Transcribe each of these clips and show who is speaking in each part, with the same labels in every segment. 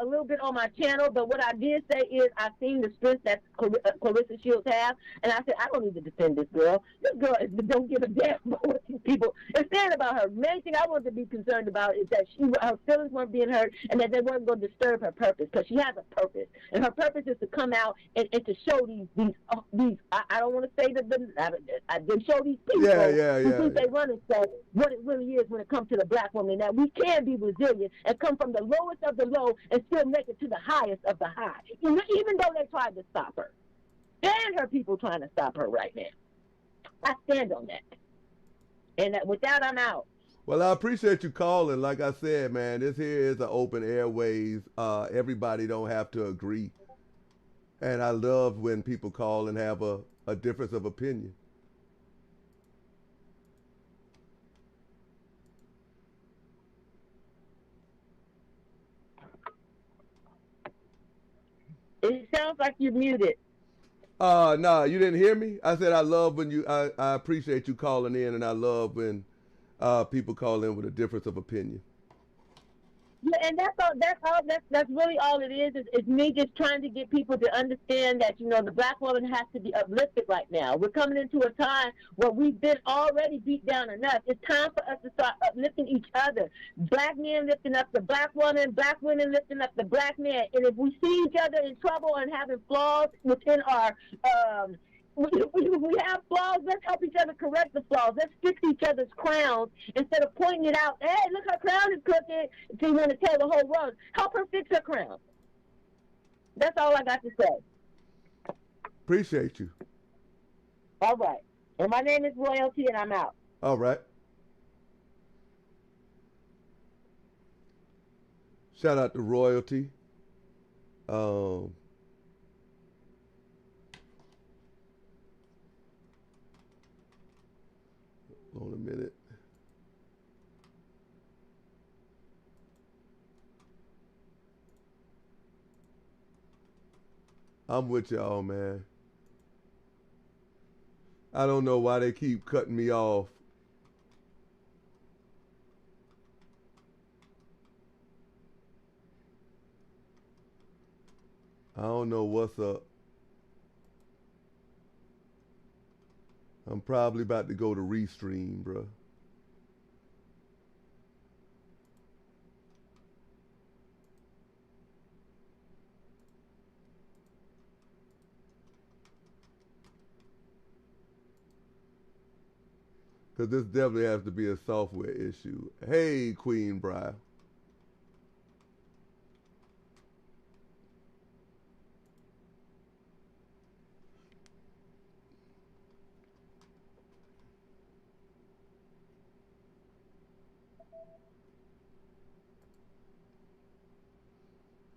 Speaker 1: a little bit on my channel, but what I did say is I've seen the strength that Claressa Shields have, and I said, I don't need to defend this girl. This girl don't give a damn about what these people are saying about her. The main thing I want to be concerned about is that her feelings weren't being hurt and that they weren't going to disturb her purpose, because she has a purpose, and her purpose is to come out and to show these I don't want to say that they show these people who think they run and say what it really is when it comes to the black woman, that we can be resilient and come from the lowest of the low and still make it to the highest of the high, even though they tried to stop her. And her people trying to stop her right now. I stand on that. And with that, I'm out.
Speaker 2: Well, I appreciate you calling. Like I said, man, this here is an open airways. Everybody don't have to agree. And I love when people call and have a difference of opinion.
Speaker 1: It sounds like you're muted.
Speaker 2: No, you didn't hear me? I said I love when I appreciate you calling in, and I love when people call in with a difference of opinion.
Speaker 1: Yeah, and that's all. That's really all it is. Is me just trying to get people to understand that the black woman has to be uplifted right now. We're coming into a time where we've been already beat down enough. It's time for us to start uplifting each other. Black men lifting up the black woman, black women lifting up the black man. And if we see each other in trouble and having flaws within our we have flaws, let's help each other correct the flaws. Let's fix each other's crowns instead of pointing it out. Hey, look, her crown is crooked. So you want to tell the whole world, help her fix her crown. That's all I got to say.
Speaker 2: Appreciate you.
Speaker 1: All right. And my name is Royalty, and I'm out.
Speaker 2: All right. Shout out to Royalty. Hold on a minute. I'm with y'all, man. I don't know why they keep cutting me off. I don't know what's up. I'm probably about to go to Restream, bro. Because this definitely has to be a software issue. Hey, Queen Bri.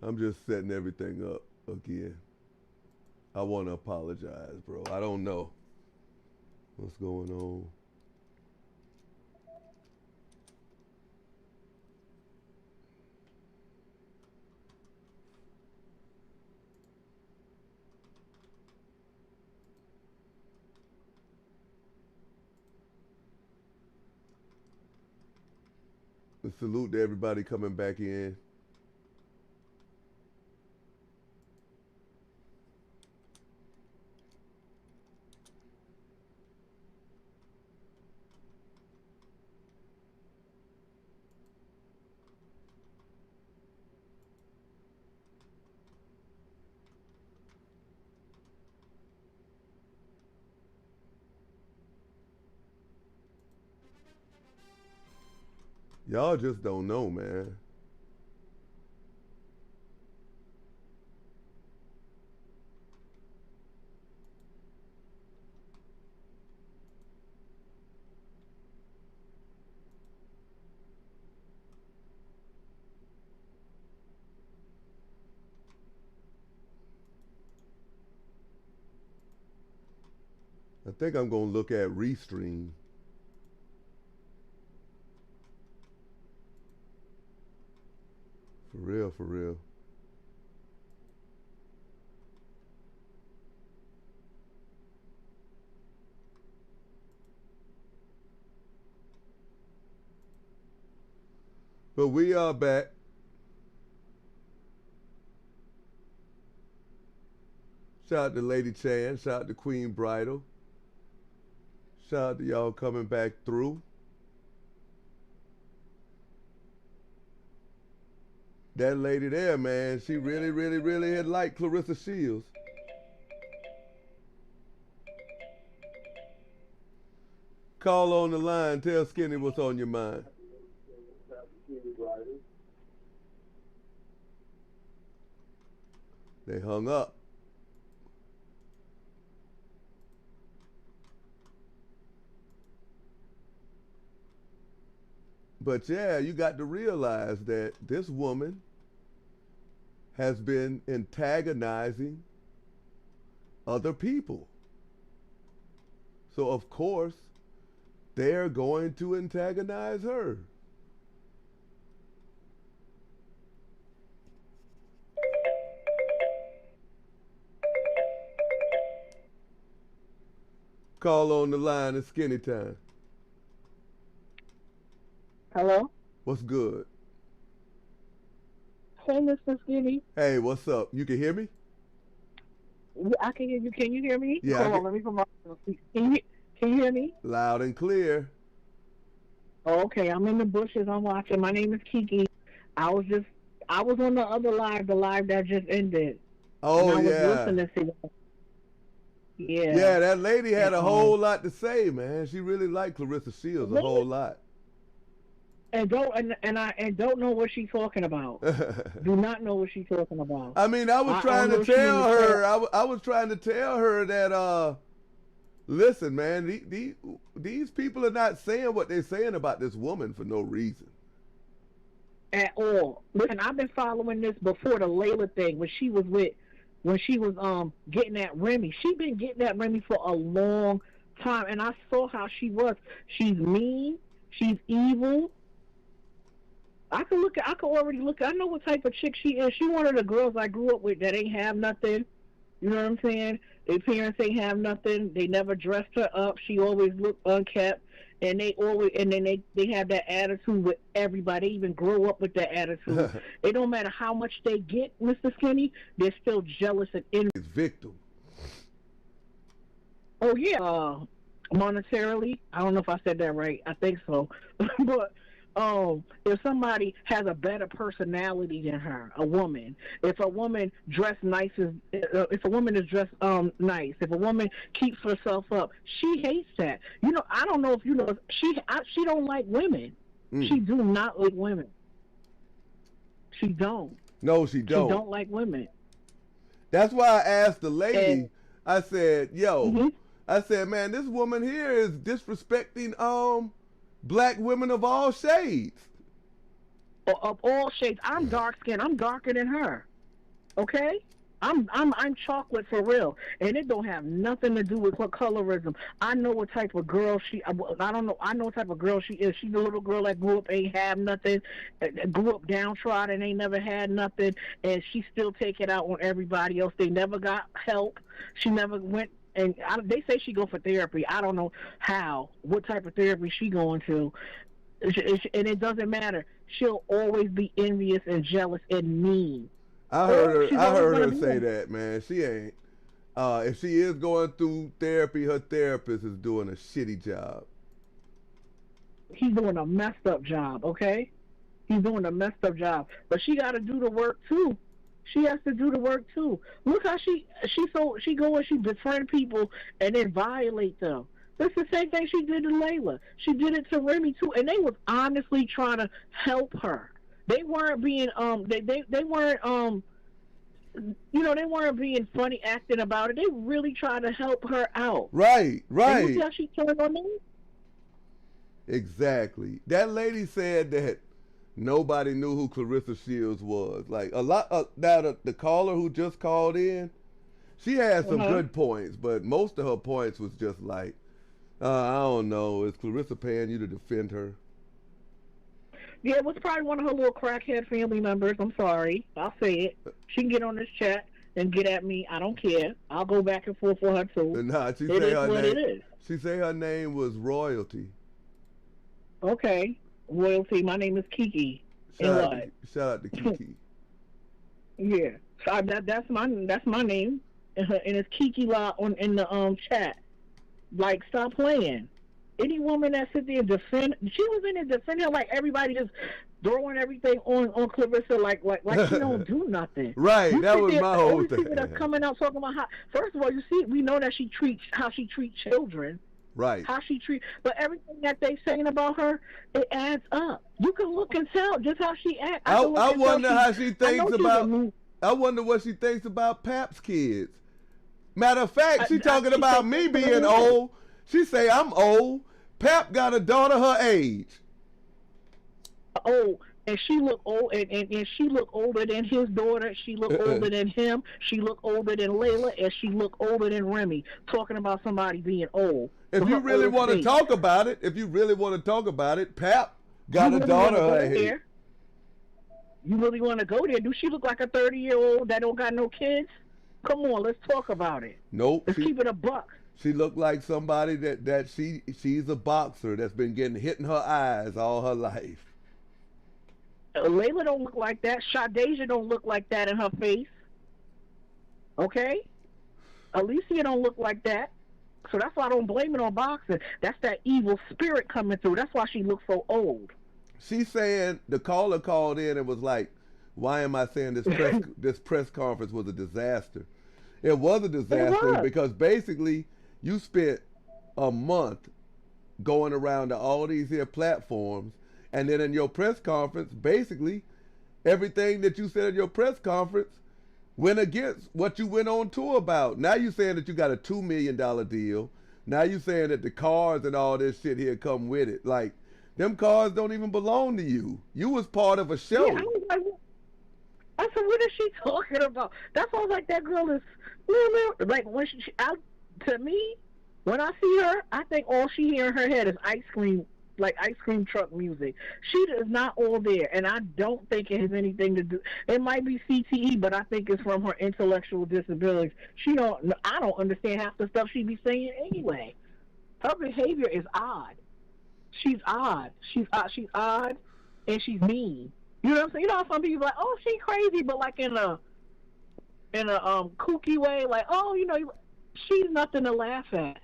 Speaker 2: I'm just setting everything up again. I want to apologize, bro. I don't know what's going on. And salute to everybody coming back in. Y'all just don't know, man. I think I'm going to look at Restream. For real, for real. But we are back. Shout out to Lady Chan. Shout out to Queen Bridal. Shout out to y'all coming back through. That lady there, man, she really had liked Claressa Shields. Call on the line. Tell Skinny what's on your mind. They hung up. But yeah, you got to realize that this woman has been antagonizing other people. So of course, they're going to antagonize her. Call on the line. It's Skinny time.
Speaker 1: Hello?
Speaker 2: What's good?
Speaker 1: Hey, Mr. Skinny.
Speaker 2: Hey, what's up? You can hear me?
Speaker 1: I can hear you. Can you hear me?
Speaker 2: Yeah.
Speaker 1: Hold on, let me put my... Can you hear me?
Speaker 2: Loud and clear.
Speaker 1: Okay, I'm in the bushes. I'm watching. My name is Kiki. I was on the other live, the live that just ended.
Speaker 2: Oh,
Speaker 1: and I
Speaker 2: yeah.
Speaker 1: was listening to it. Yeah.
Speaker 2: Yeah, that lady had a whole lot to say, man. She really liked Claressa Shields a whole lot.
Speaker 1: And don't know what she's talking about. Do not know what she's talking about.
Speaker 2: I mean, I was trying to tell her. I was trying to tell her that. Listen, man, these people are not saying what they're saying about this woman for no reason.
Speaker 1: At all. Listen, I've been following this before the Layla thing when she was getting at Remy. She's been getting at Remy for a long time, and I saw how she was. She's mean. She's evil. I could already look. I know what type of chick she is. She one of the girls I grew up with that ain't have nothing. You know what I'm saying? Their parents ain't have nothing. They never dressed her up. She always looked unkept, and they have that attitude with everybody. They even grow up with that attitude. It don't matter how much they get, Mr. Skinny, they're still jealous and envious.
Speaker 2: It's victim.
Speaker 1: Oh yeah, monetarily. I don't know if I said that right. I think so, but. If somebody has a better personality than her, a woman, if a woman dressed nice, if a woman is dressed nice, if a woman keeps herself up, she hates that. You know, I don't know if you know, she don't like women. She do not like women. She don't.
Speaker 2: No, she don't.
Speaker 1: She don't like women.
Speaker 2: That's why I asked the lady. I said, "Yo," I said, "Man, this woman here is disrespecting black women of all shades."
Speaker 1: Of all shades. I'm dark skinned. I'm darker than her. Okay? I'm chocolate for real. And it don't have nothing to do with what colorism. I know what type of girl I don't know. I know what type of girl she is. She's a little girl that grew up, ain't have nothing, grew up downtrodden, ain't never had nothing, and she still take it out on everybody else. They never got help. She never went. And they say she go for therapy. I don't know what type of therapy she going to. And it doesn't matter. She'll always be envious and jealous and mean.
Speaker 2: I heard her say that, man. She ain't. If she is going through therapy, her therapist is doing a shitty job.
Speaker 1: He's doing a messed up job, okay? He's doing a messed up job. But she got to do the work, too. She has to do the work too. Look how she go and she befriend people and then violate them. That's the same thing she did to Layla. She did it to Remy too, and they was honestly trying to help her. They weren't being they weren't they weren't being funny acting about it. They really tried to help her out.
Speaker 2: Right.
Speaker 1: And you see how she turned on them?
Speaker 2: Exactly. That lady said that nobody knew who Claressa Shields was. Like now the caller who just called in, she had some good points, but most of her points was just like, I don't know, is Claressa paying you to defend her?
Speaker 1: Yeah, it was probably one of her little crackhead family members. I'm sorry, I'll say it. She can get on this chat and get at me. I don't care. I'll go back and forth for her too.
Speaker 2: Nah, she
Speaker 1: it
Speaker 2: say
Speaker 1: is
Speaker 2: her
Speaker 1: what
Speaker 2: name.
Speaker 1: It is.
Speaker 2: She say her name was Royalty.
Speaker 1: Okay. Royalty, my name is Kiki.
Speaker 2: Shout out to Kiki.
Speaker 1: Yeah, that's my name.
Speaker 3: in his Kiki lot in the chat. Like, stop playing. Any woman that sits there and defend, she was in there defending her like everybody just throwing everything on Claressa like she don't do nothing.
Speaker 2: Right,
Speaker 3: you
Speaker 2: that was
Speaker 3: there,
Speaker 2: my whole
Speaker 3: every
Speaker 2: thing.
Speaker 3: people that's coming out talking about how, first of all, you see, we know that how she treats children.
Speaker 2: Right.
Speaker 3: How she treats, but everything that they saying about her, it adds up. You can look and tell just how she acts.
Speaker 2: I wonder how she thinks about. I wonder what she thinks about Pap's kids. Matter of fact, she talking about me being old. She say I'm old. Pap got a daughter her age.
Speaker 3: Oh, and she look old, and she look older than his daughter. She look older than him. She look older than Layla, and she look older than Remy. Talking about somebody being old.
Speaker 2: If you really want to talk about it, Pap got a daughter her age.
Speaker 3: You really want to go there? Do she look like a 30-year-old that don't got no kids? Come on, let's talk about it.
Speaker 2: Nope.
Speaker 3: Let's keep it a buck.
Speaker 2: She looked like somebody that she's a boxer that's been getting hit in her eyes all her life.
Speaker 3: Layla don't look like that. Shadeja don't look like that in her face. Okay? Alicia don't look like that. So that's why I don't blame it on boxing. That's that evil spirit coming through. That's why she looks so old.
Speaker 2: She's saying, the caller called in and was like, why am I saying this press conference was a disaster? It was a disaster because basically you spent a month going around to all these here platforms, and then in your press conference, basically everything that you said in your press conference went against what you went on tour about. Now you saying that you got a $2 million deal. Now you saying that the cars and all this shit here come with it. Like, them cars don't even belong to you. You was part of a show.
Speaker 3: Yeah, I said, what is she talking about? That's why I was like, that girl is, like, when to me, when I see her, I think all she hear in her head is ice cream truck music. She is not all there, and I don't think it has anything to do. It might be CTE, but I think it's from her intellectual disabilities. I don't understand half the stuff she be saying anyway. Her behavior is odd. She's odd. She's odd, and she's mean. You know what I'm saying? You know how some people like, oh, she crazy, but like in a kooky way, like, oh, she's nothing to laugh at.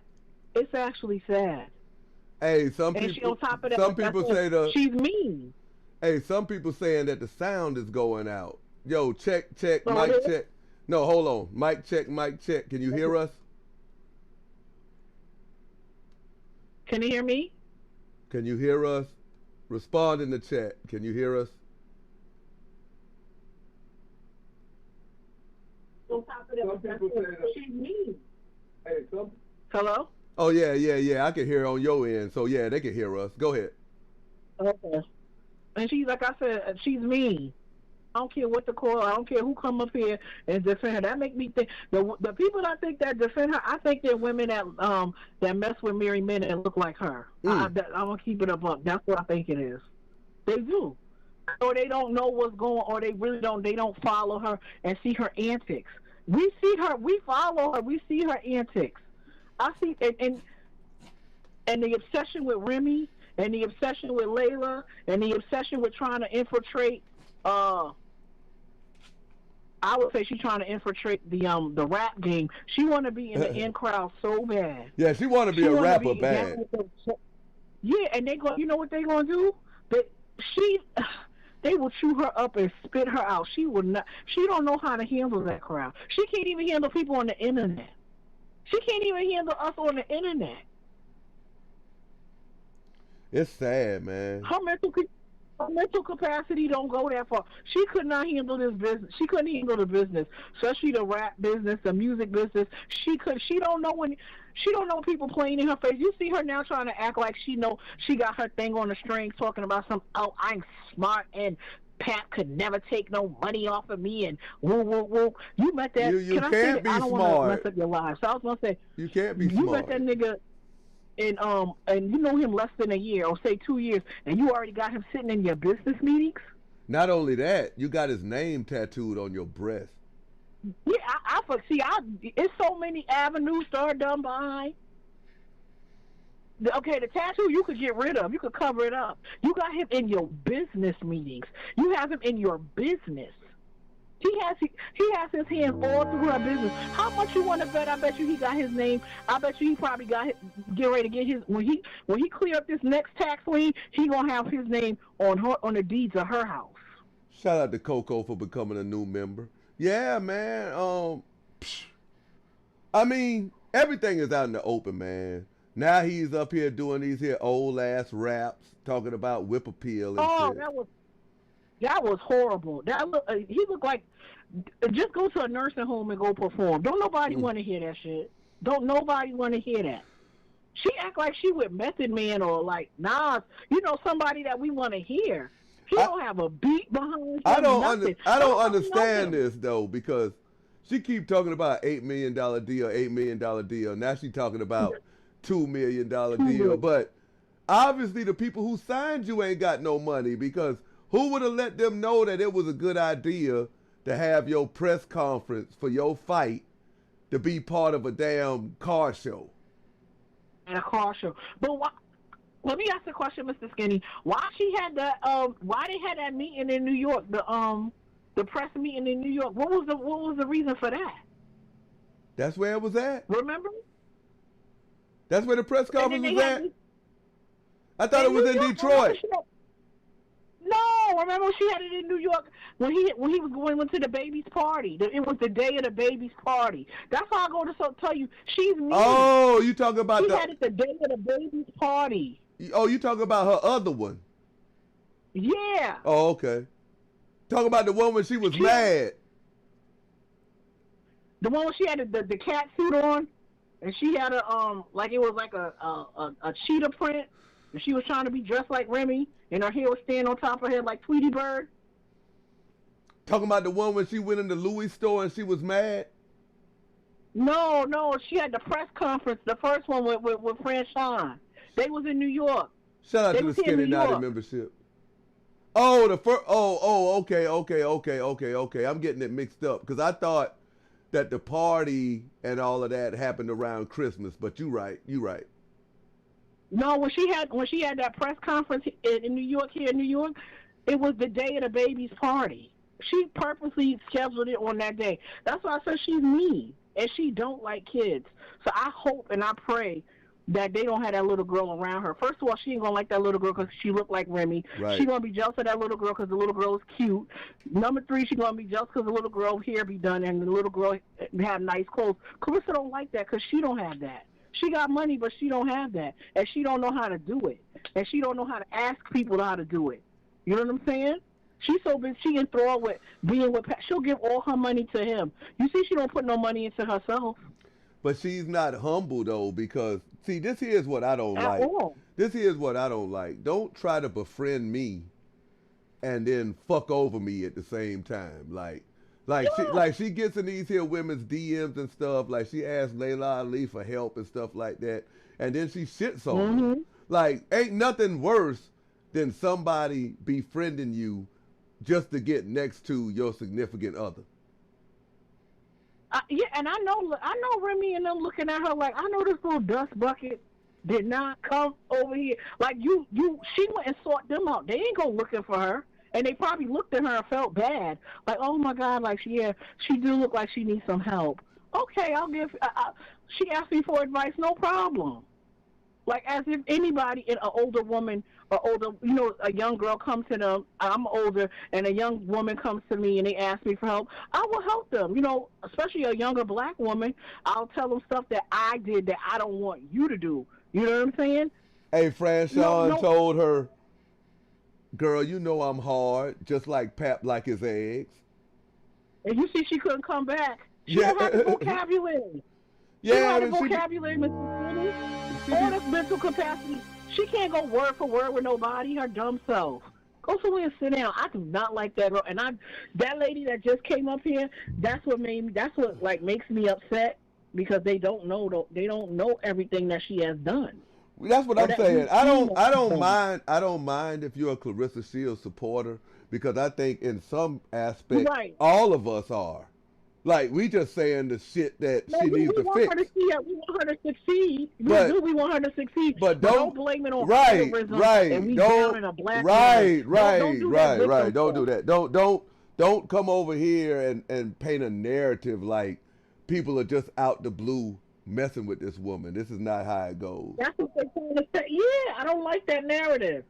Speaker 3: It's actually sad.
Speaker 2: Hey, some people.
Speaker 3: And she on top of that,
Speaker 2: some people say
Speaker 3: she's mean.
Speaker 2: Hey, some people saying that the sound is going out. Yo, check,
Speaker 3: Oh,
Speaker 2: mic check. No, hold on, mic check. Can you hear us?
Speaker 3: Can you hear me?
Speaker 2: Can you hear us? Respond in the chat. Can you hear us?
Speaker 3: On top of that, she's mean. Hey, hello?
Speaker 2: Oh, yeah. I can hear on your end. So, yeah, they can hear us. Go ahead.
Speaker 3: Okay. And she's, like I said, she's mean. I don't care what the call. I don't care who come up here and defend her. That make me think. The people that think that defend her, I think they're women that mess with married men and look like her. I'm going to keep it up. That's what I think it is. They do. Or they don't know what's going on, or they really don't. They don't follow her and see her antics. We see her. We follow her. We see her antics. I see, and the obsession with Remy, and the obsession with Layla, and the obsession with trying to infiltrate. I would say she's trying to infiltrate the rap game. She want to be in the in crowd so bad.
Speaker 2: Yeah, she want to be a rapper bad.
Speaker 3: Yeah, and they go. You know what they gonna do? They will chew her up and spit her out. She will not. She don't know how to handle that crowd. She can't even handle people on the internet. She can't even handle us on the internet.
Speaker 2: It's sad, man.
Speaker 3: Her mental capacity don't go that far. She could not handle this business. She couldn't handle the business, especially the rap business, the music business. She don't know people playing in her face. You see her now trying to act like she got her thing on the string, talking about I'm smart and Pat could never take no money off of me and woo woo woo. You met that?
Speaker 2: You can't be smart. I don't want to
Speaker 3: mess up your life. So I was gonna say
Speaker 2: you can't be smart.
Speaker 3: You met that nigga. And you know him less than a year, or say 2 years, and you already got him sitting in your business meetings?
Speaker 2: Not only that, you got his name tattooed on your breast.
Speaker 3: Yeah, it's so many avenues start done by. Okay, the tattoo you could get rid of. You could cover it up. You got him in your business meetings. You have him in your business. He has his hands all through her business. How much you want to bet? I bet you he got his name. I bet you he probably get ready to get his when he clear up this next tax lien. He gonna have his name on the deeds of her house.
Speaker 2: Shout out to Coco for becoming a new member. Yeah, man. I mean, everything is out in the open, man. Now he's up here doing these here old ass raps talking about whip appeal and shit.
Speaker 3: That was horrible. He looked like just go to a nursing home and go perform. Don't nobody want to hear that shit. Don't nobody want to hear that. She act like she with Method Man or like Nas, somebody that we want to hear. He don't have a beat behind him. I don't
Speaker 2: understand this though, because she keep talking about $8 million deal, $8 million deal. Now she talking about $2 million deal. But obviously the people who signed you ain't got no money, because who would have let them know that it was a good idea to have your press conference for your fight to be part of a damn car show?
Speaker 3: And a car show. But let me ask a question, Mr. Skinny. Why she had that? Why they had that meeting in New York? The press meeting in New York. What was the reason for that?
Speaker 2: That's where it was at.
Speaker 3: Remember?
Speaker 2: That's where the press conference was at. I thought it was in Detroit.
Speaker 3: No, remember she had it in New York when he was went to the baby's party. It was the day of the baby's party. That's how I go to tell you she's mean.
Speaker 2: Oh, you talking about
Speaker 3: she had it the day of the baby's party.
Speaker 2: Oh, you talking about her other one?
Speaker 3: Yeah.
Speaker 2: Oh, okay. Talking about the one when she was mad.
Speaker 3: The one when she had the cat suit on, and she had a like it was like a cheetah print, and she was trying to be dressed like Remy, and her hair was standing on top of her head like Tweety Bird.
Speaker 2: Talking about the one when she went in the Louis store and she was mad?
Speaker 3: No, she had the press conference, the first one with Franchon. They was in New York.
Speaker 2: Shout out to the SkinnyDaDon membership. Oh, the first. Oh, okay. I'm getting it mixed up because I thought that the party and all of that happened around Christmas. But you right.
Speaker 3: No, when she had that press conference in New York, here in New York, it was the day of the baby's party. She purposely scheduled it on that day. That's why I said she's mean and she don't like kids. So I hope and I pray that they don't have that little girl around her. First of all, she ain't gonna like that little girl because she looked like Remy.
Speaker 2: Right.
Speaker 3: She gonna be jealous of that little girl because the little girl is cute. Number 3, she gonna be jealous because the little girl hair be done and the little girl have nice clothes. Claressa don't like that because she don't have that. She got money, but she don't have that, and she don't know how to do it, and she don't know how to ask people how to do it. You know what I'm saying? She's so busy, she enthralled with being with. She'll give all her money to him. You see, she don't put no money into herself.
Speaker 2: But she's not humble though, because see, this here's what I don't like.
Speaker 3: All.
Speaker 2: This here's what I don't like. Don't try to befriend me, and then fuck over me at the same time. She gets in these here women's DMs and stuff. Like she asked Layla Ali for help and stuff like that, and then she shits on her. Like ain't nothing worse than somebody befriending you just to get next to your significant other.
Speaker 3: Yeah, and I know Remy and them looking at her like, I know this little dust bucket did not come over here. Like she went and sought them out. They ain't go looking for her. And they probably looked at her and felt bad. Like, oh my God, like she do look like she needs some help. Okay, I'll give, she asked me for advice, no problem. Like as if anybody, an older woman or older, a young girl comes to them, I'm older, and a young woman comes to me and they ask me for help, I will help them. Especially a younger black woman, I'll tell them stuff that I did that I don't want you to do. You know what I'm saying?
Speaker 2: Hey, Franchon told her, girl, I'm hard, just like Pap like his eggs.
Speaker 3: And you see she couldn't come back. She don't have the vocabulary.
Speaker 2: Yeah,
Speaker 3: she don't have the vocabulary, Mr. Skinny. All this mental capacity. She can't go word for word with nobody, her dumb self. Go somewhere and sit down. I do not like that girl. And that lady that just came up here, that's what makes me upset, because they don't know everything that she has done.
Speaker 2: That's what I'm saying. I don't mind if you're a Claressa Shields supporter, because I think in some aspect all of us are. Like, we just saying the shit that she needs to fix.
Speaker 3: We want her to succeed. We want her to succeed.
Speaker 2: But
Speaker 3: don't blame it on
Speaker 2: right.
Speaker 3: And we down in a black
Speaker 2: right.
Speaker 3: Don't do
Speaker 2: Don't do that. don't come over here and paint a narrative like people are just out the blue messing with this woman. This is not how it goes.
Speaker 3: That's what they're trying to say. Yeah, I don't like that narrative.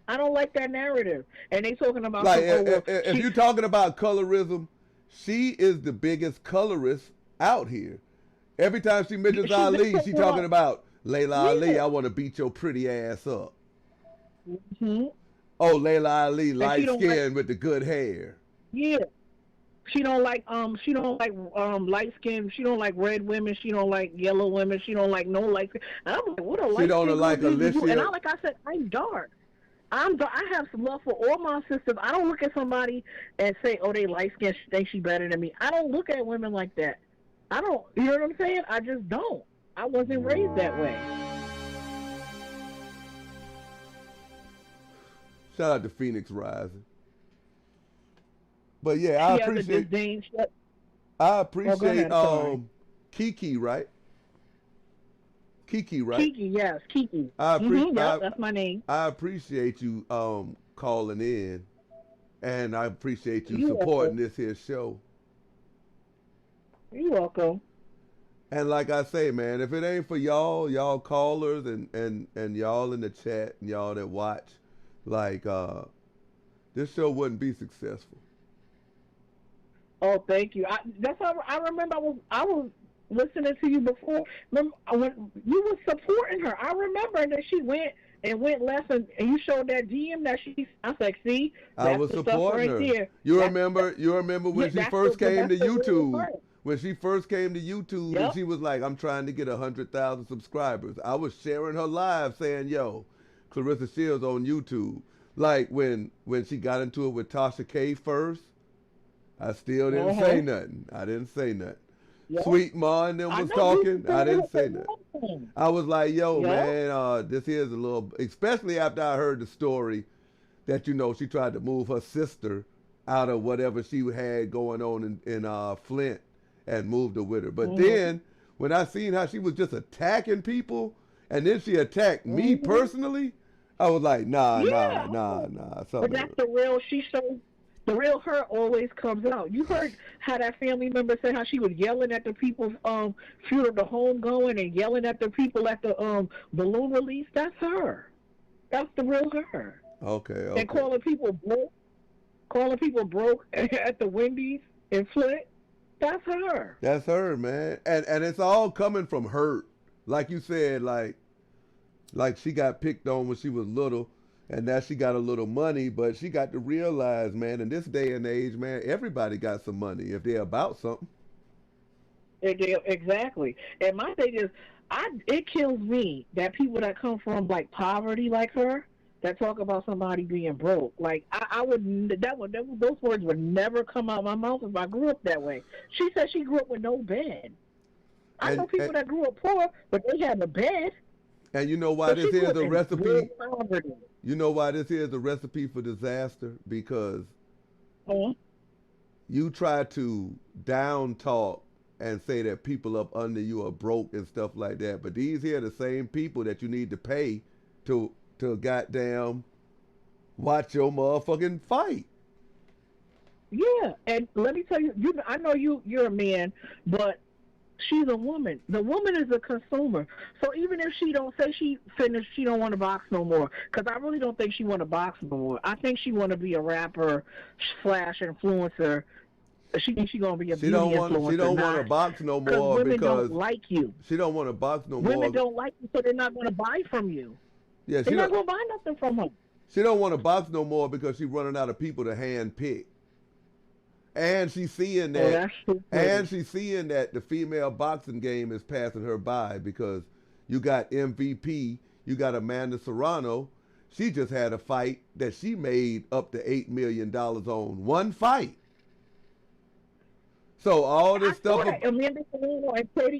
Speaker 3: I don't like that narrative. And they talking about
Speaker 2: like if you're talking about colorism, she is the biggest colorist out here. Every time she mentions Ali, she talking about Layla Ali. I want to beat your pretty ass up.
Speaker 3: Mm-hmm.
Speaker 2: Oh, Layla Ali, light skin with the good hair.
Speaker 3: Yeah. She don't like light skin. She don't like red women. She don't like yellow women. She don't like no light skin. And I'm like, what a light skin.
Speaker 2: She don't like Alicia.
Speaker 3: And like I said, I'm dark. I have some love for all my sisters. I don't look at somebody and say, oh, they light skin, think she better than me. I don't look at women like that. I don't. You know what I'm saying? I just don't. I wasn't raised that way.
Speaker 2: Shout out to Phoenix Rising. But yeah, I appreciate Kiki, right? Kiki, right?
Speaker 3: Kiki, yes, Kiki. That's my name.
Speaker 2: I appreciate you calling in, and I appreciate you supporting this here show.
Speaker 3: You're welcome.
Speaker 2: And like I say, man, if it ain't for y'all callers and y'all in the chat and y'all that watch, like this show wouldn't be successful.
Speaker 3: Oh, thank you. That's how I remember. I was listening to you before. Remember when you were supporting her? I remember that she went left, and you showed that DM that she. I was like, see,
Speaker 2: I was supporting her.
Speaker 3: There.
Speaker 2: You remember when she first came to YouTube? When she first came to YouTube, and she was like, I'm trying to get 100,000 subscribers. I was sharing her live saying, yo, Claressa Shields on YouTube. Like when she got into it with Tasha K first, I still didn't say nothing. I didn't say nothing. Sweet Ma and them was talking. I didn't say nothing. I was like, yo, man, this here's a little, especially after I heard the story that, she tried to move her sister out of whatever she had going on in Flint and moved her with her. But then when I seen how she was just attacking people and then she attacked me personally, I was like, nah.
Speaker 3: But that's the real, the real her always comes out. You heard how that family member said how she was yelling at the people's funeral, the home going, and yelling at the people at the balloon release. That's her. That's the real her.
Speaker 2: Okay.
Speaker 3: And calling people broke at the Wendy's in Flint. That's her.
Speaker 2: That's her, man. And it's all coming from hurt. Like you said, like she got picked on when she was little. And now she got a little money, but she got to realize, man, in this day and age, man, everybody got some money if they're about something.
Speaker 3: Exactly. And my thing is, it kills me that people that come from like poverty, like her, that talk about somebody being broke. Like those words would never come out of my mouth if I grew up that way. She said she grew up with no bed. I know people that grew up poor, but they had a bed.
Speaker 2: And you know why this is a recipe? You know why this is a recipe for disaster? Because you try to down talk and say that people up under you are broke and stuff like that. But these here are the same people that you need to pay to goddamn watch your motherfucking fight.
Speaker 3: Yeah, and let me tell you, I know you're a man, but she's a woman. The woman is a consumer. So even if she don't say she finished, she don't want to box no more. Because I really don't think she want to box no more. I think she want to be a rapper / influencer. She thinks she gonna be a beauty influencer.
Speaker 2: She don't want to box no more
Speaker 3: women don't like you.
Speaker 2: She don't want to box no more.
Speaker 3: Women don't like you, so they're not going to buy from you.
Speaker 2: Yeah,
Speaker 3: they're not going to buy nothing from her.
Speaker 2: She don't want to box no more because she's running out of people to hand pick. And she's seeing that, the female boxing game is passing her by because you got MVP, you got Amanda Serrano. She just had a fight that she made up to $8 million on one fight. So all this stuff.
Speaker 3: Amanda Serrano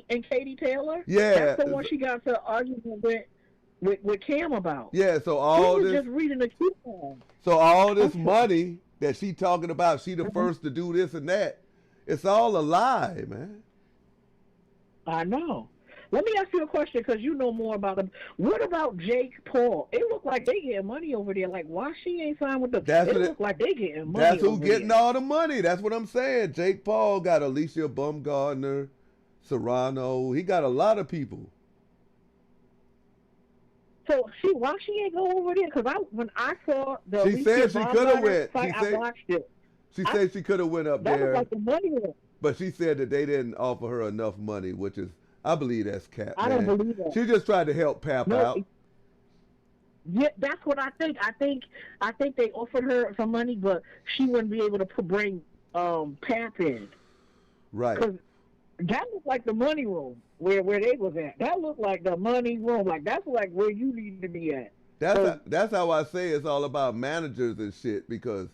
Speaker 3: and Katie Taylor.
Speaker 2: Yeah,
Speaker 3: that's the one she got to argument with Cam about.
Speaker 2: Yeah, so all this.
Speaker 3: Just reading the coupon.
Speaker 2: So all this money that she talking about, she the first to do this and that. It's all a lie, man.
Speaker 3: I know. Let me ask you a question because you know more about them. What about Jake Paul? It look like they getting money over there. Like, why she ain't signed with them? It look like they getting money.
Speaker 2: That's who getting all the money. That's what I'm saying. Jake Paul got Alicia Baumgardner, Serrano. He got a lot of people.
Speaker 3: So why she ain't go over there? Because when I saw the
Speaker 2: she said she could have went.
Speaker 3: Fight, I watched it.
Speaker 2: She said she could have went up there.
Speaker 3: That was like the money one.
Speaker 2: But she said that they didn't offer her enough money, which is, I believe that's cap.
Speaker 3: I don't believe that.
Speaker 2: She just tried to help Pap out.
Speaker 3: Yeah, that's what I think. I think they offered her some money, but she wouldn't be able to bring Pap in.
Speaker 2: Right.
Speaker 3: Because that looked like the money room where they was at. That looked like the money room. Like, that's like where you need to be at.
Speaker 2: That's how I say it's all about managers and shit, because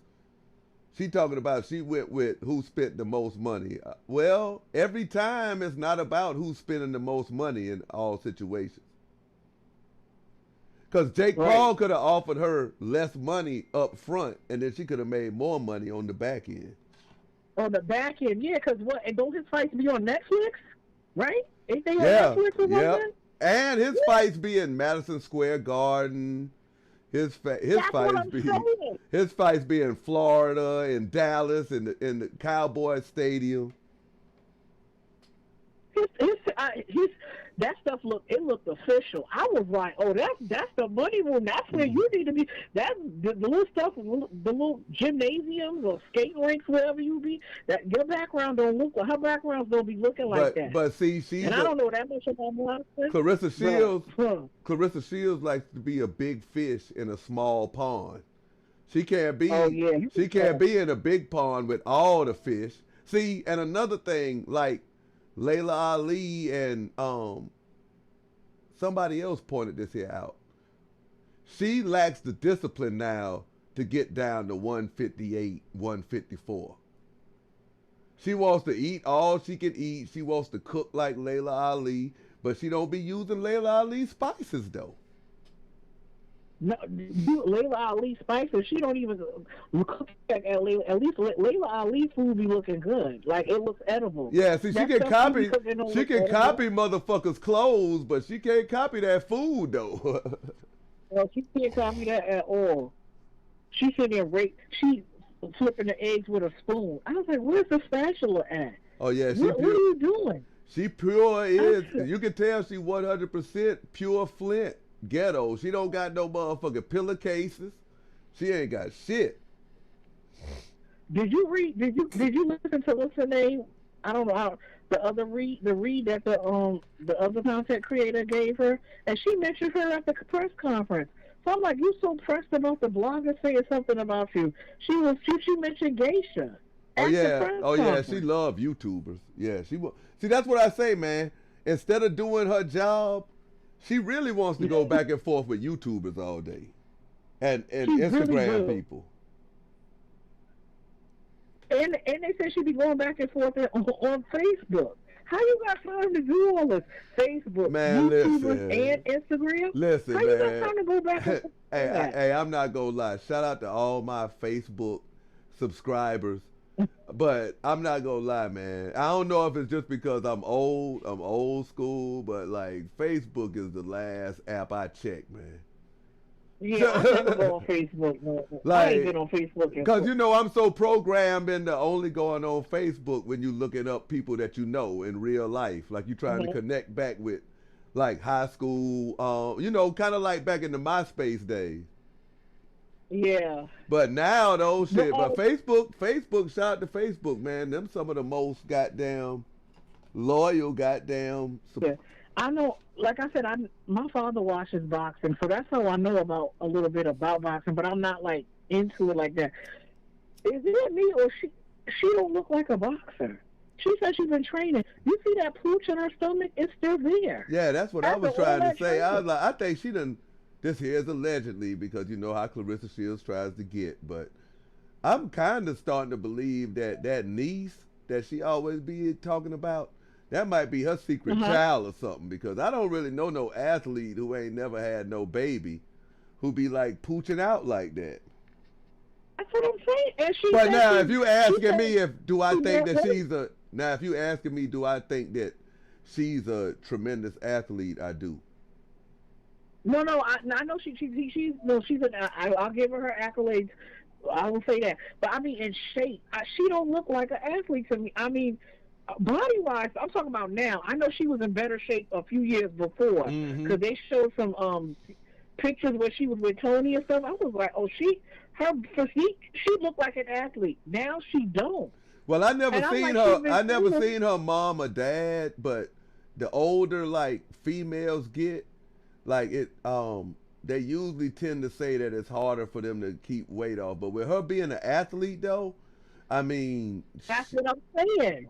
Speaker 2: she talking about she went with who spent the most money. Well, every time it's not about who's spending the most money in all situations. Because Jake Paul could have offered her less money up front, and then she could have made more money on the back end.
Speaker 3: On the back end, yeah, because what? And don't his fights be on Netflix, right? Ain't they on Netflix or something?
Speaker 2: And his fights be in Madison Square Garden. His fights be in Florida, in Dallas, in the Cowboy Stadium. That stuff looked official. I was like, oh, that's the money room. That's where you need to be. That's the little stuff, the little gymnasiums or skate rinks, wherever you be. That your background don't look like her backgrounds don't be looking like that. But see, I don't know that much about boxing. Claressa Shields likes to be a big fish in a small pond. She can't be. Oh, yeah, she can't be in a big pond with all the fish. See, and another thing, like Layla Ali and somebody else pointed this here out. She lacks the discipline now to get down to 158, 154. She wants to eat all she can eat. She wants to cook like Layla Ali, but she don't be using Layla Ali spices though.
Speaker 3: No, Layla Ali spices. She don't even cook at Layla. At least Layla Ali food be looking good. Like, it looks edible.
Speaker 2: Yeah, see, she can copy. She can copy motherfuckers' clothes, but she can't copy that food though.
Speaker 3: Well, she can't copy that at all. She's sitting there, she flipping the eggs with a spoon. I was like, where's the spatula at?
Speaker 2: Oh yeah,
Speaker 3: what are you doing?
Speaker 2: She pure is. You can tell she 100% pure Flint. Ghetto. She don't got no motherfucking pillowcases. She ain't got shit.
Speaker 3: Did you listen to what's her name? I don't know how the read that the other content creator gave her, and she mentioned her at the press conference. So I'm like, you so pressed about the blogger saying something about you. She mentioned Geisha.
Speaker 2: Oh yeah, she love YouTubers. Yeah, she will. See, that's what I say, man. Instead of doing her job, she really wants to go back and forth with YouTubers all day, and Instagram really people.
Speaker 3: And they said she'd be going back and forth on Facebook. How you got time to do all this? Facebook,
Speaker 2: man,
Speaker 3: YouTubers, and Instagram?
Speaker 2: Listen,
Speaker 3: how
Speaker 2: man.
Speaker 3: You got time to go back and forth?
Speaker 2: Hey, I'm not gonna lie. Shout out to all my Facebook subscribers. But I'm not gonna lie, man. I don't know if it's just because I'm old school, but like Facebook is the last app I check, man.
Speaker 3: Yeah, I never go on Facebook. No. Like, I ain't been on Facebook.
Speaker 2: Because I'm so programmed into only going on Facebook when you looking up people that you know in real life. Like you trying to connect back with like high school, kind of like back in the MySpace days.
Speaker 3: Yeah.
Speaker 2: But now though, shit. But Facebook, shout out to Facebook, man. Them some of the most goddamn loyal goddamn.
Speaker 3: Yeah. I know. Like I said, my father watches boxing, so that's how I know about a little bit about boxing. But I'm not like into it like that. Is it me or she don't look like a boxer? She said she's been training. You see that pooch in her stomach? It's still there.
Speaker 2: Yeah, that's what I was trying to say. I was like, I think she done. This here is allegedly, because you know how Claressa Shields tries to get, but I'm kind of starting to believe that niece that she always be talking about, that might be her secret child or something, because I don't really know no athlete who ain't never had no baby who be like pooching out like that.
Speaker 3: That's what I'm saying. And
Speaker 2: but now, if you asking me if you asking me, do I think that she's a tremendous athlete. I do.
Speaker 3: No, I know she's no, she's an. I'll give her accolades. I will say that. But I mean, in shape, she don't look like an athlete to me. I mean, body wise, I'm talking about now. I know she was in better shape a few years before because they showed some pictures where she was with Tony and stuff. I was like, oh, her physique, she looked like an athlete. Now she don't.
Speaker 2: Well, I never
Speaker 3: And I'm
Speaker 2: seen
Speaker 3: like,
Speaker 2: her. I never seen her mom or dad, but the older like females get, like they usually tend to say that it's harder for them to keep weight off. But with her being an athlete, though, I mean,
Speaker 3: that's what I'm saying.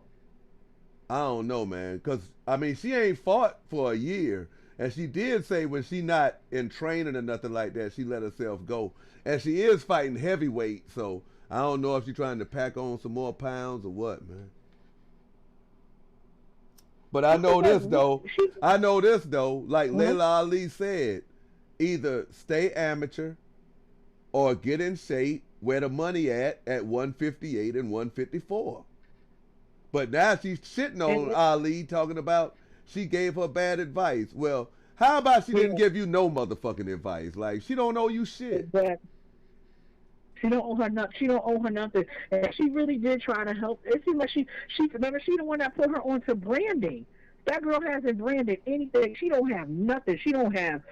Speaker 2: I don't know, man, because I mean, she ain't fought for a year, and she did say when she not in training or nothing like that, she let herself go, and she is fighting heavyweight, so I don't know if she's trying to pack on some more pounds or what, man. But I know this though. Like Layla Ali said, either stay amateur or get in shape where the money at 158 and 154. But now she's shitting on Ali, talking about she gave her bad advice. Well, how about she didn't give you no motherfucking advice? Like, she don't owe you shit.
Speaker 3: She don't owe her nothing. She don't owe her nothing. And she really did try to help. It seemed like she remember, she the one that put her onto branding. That girl hasn't branded anything. She don't have nothing. She don't have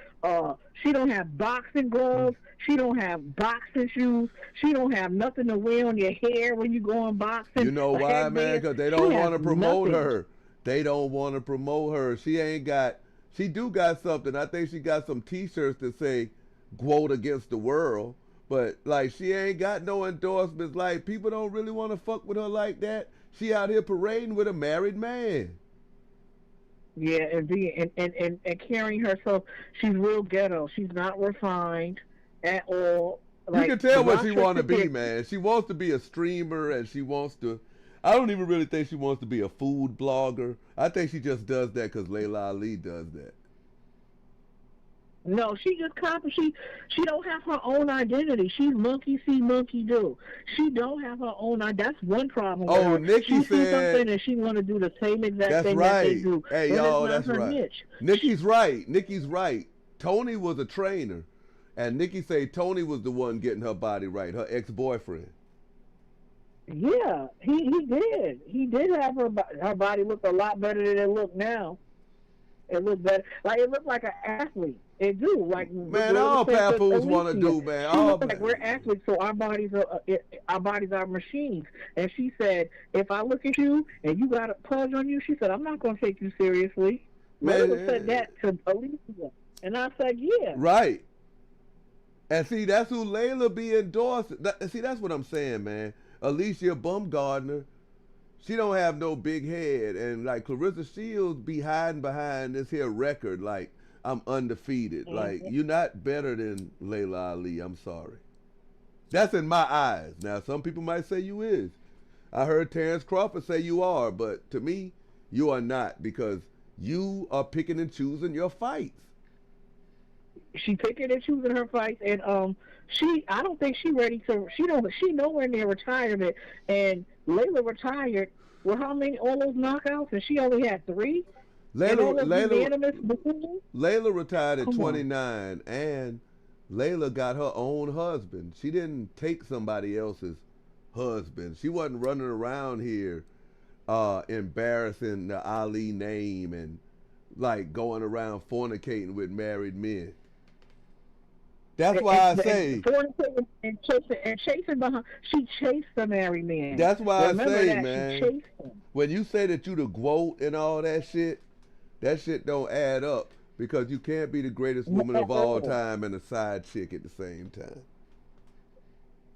Speaker 3: boxing gloves. She don't have boxing shoes. She don't have nothing to wear on your hair when you go on boxing.
Speaker 2: You know why, man? Because they don't want to promote her. They don't want to promote her. She do got something. I think she got some T-shirts that say "Quote against the world." But like, she ain't got no endorsements. Like, people don't really want to fuck with her like that. She out here parading with a married man.
Speaker 3: Yeah, and carrying herself, she's real ghetto. She's not refined at all.
Speaker 2: Like, you can tell what she want to be, man. She wants to be a streamer, and she wants to. I don't even really think she wants to be a food blogger. I think she just does that because Layla Ali does that.
Speaker 3: No, she just she don't have her own identity. She's monkey see, monkey do. She don't have her own identity. That's one problem with her.
Speaker 2: Nikki said
Speaker 3: something and she want to do the same exact thing
Speaker 2: right.
Speaker 3: that they do.
Speaker 2: Hey, y'all, that's right. Niche. Nikki's right. Tony was a trainer, and Nikki said Tony was the one getting her body right, her ex-boyfriend.
Speaker 3: Yeah, he did. He did have her body look a lot better than it look now. It looked better. Like, it looked like an athlete. It do. Like,
Speaker 2: man, all papoose want to do, man. All
Speaker 3: like, we're athletes, so our bodies are machines. And she said, if I look at you and you got a pudge on you, she said, I'm not going to take you seriously. Layla said that to Alicia. And I said, yeah.
Speaker 2: Right. And see, that's who Layla be endorsing. See, that's what I'm saying, man. Alicia Baumgardner, she don't have no big head. And like Claressa Shields be hiding behind this here record like, I'm undefeated. Mm-hmm. Like, you're not better than Layla Ali. I'm sorry. That's in my eyes. Now, some people might say you is. I heard Terrence Crawford say you are, but to me, you are not, because you are picking and choosing your fights.
Speaker 3: She picking and choosing her fights, and I don't think she ready to. She nowhere near retirement. And Layla retired with how many, all those knockouts, and she only had 3. Layla
Speaker 2: retired at 29, and Layla got her own husband. She didn't take somebody else's husband. She wasn't running around here embarrassing the Ali name and like going around fornicating with married men. That's why I say
Speaker 3: and chasing behind. She chased the married man.
Speaker 2: That's why
Speaker 3: Remember
Speaker 2: I say,
Speaker 3: that,
Speaker 2: man.
Speaker 3: she chased him.
Speaker 2: When you say that you the GOAT and all that shit don't add up, because you can't be the greatest woman of all time and a side chick at the same time.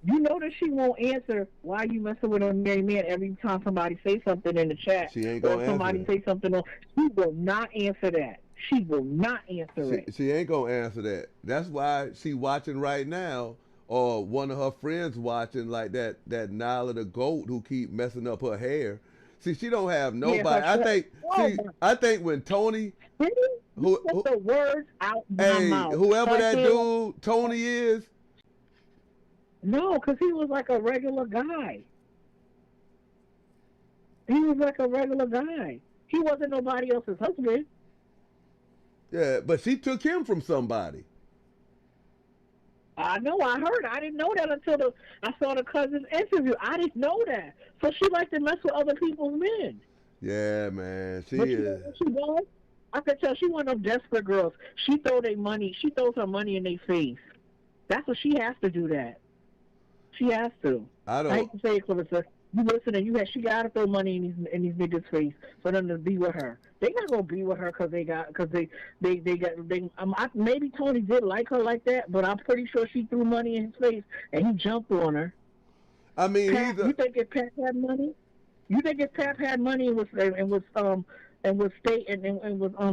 Speaker 3: You know that she won't answer why you messing with a married man every time somebody say something in the chat.
Speaker 2: She ain't gonna answer.
Speaker 3: Somebody say something on. She will not answer that. She will not answer it.
Speaker 2: She ain't gonna answer that. That's why she watching right now, or one of her friends watching, like that Nyla the GOAT who keep messing up her hair. See, she don't have nobody. I think when Tony,
Speaker 3: who the words out my mouth.
Speaker 2: Whoever that dude Tony is.
Speaker 3: No, because he was like a regular guy. He He wasn't nobody else's husband.
Speaker 2: Yeah, but she took him from somebody.
Speaker 3: I know. I heard. I didn't know that until I saw the cousin's interview. I didn't know that. So she likes to mess with other people's men.
Speaker 2: Yeah, man, she
Speaker 3: But you know
Speaker 2: is.
Speaker 3: what she does? I could tell she one of them desperate girls. She throws her money in their face. That's what she has to do. That she has to.
Speaker 2: I
Speaker 3: I
Speaker 2: don't.
Speaker 3: hate to say it, Clarissa. You listen, and she gotta throw money in these niggas' face for them to be with her. They not gonna be with her because maybe Tony did like her like that, but I'm pretty sure she threw money in his face and he jumped on her.
Speaker 2: I mean,
Speaker 3: Pat, you think if Pat had money? You think if Pat had money and was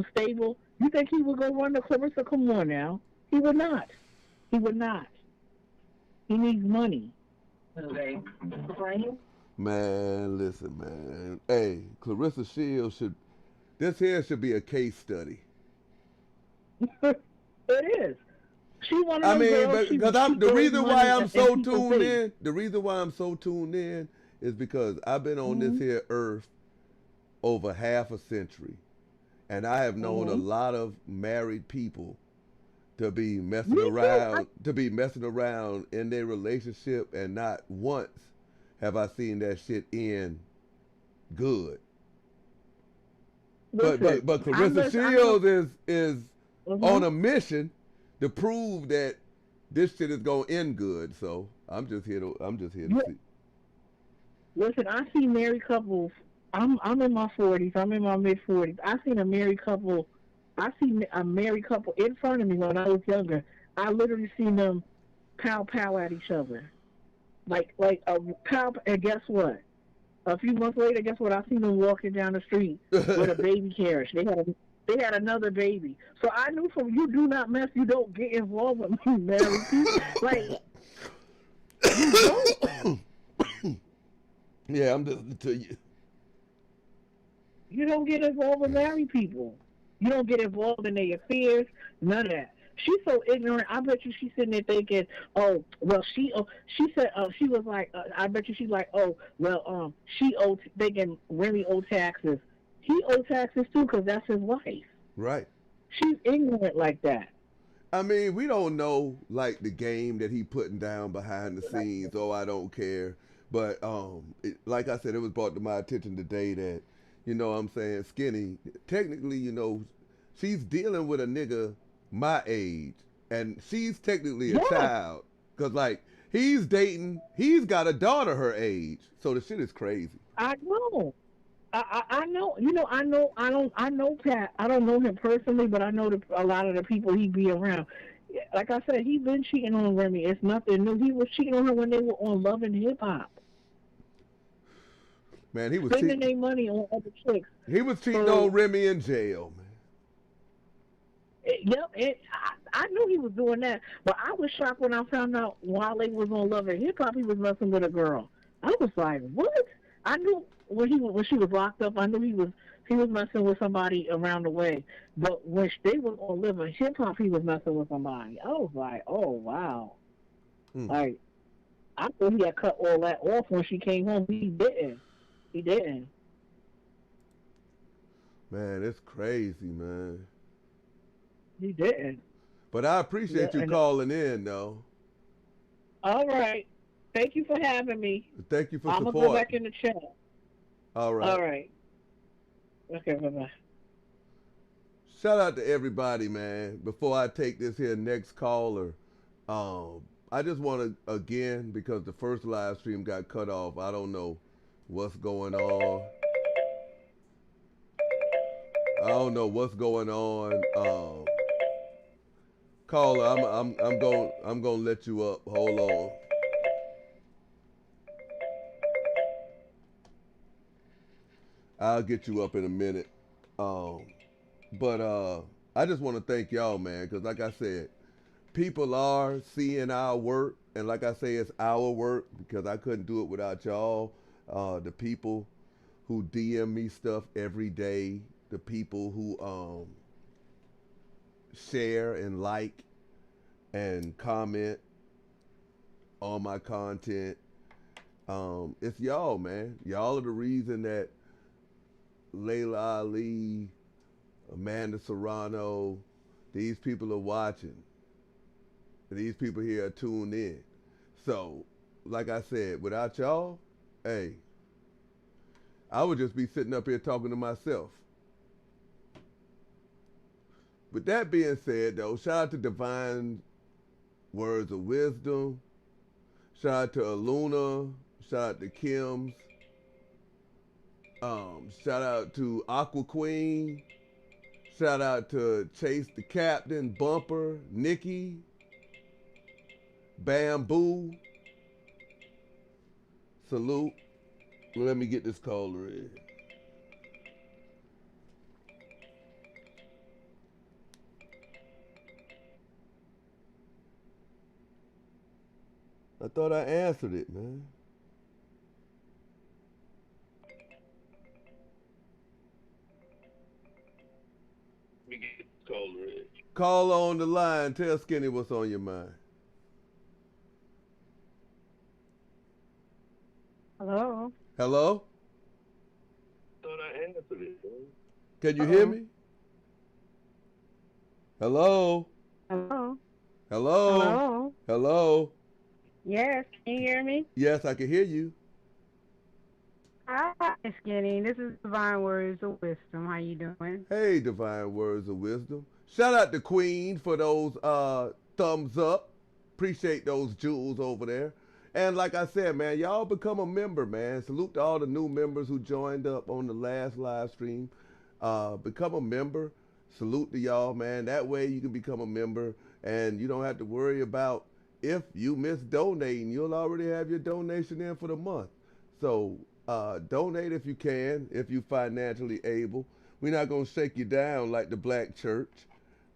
Speaker 3: stable, you think he would go run to Clarissa? Come on now, he would not. He would not. He needs money. Okay.
Speaker 2: man, listen, man. Hey, Claressa Shields should be a case study.
Speaker 3: It is. She one of
Speaker 2: I
Speaker 3: them
Speaker 2: mean,
Speaker 3: girls.
Speaker 2: because the reason why I'm so tuned in, the reason why I'm so tuned in is because I've been on this here earth over half a century, and I have known a lot of married people to be messing around in their relationship, and not once have I seen that shit end good.
Speaker 3: Listen,
Speaker 2: but Claressa Shields is on a mission to prove that this shit is gonna end good. So I'm just here to see.
Speaker 3: Listen, I see married couples. I'm in my 40s. I'm in my mid 40s. I seen a married couple. I seen a married couple in front of me when I was younger. I literally seen them pow at each other, like a pow. And guess what? A few months later, guess what? I seen them walking down the street with a baby carriage. They had another baby. So I knew from you do not mess. You don't get involved with married people. Like you don't.
Speaker 2: Yeah, I'm listening to you.
Speaker 3: You don't get involved with married people. You don't get involved in their affairs. None of that. She's so ignorant. I bet you she's sitting there thinking, oh, well, she said, she was like, I bet you she's like, oh, well, thinking Remy owe taxes. He owes taxes too because that's his wife.
Speaker 2: Right.
Speaker 3: She's ignorant like that.
Speaker 2: I mean, we don't know like the game that he putting down behind the scenes. Oh, I don't care. But like I said, it was brought to my attention today that, you know what I'm saying, Skinny, technically, you know, she's dealing with a nigga my age, and she's technically a child. Because, like, he's got a daughter her age. So the shit is crazy.
Speaker 3: I know. I know. You know, I know Pat. I don't know him personally, but I know a lot of the people he be around. Like I said, he been cheating on Remy. It's nothing new. He was cheating on her when they were on Love and Hip Hop.
Speaker 2: Man, he was
Speaker 3: spending their money on other chicks.
Speaker 2: He was cheating on Remy in jail, man.
Speaker 3: Yep, I knew he was doing that, but I was shocked when I found out while they was on Love and Hip Hop, he was messing with a girl. I was like, what? I knew when she was locked up, I knew he was messing with somebody around the way. But when they was on Love and Hip Hop, he was messing with somebody. I was like, oh wow. Like, I thought he had cut all that off when she came home. He didn't. He didn't.
Speaker 2: Man, it's crazy, man.
Speaker 3: He didn't.
Speaker 2: But I appreciate you calling in, though.
Speaker 3: All right. Thank you for having me.
Speaker 2: Thank you for
Speaker 3: support. I'm going to go back in the chat.
Speaker 2: All right.
Speaker 3: All right. Okay, bye-bye.
Speaker 2: Shout out to everybody, man. Before I take this here next caller, I just want to, again, because the first live stream got cut off, I don't know what's going on. I don't know what's going on. Caller, I'm gonna let you up. Hold on. I'll get you up in a minute. But I just want to thank y'all, man, because like I said, people are seeing our work, and like I say, it's our work because I couldn't do it without y'all. The people who DM me stuff every day, the people who share and like and comment on my content. It's y'all, man. Y'all are the reason that Layla Ali, Amanda Serrano, these people are watching. These people here are tuned in. So, like I said, without y'all, hey, I would just be sitting up here talking to myself. With that being said, though, shout out to Divine Words of Wisdom. Shout out to Aluna. Shout out to Kim's. Shout out to Aqua Queen. Shout out to Chase the Captain, Bumper, Nikki, Bamboo. Salute. Let me get this caller in. I thought I answered it, man. Let me get this caller in. Call on the line. Tell Skinny what's on your mind.
Speaker 1: Hello.
Speaker 2: Hello?
Speaker 4: Thought I answered it.
Speaker 2: Can you hear me? Hello?
Speaker 1: Hello.
Speaker 2: Hello?
Speaker 1: Hello.
Speaker 2: Hello?
Speaker 1: Yes, can you hear me?
Speaker 2: Yes, I can hear you.
Speaker 1: Hi, Skinny. This is Divine Words of Wisdom. How you doing?
Speaker 2: Hey, Divine Words of Wisdom. Shout out to Queen for those thumbs up. Appreciate those jewels over there. And like I said, man, y'all become a member, man. Salute to all the new members who joined up on the last live stream. Become a member. Salute to y'all, man. That way you can become a member and you don't have to worry about if you miss donating. You'll already have your donation in for the month. So donate if you can, if you financially able. We're not going to shake you down like the black church,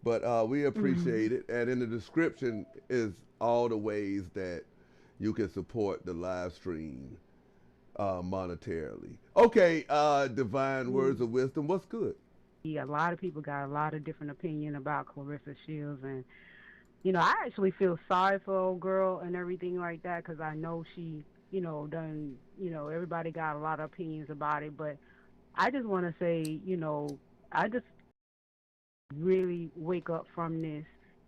Speaker 2: but we appreciate it. And in the description is all the ways that you can support the live stream monetarily. Okay, Divine Words of Wisdom, what's good?
Speaker 1: Yeah, a lot of people got a lot of different opinion about Claressa Shields, and you know, I actually feel sorry for old girl and everything like that because I know she, you know, done, you know, everybody got a lot of opinions about it, but I just want to say, you know, I just really wake up from this,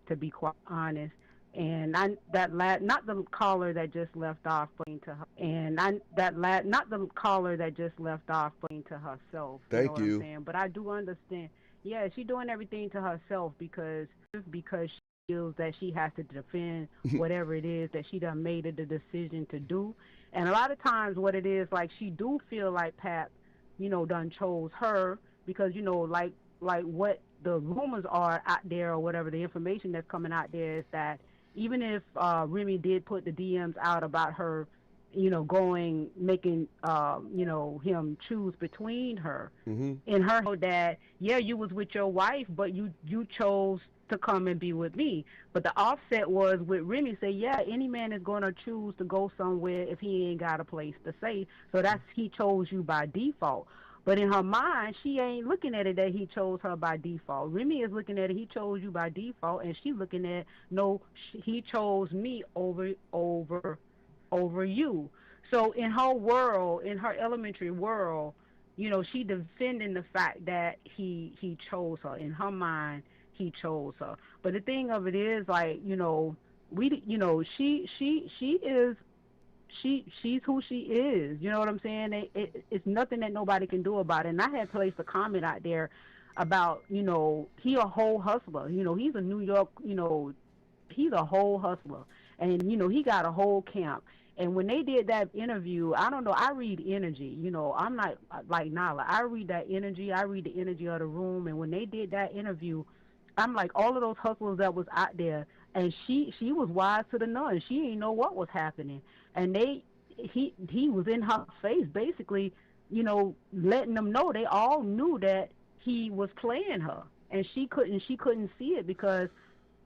Speaker 1: to be quite honest. And not the caller that just left off playing to her, not the caller that just left off playing to herself. You know what I'm saying? But I do understand. Yeah, she's doing everything to herself because she feels that she has to defend whatever it is that she done made the decision to do. And a lot of times, what it is, like, she do feel like Pat, you know, done chose her because, you know, like what the rumors are out there or whatever the information that's coming out there is that even if Remy did put the DMs out about her, you know, making, you know, him choose between her, and her that, yeah, you was with your wife, but you chose to come and be with me. But the offset was with Remy say, yeah, any man is going to choose to go somewhere if he ain't got a place to stay. So that's, he chose you by default. But in her mind, she ain't looking at it that he chose her by default. Remy is looking at it, he chose you by default, and she's looking at, no, he chose me over you. So in her world, in her elementary world, you know, she defending the fact that he chose her. In her mind, he chose her. But the thing of it is, like, you know, she's who she is. You know what I'm saying? It's nothing that nobody can do about it. And I had placed a comment out there about, you know, he a whole hustler. You know, he's a New York, you know, he's a whole hustler. And, you know, he got a whole camp. And when they did that interview, I don't know, I read energy. You know, I'm not like Nala. I read that energy. I read the energy of the room. And when they did that interview, I'm like, all of those hustlers that was out there, and she was wise to the none. She didn't know what was happening. And he was in her face, basically, you know, letting them know. They all knew that he was playing her. And she couldn't see it because,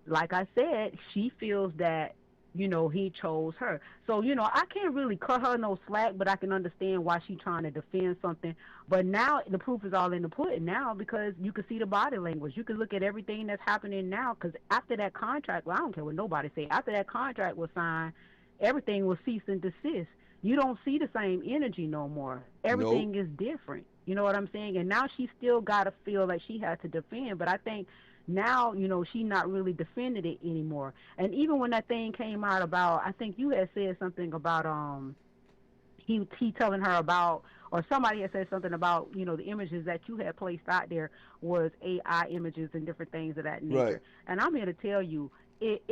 Speaker 1: like I said, she feels that, you know, he chose her. So, you know, I can't really cut her no slack, but I can understand why she's trying to defend something. But now the proof is all in the pudding now because you can see the body language. You can look at everything that's happening now because after that contract, well, I don't care what nobody say, after that contract was signed, everything was cease and desist. You don't see the same energy no more. Everything is different.
Speaker 5: You know what I'm saying? And now she still got to feel like she has to defend. But I think now, she's not really defending it anymore. And even when that thing came out about, I think you had said something about he telling her about, or somebody had said something about, the images that you had placed out there was AI images and different things of that nature.
Speaker 2: Right.
Speaker 5: And I'm here to tell you, it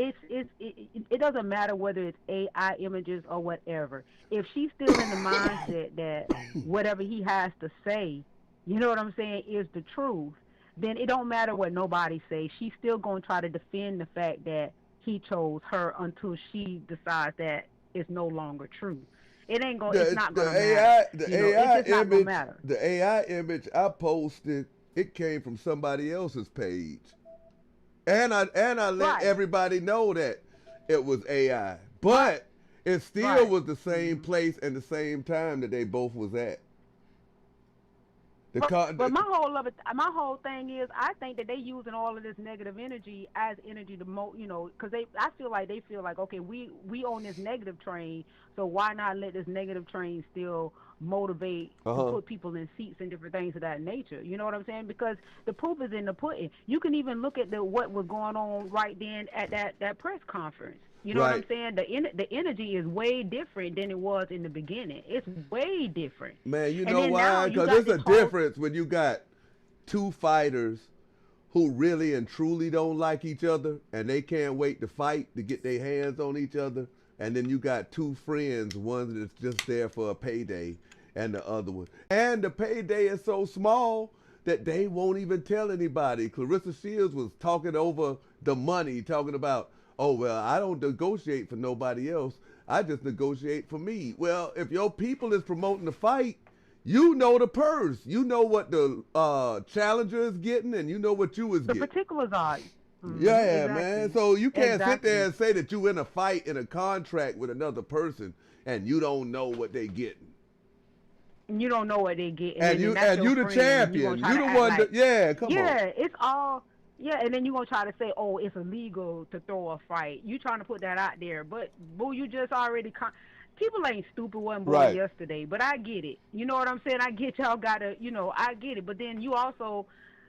Speaker 5: doesn't matter whether it's AI images or whatever. If she's still in the mindset that whatever he has to say, you know what I'm saying, is the truth, then it don't matter what nobody says. She's still going to try to defend the fact that he chose her until she decides that it's no longer true. It ain't going. It's not going to matter. It's just not going to matter.
Speaker 2: The AI image I posted, it came from somebody else's page, and I let everybody know that it was AI, but it still was the same place and the same time that they both was at.
Speaker 5: But my whole thing is, I think that they using all of this negative energy as energy to because I feel like okay, we on this negative train, so why not let this negative train still motivate to put people in seats and different things of that nature? You know what I'm saying? Because the proof is in the pudding. You can even look at what was going on right then at that press conference. You know what I'm saying? The energy is way different than it was in the beginning. It's way different.
Speaker 2: Man, you know why? Because there's a difference when you got two fighters who really and truly don't like each other, and they can't wait to fight to get their hands on each other. And then you got two friends, one that's just there for a payday, and the other one. And the payday is so small that they won't even tell anybody. Claressa Shields was talking over the money, talking about, oh, well, I don't negotiate for nobody else. I just negotiate for me. Well, if your people is promoting the fight, you know the purse. You know what the challenger is getting, and you know what you was getting.
Speaker 5: The particulars are.
Speaker 2: Yeah, exactly. Man. So you can't sit there and say that you in a fight, in a contract with another person, and you don't know what they getting.
Speaker 5: You don't know what they get.
Speaker 2: And you the champion. You the one that, come on.
Speaker 5: Yeah, it's all. Yeah, and then you're going to try to say, oh, it's illegal to throw a fight. You trying to put that out there. But, boo, you just already... People ain't stupid, wasn't born yesterday. But I get it. You know what I'm saying? I get y'all got to, I get it. But then you also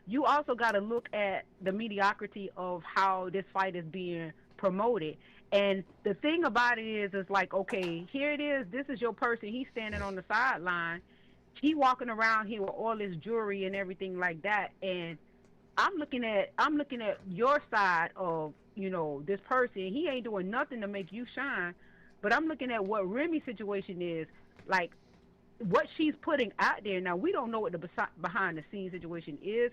Speaker 5: got to look at the mediocrity of how this fight is being promoted. And the thing about it is, it's like, okay, here it is. This is your person. He's standing on the sideline. He walking around here with all this jewelry and everything like that. And I'm looking at your side of, this person. He ain't doing nothing to make you shine, but I'm looking at what Remy's situation is, like what she's putting out there. Now, we don't know what the behind the scenes situation is,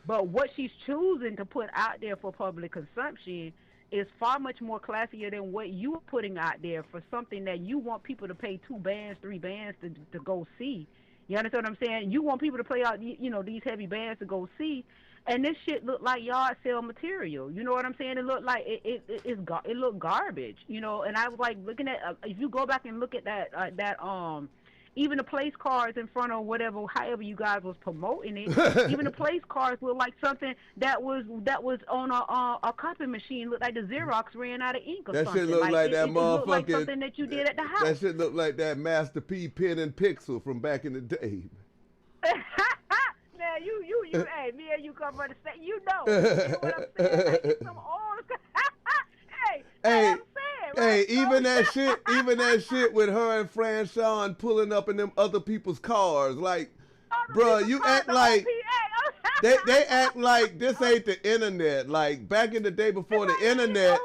Speaker 5: but what she's choosing to put out there for public consumption is far much more classier than what you're putting out there for something that you want people to pay 2 bands, 3 bands to go see. You understand what I'm saying? You want people to play out, these heavy bands to go see. And this shit looked like yard sale material. You know what I'm saying? It looked like it looked garbage. And I was like looking at if you go back and look at that even the place cards in front of however you guys was promoting it, even the place cards looked like something that was on a copy machine. Looked like the Xerox ran out of ink or something.
Speaker 2: That shit looked like that motherfucking. It looked
Speaker 5: like something that you did at the house.
Speaker 2: That shit looked like that Master P pen and pixel from back in the day.
Speaker 5: Man, hey, me and you come from the same, you know what I'm saying? Like, it's some old, hey, I'm saying, right?
Speaker 2: Hey, even that shit with her and Franchon pulling up in them other people's cars, like, bruh, you act like, they act like this ain't the internet. Like, back in the day before the internet,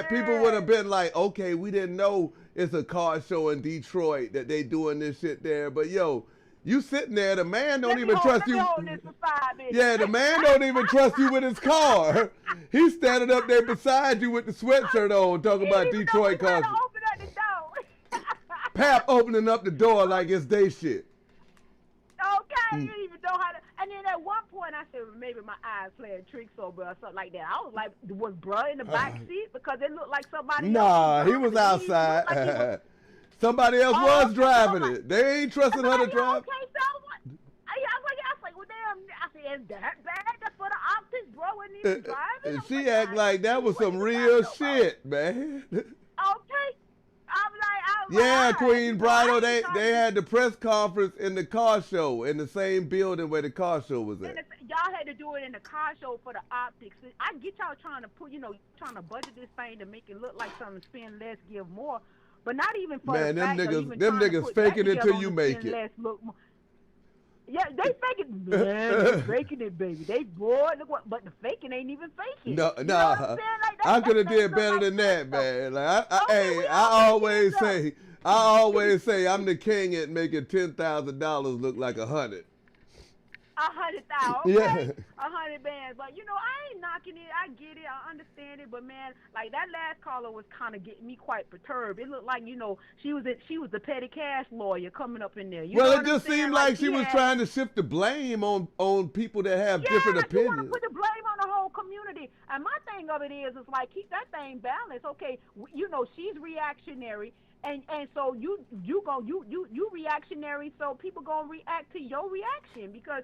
Speaker 2: people would have been like, okay, we didn't know it's a car show in Detroit that they doing this shit there, but yo, you sitting there, the man don't even trust you. Yeah, the man don't even trust you with his car. He's standing up there beside you with the sweatshirt on, talking about Detroit cars. Pap opening up the door like it's they shit.
Speaker 5: Okay, you didn't even know how to. And then at one point, I said, maybe my eyes playing tricks on me or something like that. I was like, was bruh in the back seat? Because it looked like somebody else.
Speaker 2: Nah, he was outside. Somebody else was driving it. They ain't trusting her to drive.
Speaker 5: Okay, so I was like, well, damn. I said, is that bad? That's for the optics, bro. Wasn't even driving.
Speaker 2: And she act like that was some real shit, man.
Speaker 5: Okay. I
Speaker 2: Yeah,
Speaker 5: Like,
Speaker 2: Queen Bridal, they
Speaker 5: I
Speaker 2: had the press conference in the car show in the same building where the car show was at.
Speaker 5: y'all had to do it in the car show for the optics. I get y'all trying to put, trying to budget this thing to make it look like something, spend less, give more, but not even for
Speaker 2: Man,
Speaker 5: the
Speaker 2: them
Speaker 5: fact of even
Speaker 2: them
Speaker 5: trying to
Speaker 2: niggas
Speaker 5: put
Speaker 2: faking
Speaker 5: that
Speaker 2: it till
Speaker 5: together
Speaker 2: you
Speaker 5: on the
Speaker 2: make
Speaker 5: spend
Speaker 2: it.
Speaker 5: less, look more. Yeah, they faking, man. They faking it, baby. They bored, but the faking ain't even faking.
Speaker 2: No,
Speaker 5: You know what I'm
Speaker 2: nah,
Speaker 5: saying? Like
Speaker 2: I
Speaker 5: that
Speaker 2: could have
Speaker 5: thing
Speaker 2: did
Speaker 5: look
Speaker 2: better
Speaker 5: like
Speaker 2: than that,
Speaker 5: stuff.
Speaker 2: man. Like,
Speaker 5: Okay, we
Speaker 2: I
Speaker 5: all
Speaker 2: always
Speaker 5: did
Speaker 2: say, I'm the king at making $10,000 look like 100.
Speaker 5: 100,000,
Speaker 2: Yeah.
Speaker 5: okay, 100 bands. But I ain't knocking it. I get it. I understand it. But man, like that last caller was kind of getting me quite perturbed. It looked like she was the petty cash lawyer coming up in there. You know
Speaker 2: Well,
Speaker 5: what
Speaker 2: it just
Speaker 5: I'm saying?
Speaker 2: seemed like she was trying to shift the blame on people that have different
Speaker 5: you want to
Speaker 2: opinions.
Speaker 5: put the blame on the whole community. And my thing of it is like keep that thing balanced. Okay, she's reactionary. And so you reactionary, so people gonna react to your reaction because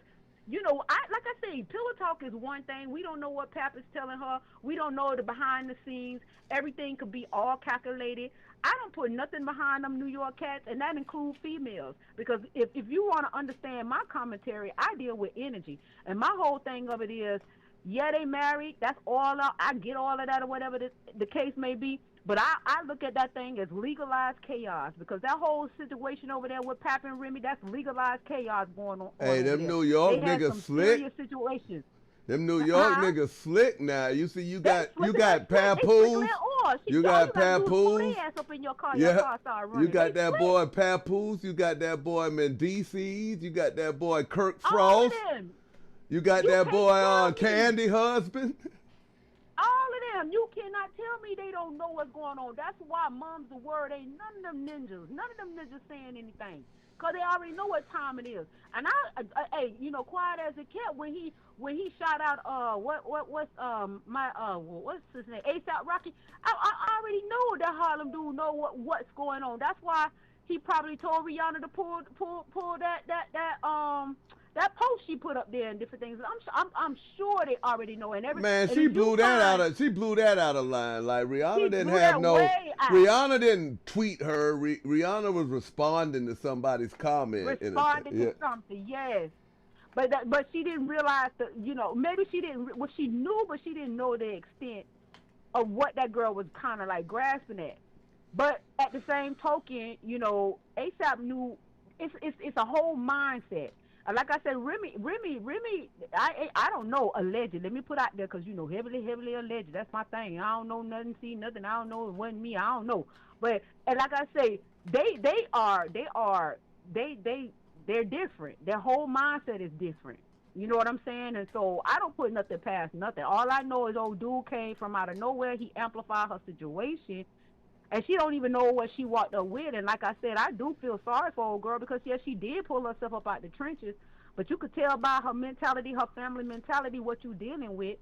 Speaker 5: like I say, pillow talk is one thing. We don't know what Pap is telling her. We don't know the behind the scenes. Everything could be all calculated. I don't put nothing behind them New York cats, and that includes females. Because if you want to understand my commentary, I deal with energy, and my whole thing of it is, yeah, they married. That's all. I get all of that, or whatever the case may be. But I look at that thing as legalized chaos because that whole situation over there with Pap and Remy, that's legalized chaos going on.
Speaker 2: Hey, them
Speaker 5: there.
Speaker 2: New York
Speaker 5: they had
Speaker 2: niggas
Speaker 5: some
Speaker 2: slick.
Speaker 5: Serious situations.
Speaker 2: Them New York niggas slick now. You see, you got Papoose. You got Papoose.
Speaker 5: Yeah.
Speaker 2: You got that boy Papoose. You got that boy Mendices. You got that boy Kirk Frost. You got that boy Candy Husband.
Speaker 5: All of them. You cannot tell me they don't know what's going on. That's why Mom's the word ain't none of them ninjas. None of them ninjas saying anything. Because they already know what time it is. And quiet as it kept when he shot out what's his name? ASAP Rocky. I already know that Harlem dude know what's going on. That's why he probably told Rihanna to pull that post she put up there and different things. I'm sure they already know. And
Speaker 2: she blew that out of line. Like Rihanna didn't tweet her. Rihanna was responding to somebody's comment.
Speaker 5: To something, yes. But she didn't realize that maybe she didn't. Well, she knew, but she didn't know the extent of what that girl was kind of like grasping at. But at the same token, ASAP knew it's a whole mindset. Like I said, Remy, I don't know, alleged. Let me put out there because, heavily alleged. That's my thing. I don't know nothing, see nothing. I don't know. It wasn't me. I don't know. But, and like I say, they're different. Their whole mindset is different. You know what I'm saying? And so I don't put nothing past nothing. All I know is old dude came from out of nowhere. He amplified her situation. And she don't even know what she walked up with. And like I said, I do feel sorry for old girl because, yes, she did pull herself up out the trenches. But you could tell by her mentality, her family mentality, what you're dealing with.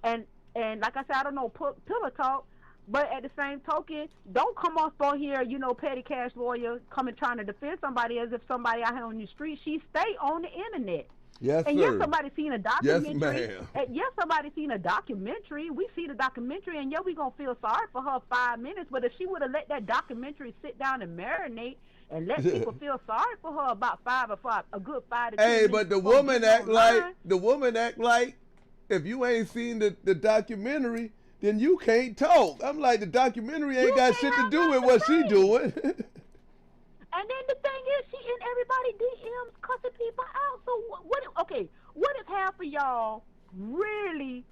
Speaker 5: And like I said, I don't know, pillow talk. But at the same token, don't come off on here, petty cash lawyer coming trying to defend somebody as if somebody out here on the street. She stay on the internet.
Speaker 2: Yes,
Speaker 5: and
Speaker 2: sir.
Speaker 5: Yes, somebody seen a documentary.
Speaker 2: Yes, ma'am.
Speaker 5: And yes, somebody seen a documentary. We see the documentary, and yeah, we gonna feel sorry for her 5 minutes. But if she would have let that documentary sit down and marinate and let people feel sorry for her about a good 5 to 10 minutes.
Speaker 2: Hey, but the woman act like if you ain't seen the documentary, then you can't talk. I'm like, the documentary ain't got shit to do with what she doing.
Speaker 5: And then the thing is, she in everybody DMs cussing people out. So what if half of y'all really,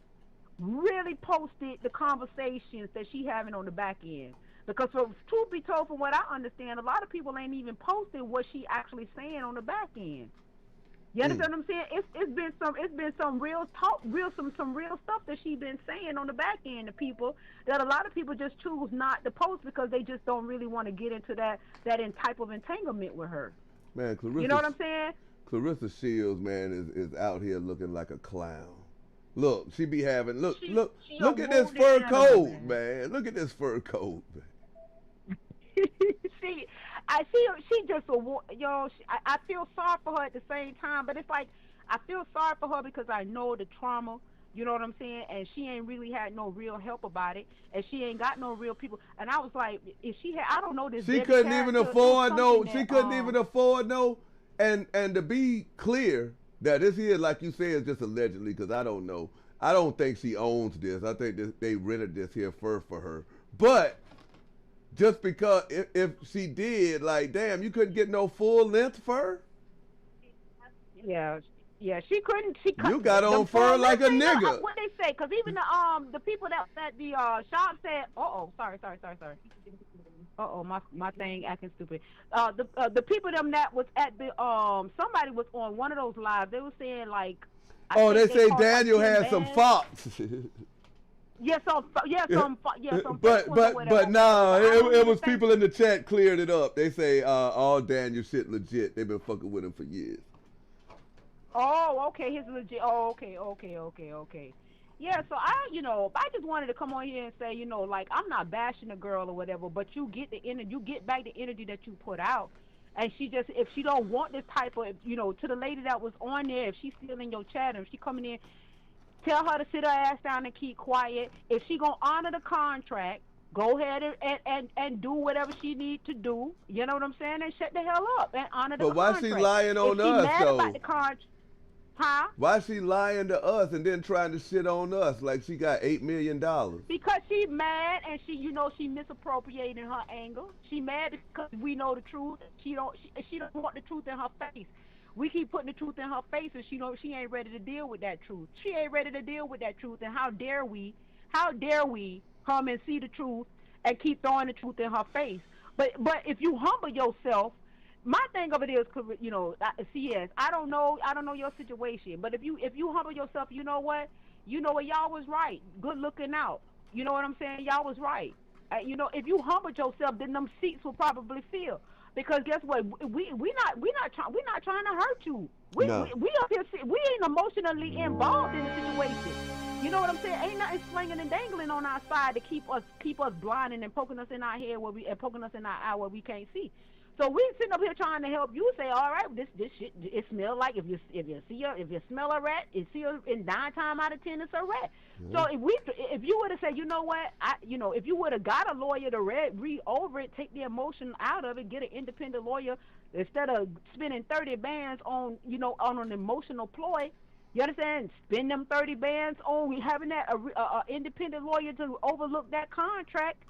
Speaker 5: really posted the conversations that she having on the back end? Because truth be told, from what I understand, a lot of people ain't even posting what she actually saying on the back end. You understand what I'm saying? It's been some real talk, some real stuff that she been saying on the back end to people that a lot of people just choose not to post because they just don't really want to get into that type of entanglement with her.
Speaker 2: Man, Claressa,
Speaker 5: you know what I'm saying?
Speaker 2: Claressa Shields, man, is out here looking like a clown. Look, she be having look at this fur coat, man. Look at this fur coat, man.
Speaker 5: She just I feel sorry for her at the same time, but it's like I feel sorry for her because I know the trauma You know what I'm saying? And she ain't really had no real help about it, and she ain't got no real people. And I was like, if she had, I don't know this.
Speaker 2: She
Speaker 5: Debbie
Speaker 2: couldn't even
Speaker 5: character,
Speaker 2: afford no.
Speaker 5: that,
Speaker 2: She couldn't even afford no. And to be clear, that this here, like you say, is just allegedly, because I don't know. I don't think she owns this. I think they rented this here for her. But just because if she did, like, damn, you couldn't get no full length fur.
Speaker 5: Yeah, she couldn't.
Speaker 2: You got on fur like a nigga.
Speaker 5: What they say? Because even the people that at the shop said, sorry. My thing acting stupid. The people them that was at the somebody was on one of those lives. They were saying like.
Speaker 2: They say Daniel had some fox. But nah, it was people in the chat cleared it up. They say all Daniel shit legit. They've been fucking with him for years.
Speaker 5: Oh, okay, his legit. Oh, okay. Yeah, so I just wanted to come on here and say, like, I'm not bashing a girl or whatever, but you get back the energy that you put out. And she just, if she don't want this type of, to the lady that was on there, if she's still in your chat, if she coming in, tell her to sit her ass down and keep quiet. If she gonna honor the contract, go ahead and do whatever she need to do. You know what I'm saying? And shut the hell up and honor the contract.
Speaker 2: But why she lying on us,
Speaker 5: mad
Speaker 2: though?
Speaker 5: About the contract, huh?
Speaker 2: Why she lying to us and then trying to shit on us like she got $8 million?
Speaker 5: Because she mad and she misappropriating her anger. She mad because we know the truth. She don't want the truth in her face. We keep putting the truth in her face, and she ain't ready to deal with that truth. She ain't ready to deal with that truth, and how dare we come and see the truth and keep throwing the truth in her face? But if you humble yourself, my thing of it is, CS, I don't know your situation, but if you humble yourself, you know what, y'all was right. Good looking out. You know what I'm saying? Y'all was right. If you humble yourself, then them seats will probably fill. Because guess what? We not trying to hurt you. We up here. We ain't emotionally involved in the situation. You know what I'm saying? Ain't nothing swinging and dangling on our side to keep us blinding and poking us in our head and poking us in our eye where we can't see. So we sitting up here trying to help you. Say, all right, this shit, it smells like if you smell a rat, it seals in 9 times out of 10 it's a rat. Mm-hmm. So if you would have said, you know what, if you would have got a lawyer to read over it, take the emotion out of it, get an independent lawyer instead of spending 30 bands on an emotional ploy. You understand? Spend them 30 bands on having that independent lawyer to overlook that contract.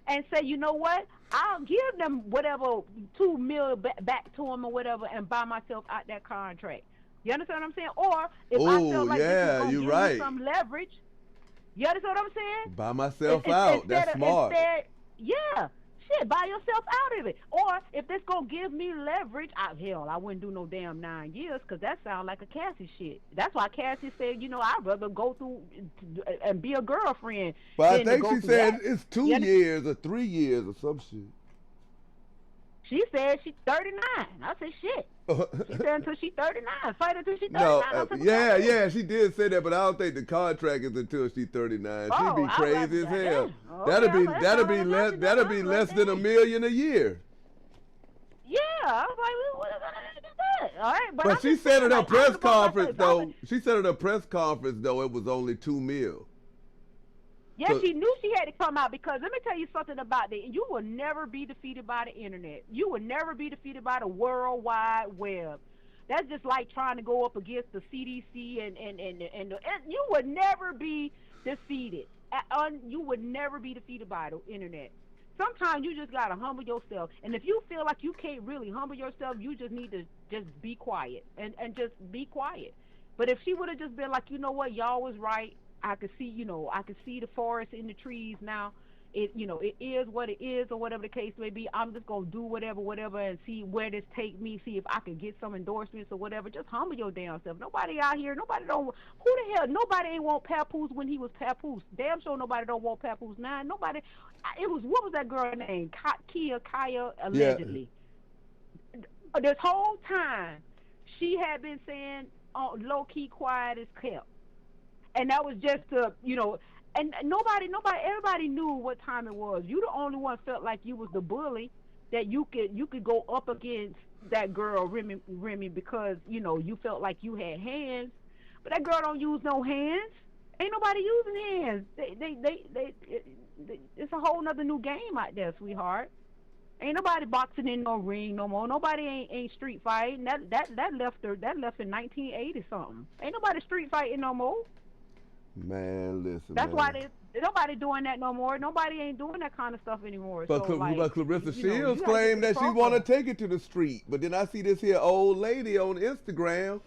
Speaker 5: And say, you know what? I'll give them whatever $2 million back to them or whatever, and buy myself out that contract. You understand what I'm saying? Or if I feel like this is gonna give me some leverage, you understand what I'm saying?
Speaker 2: Buy myself out. That's smart.
Speaker 5: Buy yourself out of it. Or if this gonna give me leverage, I wouldn't do no damn 9 years, because that sounds like a Cassie shit. That's why Cassie said, I'd rather go through and be a girlfriend.
Speaker 2: But I think she said it's 2 years or 3 years or some shit.
Speaker 5: She said she's 39. I said shit. She said until she's 39. Fight until she's 39.
Speaker 2: Yeah, she did say that, but I don't think the contract is until she's 39. She'd be crazy as hell. That'll be less than $1 million a year.
Speaker 5: Yeah, I was like, what are gonna do that? All right,
Speaker 2: but she said at her press conference though. She said at her press conference though it was only $2 million.
Speaker 5: Yeah, she knew she had to come out, because let me tell you something about that. You will never be defeated by the internet. You will never be defeated by the World Wide Web. That's just like trying to go up against the CDC and you would never be defeated. You would never be defeated by the internet. Sometimes you just gotta humble yourself, and if you feel like you can't really humble yourself, you just need to just be quiet and just be quiet. But if she would have just been like, you know what, y'all was right. I could see, I could see the forest in the trees now. It is what it is, or whatever the case may be. I'm just gonna do whatever, and see where this take me. See if I can get some endorsements or whatever. Just humble your damn self. Nobody out here, nobody don't. Who the hell? Nobody ain't want Papoose when he was Papoose. Damn sure nobody don't want Papoose now. Nobody. It was, what was that girl name? Kaya allegedly. Yeah. This whole time, she had been saying, low key, quiet as kept. And that was just to, and everybody knew what time it was. You the only one felt like you was the bully, that you could go up against that girl, Remy, because, you felt like you had hands. But that girl don't use no hands. Ain't nobody using hands. It's a whole nother new game out there, sweetheart. Ain't nobody boxing in no ring no more. Nobody ain't street fighting. That left in 1980 something. Ain't nobody street fighting no more.
Speaker 2: Man, listen,
Speaker 5: That's
Speaker 2: man.
Speaker 5: why nobody doing that no more. Nobody ain't doing that kind of stuff anymore.
Speaker 2: But,
Speaker 5: So like,
Speaker 2: but Claressa Shields
Speaker 5: you
Speaker 2: claimed that she want to
Speaker 5: protocol.
Speaker 2: take it to the street. But then I see this here old lady on Instagram.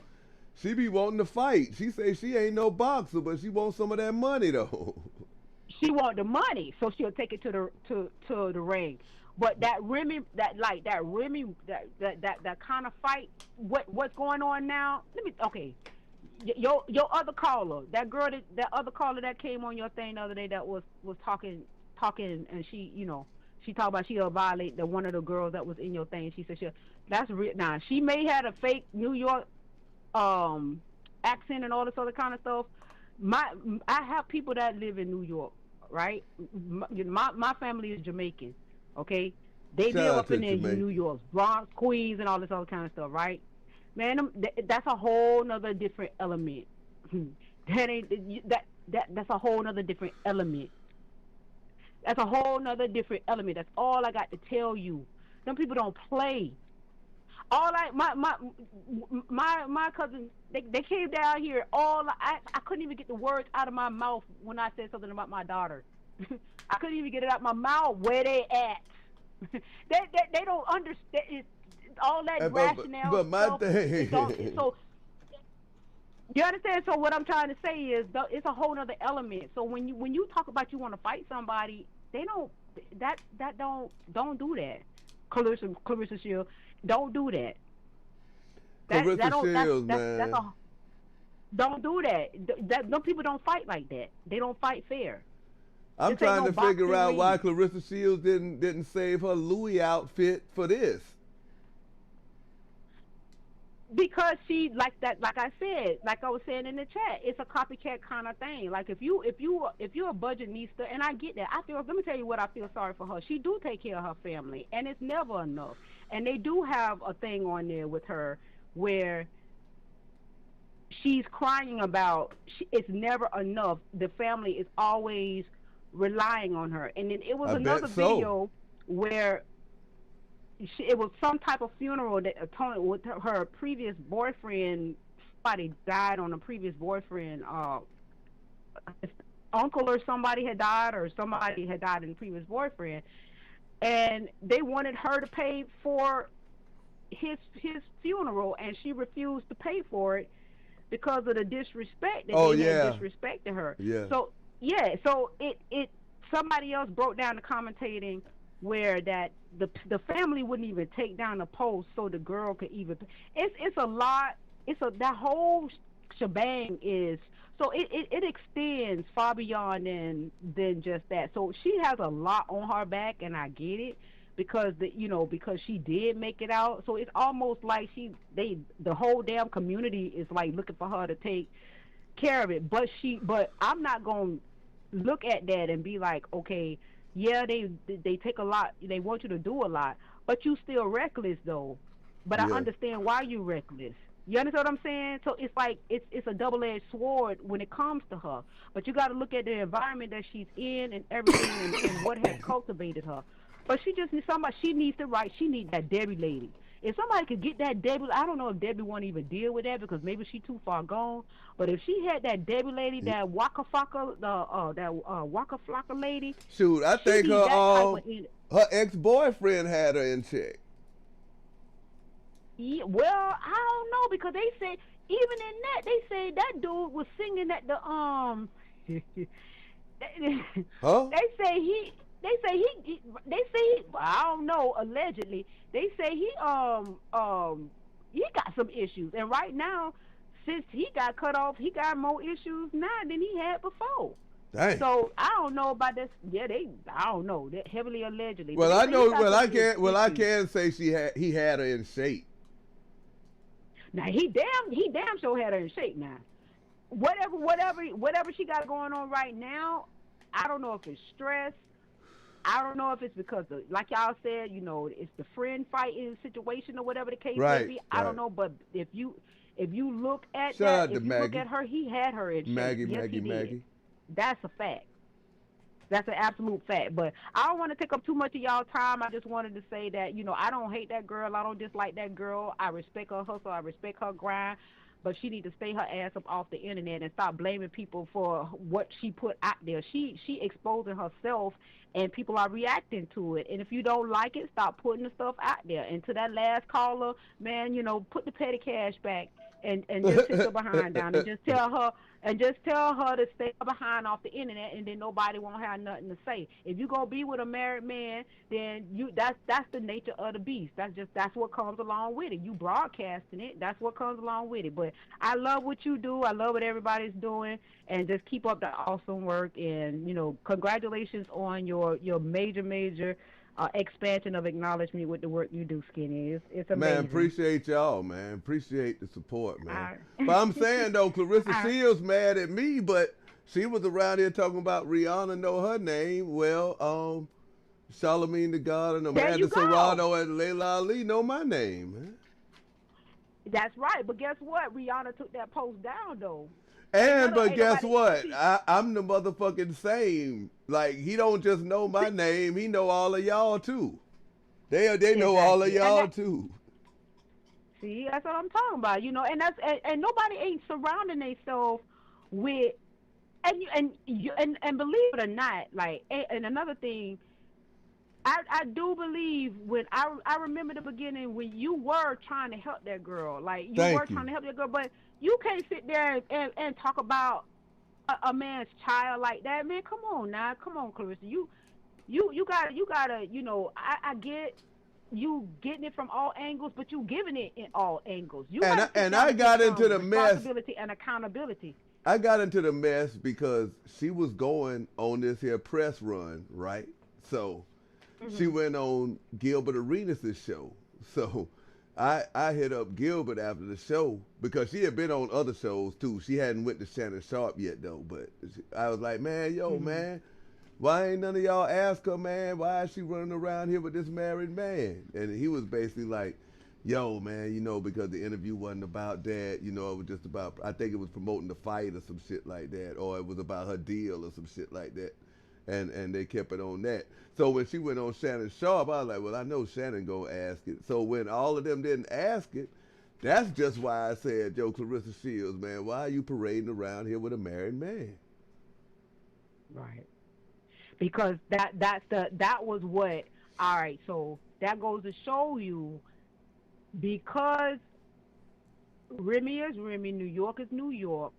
Speaker 2: She be wanting to fight. She say she ain't no boxer, but she wants some of that money though.
Speaker 5: She want the money, so she'll take it to the ring. But that kind of fight, what's going on now? Your other caller, that other caller that came on your thing the other day that was talking, and she talked about she'll violate one of the girls that was in your thing. She said that's real. Now she may had a fake New York accent and all this other kind of stuff. I have people that live in New York, right? My family is Jamaican, okay? They live up in New York, Bronx, Queens, and all this other kind of stuff, right? Man, that's a whole nother different element. That's a whole nother different element. That's a whole nother different element. That's all I got to tell you. Them people don't play. My cousins, they came down here. I couldn't even get the words out of my mouth when I said something about my daughter. I couldn't even get it out my mouth. Where they at? they don't understand all that rationale.
Speaker 2: But my thing.
Speaker 5: So you understand? So what I'm trying to say is it's a whole other element. So when you talk about you want to fight somebody, they don't don't do that. Claressa Shields, don't do that. Don't do that. No people don't fight like that. They don't fight fair.
Speaker 2: I'm trying to figure out why Claressa Shields didn't save her Louis outfit for this.
Speaker 5: Because she like I said, like I was saying in the chat, it's a copycat kind of thing. Like if you're a budgetnista, and I get that. Let me tell you what I feel sorry for her. She do take care of her family, and it's never enough. And they do have a thing on there with her where she's crying about it's never enough. The family is always relying on her. And then it was another video where it was some type of funeral that with her previous boyfriend. Somebody died on a previous boyfriend. Uncle or somebody had died, or somebody had died in the previous boyfriend, and they wanted her to pay for his funeral, and she refused to pay for it because of the disrespect that they had disrespected her.
Speaker 2: Yeah.
Speaker 5: So it somebody else broke down the commentating where that the family wouldn't even take down the post so the girl could even. It's a lot. That whole shebang is. So it extends far beyond than just that. So she has a lot on her back, and I get it because because she did make it out. So it's almost like the whole damn community is like looking for her to take care of it. But I'm not gonna look at that and be like, okay, yeah, they take a lot. They want you to do a lot, but you still reckless though. But I understand why you reckless. You understand what I'm saying? So it's like it's a double-edged sword when it comes to her. But you got to look at the environment that she's in and everything and what has cultivated her. But she just needs somebody. She needs to write. She needs that Debbie lady. If somebody could get that Debbie, I don't know if Debbie won't even deal with that because maybe she's too far gone. But if she had that Debbie lady, that Waka Flocka lady.
Speaker 2: Shoot, I think her ex-boyfriend had her in check.
Speaker 5: Yeah, well, I don't know because they say even in that they say that dude was singing at the
Speaker 2: Huh?
Speaker 5: They say he I don't know, allegedly they say he got some issues, and right now since he got cut off he got more issues now than he had before.
Speaker 2: Dang.
Speaker 5: So I don't know about this. Yeah, I don't know. They're heavily allegedly.
Speaker 2: Well, I know. I can say he had her in shape.
Speaker 5: Now he damn sure had her in shape. Now, whatever she got going on right now, I don't know if it's stress. I don't know if it's because of, like y'all said, it's the friend fighting situation or whatever the case may be. I don't know, but if If you look at
Speaker 2: Shout
Speaker 5: that,
Speaker 2: out to
Speaker 5: if you look
Speaker 2: Maggie.
Speaker 5: at her, he had her in shape.
Speaker 2: Maggie,
Speaker 5: Yes,
Speaker 2: Maggie,
Speaker 5: he did.
Speaker 2: Maggie.
Speaker 5: That's a fact. That's an absolute fact. But I don't want to take up too much of y'all time. I just wanted to say that, you know, I don't hate that girl. I don't dislike that girl. I respect her hustle. I respect her grind. But she need to stay her ass up off the internet and stop blaming people for what she put out there. She exposing herself, and people are reacting to it. And if you don't like it, stop putting the stuff out there. And to that last caller, man, you know, put the petty cash back and just sit her behind down and just tell her to stay behind off the internet, and then nobody won't have nothing to say. If you gonna be with a married man, then that's the nature of the beast. That's what comes along with it. You broadcasting it, that's what comes along with it. But I love what you do. I love what everybody's doing, and just keep up the awesome work. And you know, congratulations on your major expansion of acknowledgement with the work you do, Skinny. It's amazing.
Speaker 2: Man, appreciate y'all, man. Appreciate the support, man. But I'm saying, though, Claressa Shields mad at me, but she was around here talking about Rihanna know her name. Well, Charlamagne the God and Amanda Serrano and Layla Ali know my name, man.
Speaker 5: That's right, but guess what? Rihanna took that post down, though.
Speaker 2: But guess what? I'm the motherfucking same. Like, he don't just know my name. He know all of y'all, too. They know all of y'all, too.
Speaker 5: See, that's what I'm talking about, you know. And and nobody ain't surrounding themselves with, and believe it or not, like, and another thing, I do believe when I remember the beginning when you were trying to help that girl, like trying to help that girl, but you can't sit there and talk about a man's child like that, man. Come on now, come on, Claressa. You gotta, you know, I get you getting it from all angles, but you giving it in all angles.
Speaker 2: I got into the mess.
Speaker 5: Responsibility and accountability.
Speaker 2: I got into the mess because she was going on this here press run, right? So she went on Gilbert Arenas' show. So I hit up Gilbert after the show because she had been on other shows too. She hadn't went to Shannon Sharp yet though, but I was like, man, man, why ain't none of y'all ask her, man, why is she running around here with this married man? And he was basically like, yo, man, you know, because the interview wasn't about that, you know, it was just about, I think it was promoting the fight or some shit like that, or it was about her deal or some shit like that. And they kept it on that. So when she went on Shannon Sharp, I was like, well, I know Shannon gonna ask it. So when all of them didn't ask it, that's just why I said, yo, Claressa Shields, man, why are you parading around here with a married man?
Speaker 5: Right. Because that was what, all right, so that goes to show you, because Remy is Remy, New York is New York,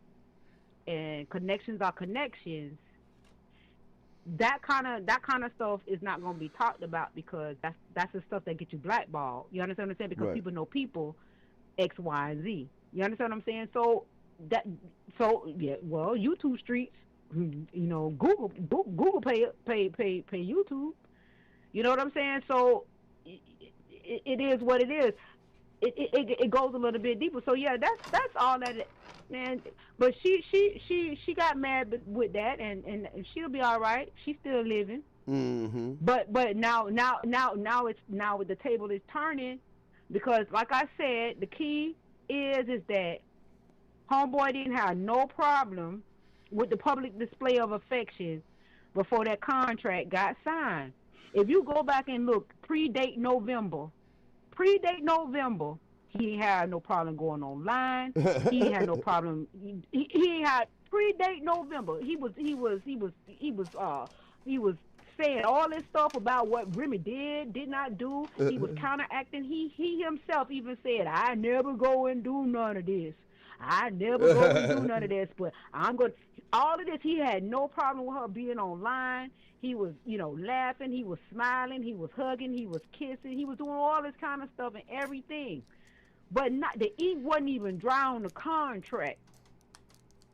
Speaker 5: and connections are connections, that kind of stuff is not going to be talked about, because that's the stuff that gets you blackballed. You understand what I'm saying? Because people know people X, Y, and Z. You understand what I'm saying? So YouTube streets, you know, Google pay YouTube. You know what I'm saying? So it is what it is. It goes a little bit deeper. So yeah, that's all that man. But she got mad with that, and she'll be all right. She's still living.
Speaker 2: Mm-hmm.
Speaker 5: But now the table is turning, because like I said, the key is that homeboy didn't have no problem with the public display of affection before that contract got signed. If you go back and look, predate November, he ain't had no problem going online. He ain't had no problem. He ain't had predate November. He was saying all this stuff about what Remy did not do. He was counteracting. He himself even said, I never go and do none of this. I never go and do none of this, but I'm going to. All of this, he had no problem with her being online. He was, you know, laughing. He was smiling. He was hugging. He was kissing. He was doing all this kind of stuff and everything. But the ink wasn't even dry on the contract.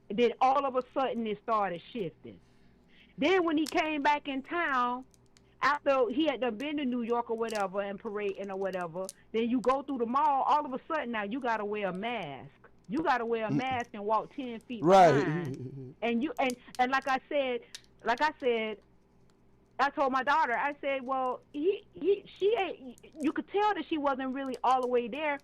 Speaker 5: And then all of a sudden, it started shifting. Then when he came back in town, after he had done been to New York or whatever and parading or whatever, then you go through the mall, all of a sudden now you got to wear a mask. You got to wear a mask and walk 10 feet behind. And like I said, I told my daughter, I said, well, she ain't, you could tell that she wasn't really all the way there,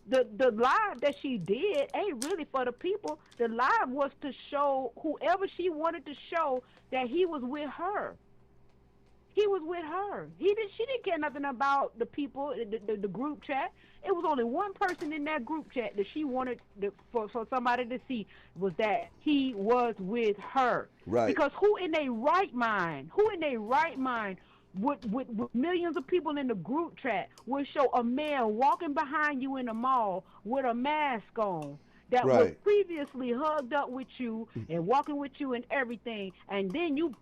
Speaker 5: the live that she did ain't really for the people. The live was to show whoever she wanted to show that he was with her. He was with her. She didn't care nothing about the people, the group chat. It was only one person in that group chat that she wanted for somebody to see, was that he was with her.
Speaker 2: Right.
Speaker 5: Because who in their right mind with millions of people in the group chat would show a man walking behind you in the mall with a mask on, that was previously hugged up with you and walking with you and everything, and then you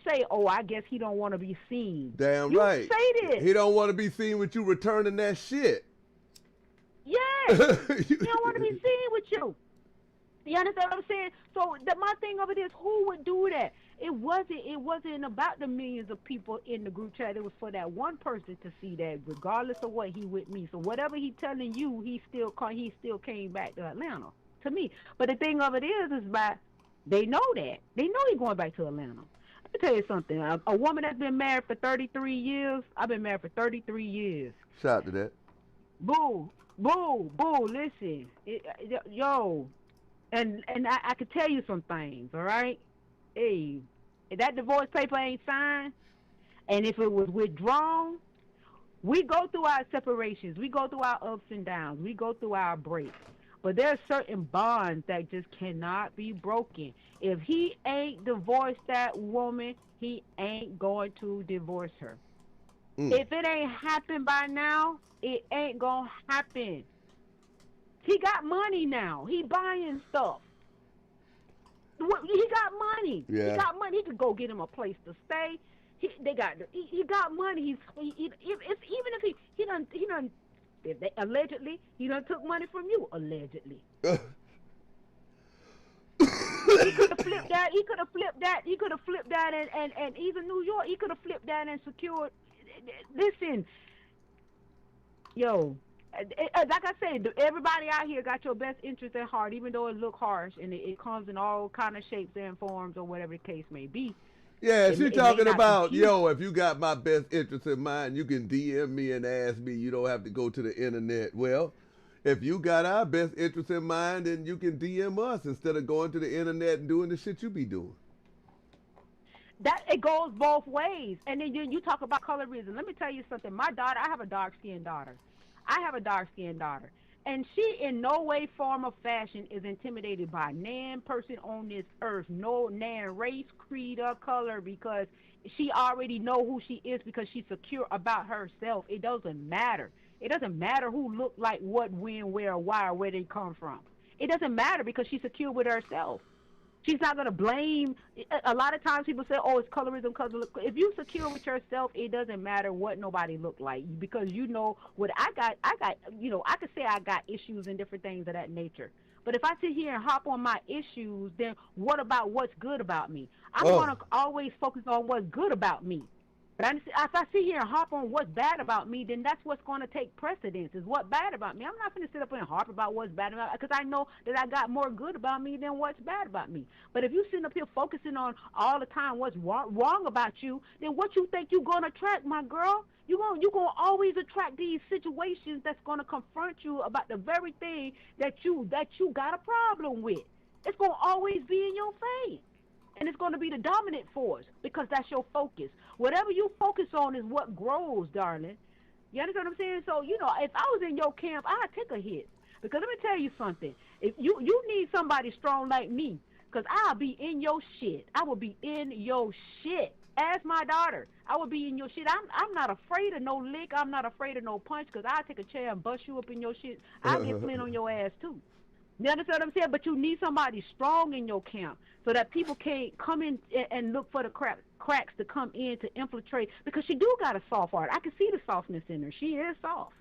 Speaker 5: say, "Oh, I guess he don't want to be seen."
Speaker 2: Damn
Speaker 5: you
Speaker 2: right.
Speaker 5: Say this.
Speaker 2: He don't want to be seen with you returning that shit.
Speaker 5: Yes. He don't want to be seen with you. You understand what I'm saying? So my thing of it is, who would do that? It wasn't about the millions of people in the group chat. It was for that one person to see that, regardless of what he with me. So whatever he telling you, he still came back to Atlanta to me. But the thing of it is by they know that. They know he's going back to Atlanta. Let me tell you something. A woman that's been married for 33 years, I've been married for 33 years.
Speaker 2: Shout out to that.
Speaker 5: Boo, listen. Yo. And I could tell you some things, all right? Hey, if that divorce paper ain't signed, and if it was withdrawn, we go through our separations. We go through our ups and downs. We go through our breaks. But there are certain bonds that just cannot be broken. If he ain't divorced that woman, he ain't going to divorce her. If it ain't happened by now, it ain't going to happen. He got money now. He buying stuff. He got money.
Speaker 2: Yeah.
Speaker 5: He got money. He could go get him a place to stay. He got money. Allegedly he done took money from you. Allegedly. He could have flipped that. He could have flipped that and even New York. He could have flipped that and secured. Listen, yo. Like I said, everybody out here got your best interest at heart, even though it look harsh and it comes in all kind of shapes and forms or whatever the case may be.
Speaker 2: Yeah, she's talking about, yo, if you got my best interest in mind, you can DM me and ask me. You don't have to go to the internet. Well, if you got our best interest in mind, then you can DM us instead of going to the internet and doing the shit you be doing.
Speaker 5: That it goes both ways. And then you talk about colorism. Let me tell you something. My daughter, I have a dark-skinned daughter. And she in no way, form, or fashion is intimidated by nan person on this earth, no nan race, creed, or color, because she already know who she is because she's secure about herself. It doesn't matter. It doesn't matter who look like what, when, where, why, or where they come from. It doesn't matter because she's secure with herself. She's not going to blame. A lot of times people say, oh, it's colorism. If you secure with yourself, it doesn't matter what nobody look like, because you know what I got, you know, I could say I got issues and different things of that nature. But if I sit here and hop on my issues, then what about what's good about me? I'm going to always focus on what's good about me. But if I sit here and hop on what's bad about me, then that's what's going to take precedence, is what's bad about me. I'm not going to sit up and harp about what's bad about me, because I know that I got more good about me than what's bad about me. But if you sitting up here focusing on all the time what's wrong about you, then what you think you're going to attract, my girl? You're going to always attract these situations that's going to confront you about the very thing that you got a problem with. It's going to always be in your face. And it's going to be the dominant force, because that's your focus. Whatever you focus on is what grows, darling. You understand what I'm saying? So, you know, if I was in your camp, I'd take a hit. Because let me tell you something. If you need somebody strong like me, because I'll be in your shit. I will be in your shit. Ask my daughter. I will be in your shit. I'm not afraid of no lick. I'm not afraid of no punch, because I'll take a chair and bust you up in your shit. I'll get flint on your ass, too. You understand what I'm saying? But you need somebody strong in your camp so that people can't come in and look for the cracks to come in to infiltrate, because she do got a soft heart. I can see the softness in her. She is soft.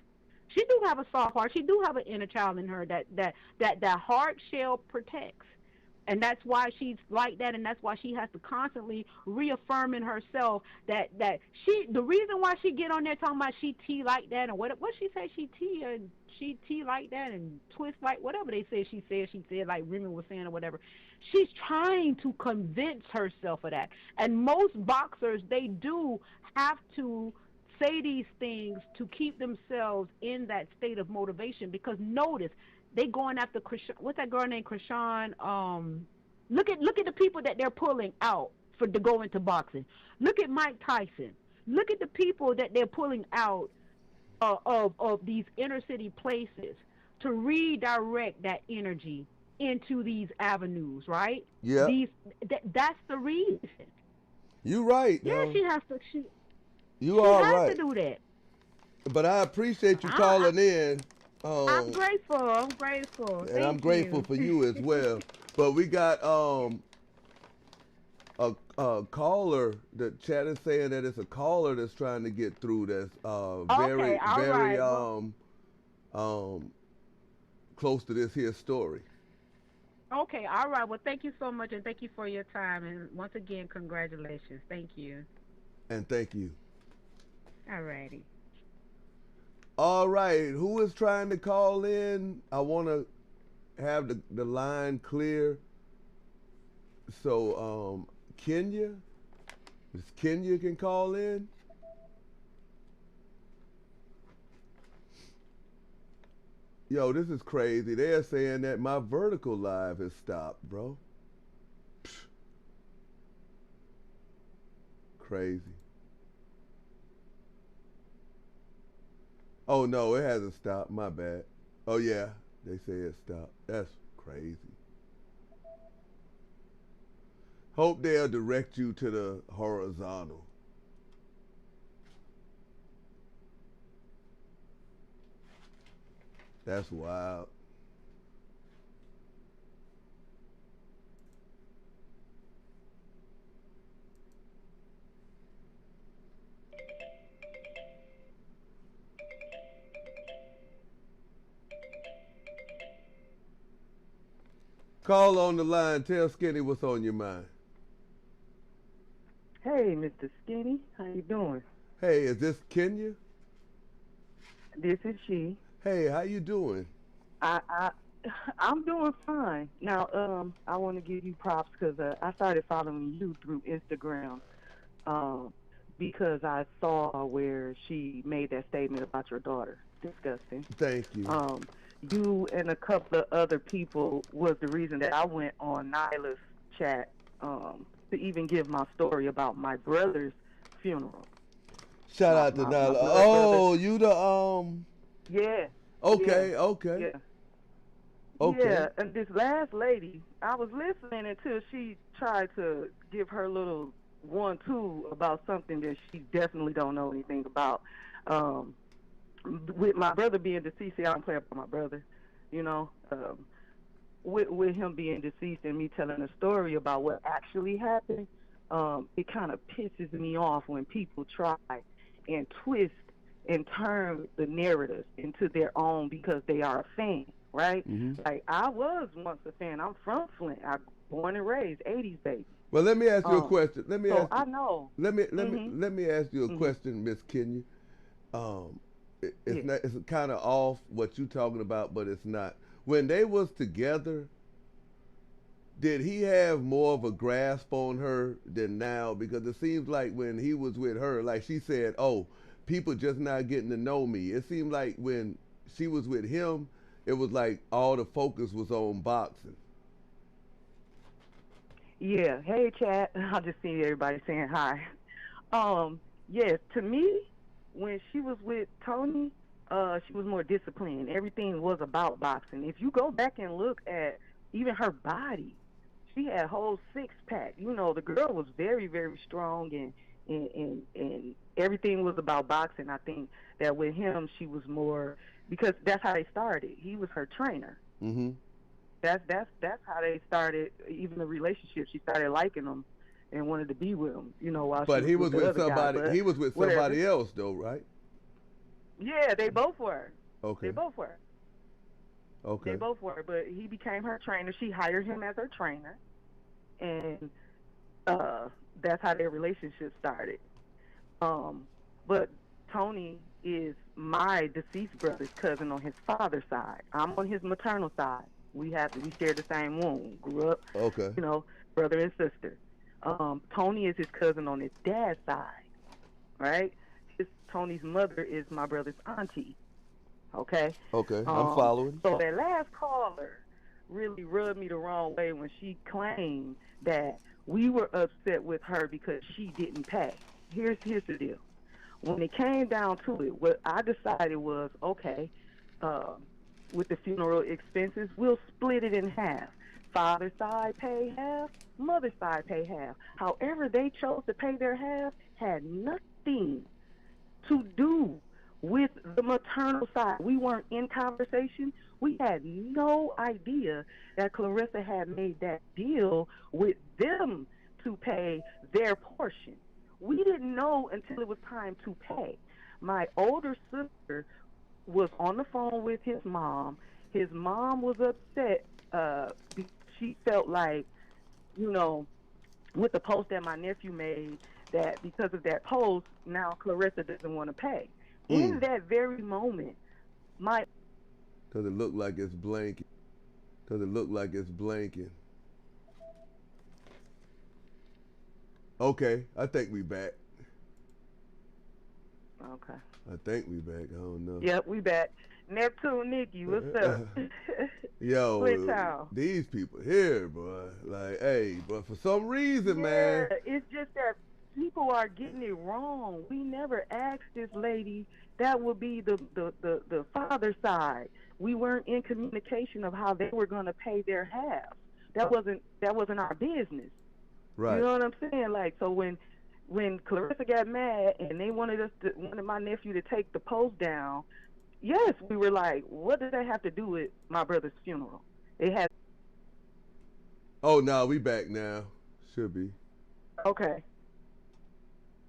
Speaker 5: She do have a soft heart. She do have an inner child in her that hard shell protects. And that's why she's like that, and that's why she has to constantly reaffirm in herself that the reason why she get on there talking about she tea like that, and what she say, she tea like that and twist like whatever they say she said like Remy was saying or whatever. She's trying to convince herself of that. And most boxers, they do have to say these things to keep themselves in that state of motivation. Because notice, they going after Krishan. What's that girl named Krishan? Look at the people that they're pulling out to go into boxing. Look at Mike Tyson. Look at the people that they're pulling out of these inner city places to redirect that energy into these avenues, right?
Speaker 2: Yeah.
Speaker 5: That's the reason.
Speaker 2: You right.
Speaker 5: Yeah,
Speaker 2: yo.
Speaker 5: she has to.
Speaker 2: You
Speaker 5: She
Speaker 2: are
Speaker 5: has
Speaker 2: right.
Speaker 5: to do that.
Speaker 2: But I appreciate you calling in.
Speaker 5: I'm grateful. I'm grateful.
Speaker 2: And
Speaker 5: Thank
Speaker 2: I'm grateful
Speaker 5: you.
Speaker 2: for you as well. But we got a caller. The chat is saying that it's a caller that's trying to get through. That's very close to this here story.
Speaker 5: Okay, all right. Well, thank you so much, and thank you for your time. And once again, congratulations. Thank you.
Speaker 2: And thank you.
Speaker 5: All righty.
Speaker 2: All right. Who is trying to call in? I want to have the line clear. So, Kenya? Miss Kenya can call in? Yo, this is crazy. They're saying that my vertical live has stopped, bro. Psh. Crazy. Oh, no, it hasn't stopped. My bad. Oh, yeah, they say it stopped. That's crazy. Hope they'll direct you to the horizontal. That's wild. Call on the line. Tell Skinny what's on your mind.
Speaker 6: Hey, Mr. Skinny, how you doing?
Speaker 2: Hey, is this Kenya?
Speaker 6: This is she.
Speaker 2: Hey, how you doing?
Speaker 6: I'm doing fine. Now, I want to give you props because I started following you through Instagram because I saw where she made that statement about your daughter. Disgusting.
Speaker 2: Thank you.
Speaker 6: You and a couple of other people was the reason that I went on Nyla's chat to even give my story about my brother's funeral.
Speaker 2: Shout out to Nyla. Oh, brother. You the
Speaker 6: Yeah.
Speaker 2: Okay,
Speaker 6: yeah,
Speaker 2: okay.
Speaker 6: Yeah.
Speaker 2: Okay.
Speaker 6: Yeah, and this last lady, I was listening until she tried to give her little 1-2 about something that she definitely don't know anything about. With my brother being deceased, I don't play about my brother, you know. With him being deceased and me telling a story about what actually happened, it kind of pisses me off when people try and twist and turn the narrative into their own because they are a fan, right?
Speaker 2: Mm-hmm.
Speaker 6: Like, I was once a fan. I'm from Flint. I born and raised, 80s baby.
Speaker 2: Well, let me ask you a question. Let me ask you,
Speaker 6: I know.
Speaker 2: Let me ask you a question, Miss Kenya. It's kind of off what you talking about, but it's not. When they was together, did he have more of a grasp on her than now? Because it seems like when he was with her, like she said, oh, people just not getting to know me. It seemed like when she was with him, it was like all the focus was on boxing.
Speaker 6: Yeah. Hey, chat. I just see everybody saying hi. Yes, to me, when she was with Tony, she was more disciplined. Everything was about boxing. If you go back and look at even her body, she had a whole 6-pack. You know, the girl was very, very strong, and everything was about boxing. I think that with him, she was more, because that's how they started. He was her trainer.
Speaker 2: Mm-hmm.
Speaker 6: That's how they started. Even the relationship, she started liking him and wanted to be with him. You know, while
Speaker 2: but
Speaker 6: she
Speaker 2: he
Speaker 6: was
Speaker 2: was with
Speaker 6: somebody.
Speaker 2: He was with somebody else, though, right?
Speaker 6: Yeah, they both were.
Speaker 2: Okay.
Speaker 6: They both were.
Speaker 2: Okay.
Speaker 6: They both were, but he became her trainer. She hired him as her trainer, and that's how their relationship started. But Tony is my deceased brother's cousin on his father's side. I'm on his maternal side. We share the same womb. Grew up,
Speaker 2: okay.
Speaker 6: You know, brother and sister. Tony is his cousin on his dad's side, right? Tony's mother is my brother's auntie. Okay.
Speaker 2: Okay, I'm following.
Speaker 6: So that last caller really rubbed me the wrong way when she claimed that we were upset with her because she didn't pay. Here's the deal. When it came down to it, what I decided was, okay, with the funeral expenses, we'll split it in half. Father's side pay half, mother's side pay half. However they chose to pay their half had nothing to do with the maternal side. We weren't in conversation. We had no idea that Claressa had made that deal with them to pay their portion. We didn't know until it was time to pay. My older sister was on the phone with his mom. His mom was upset because she felt like, you know, with the post that my nephew made, that because of that post, now Claressa doesn't want to pay. In that very moment,
Speaker 2: Does it look like it's blanking? Does it look like it's blanking? Okay, I think we back.
Speaker 6: Okay.
Speaker 2: I think we back. I don't know.
Speaker 6: Yep, we back. Neptune Nikki, what's up?
Speaker 2: Yo, these people here, bro. Like, hey, but for some reason, man.
Speaker 6: It's just that people are getting it wrong. We never asked this lady. That would be the father side. We weren't in communication of how they were going to pay their half. That wasn't our business.
Speaker 2: Right.
Speaker 6: You know what I'm saying? Like, so when Claressa got mad and they wanted my nephew to take the post down, yes, we were like, what does that have to do with my brother's funeral? It had.
Speaker 2: Oh no, we back now. Should be.
Speaker 6: Okay.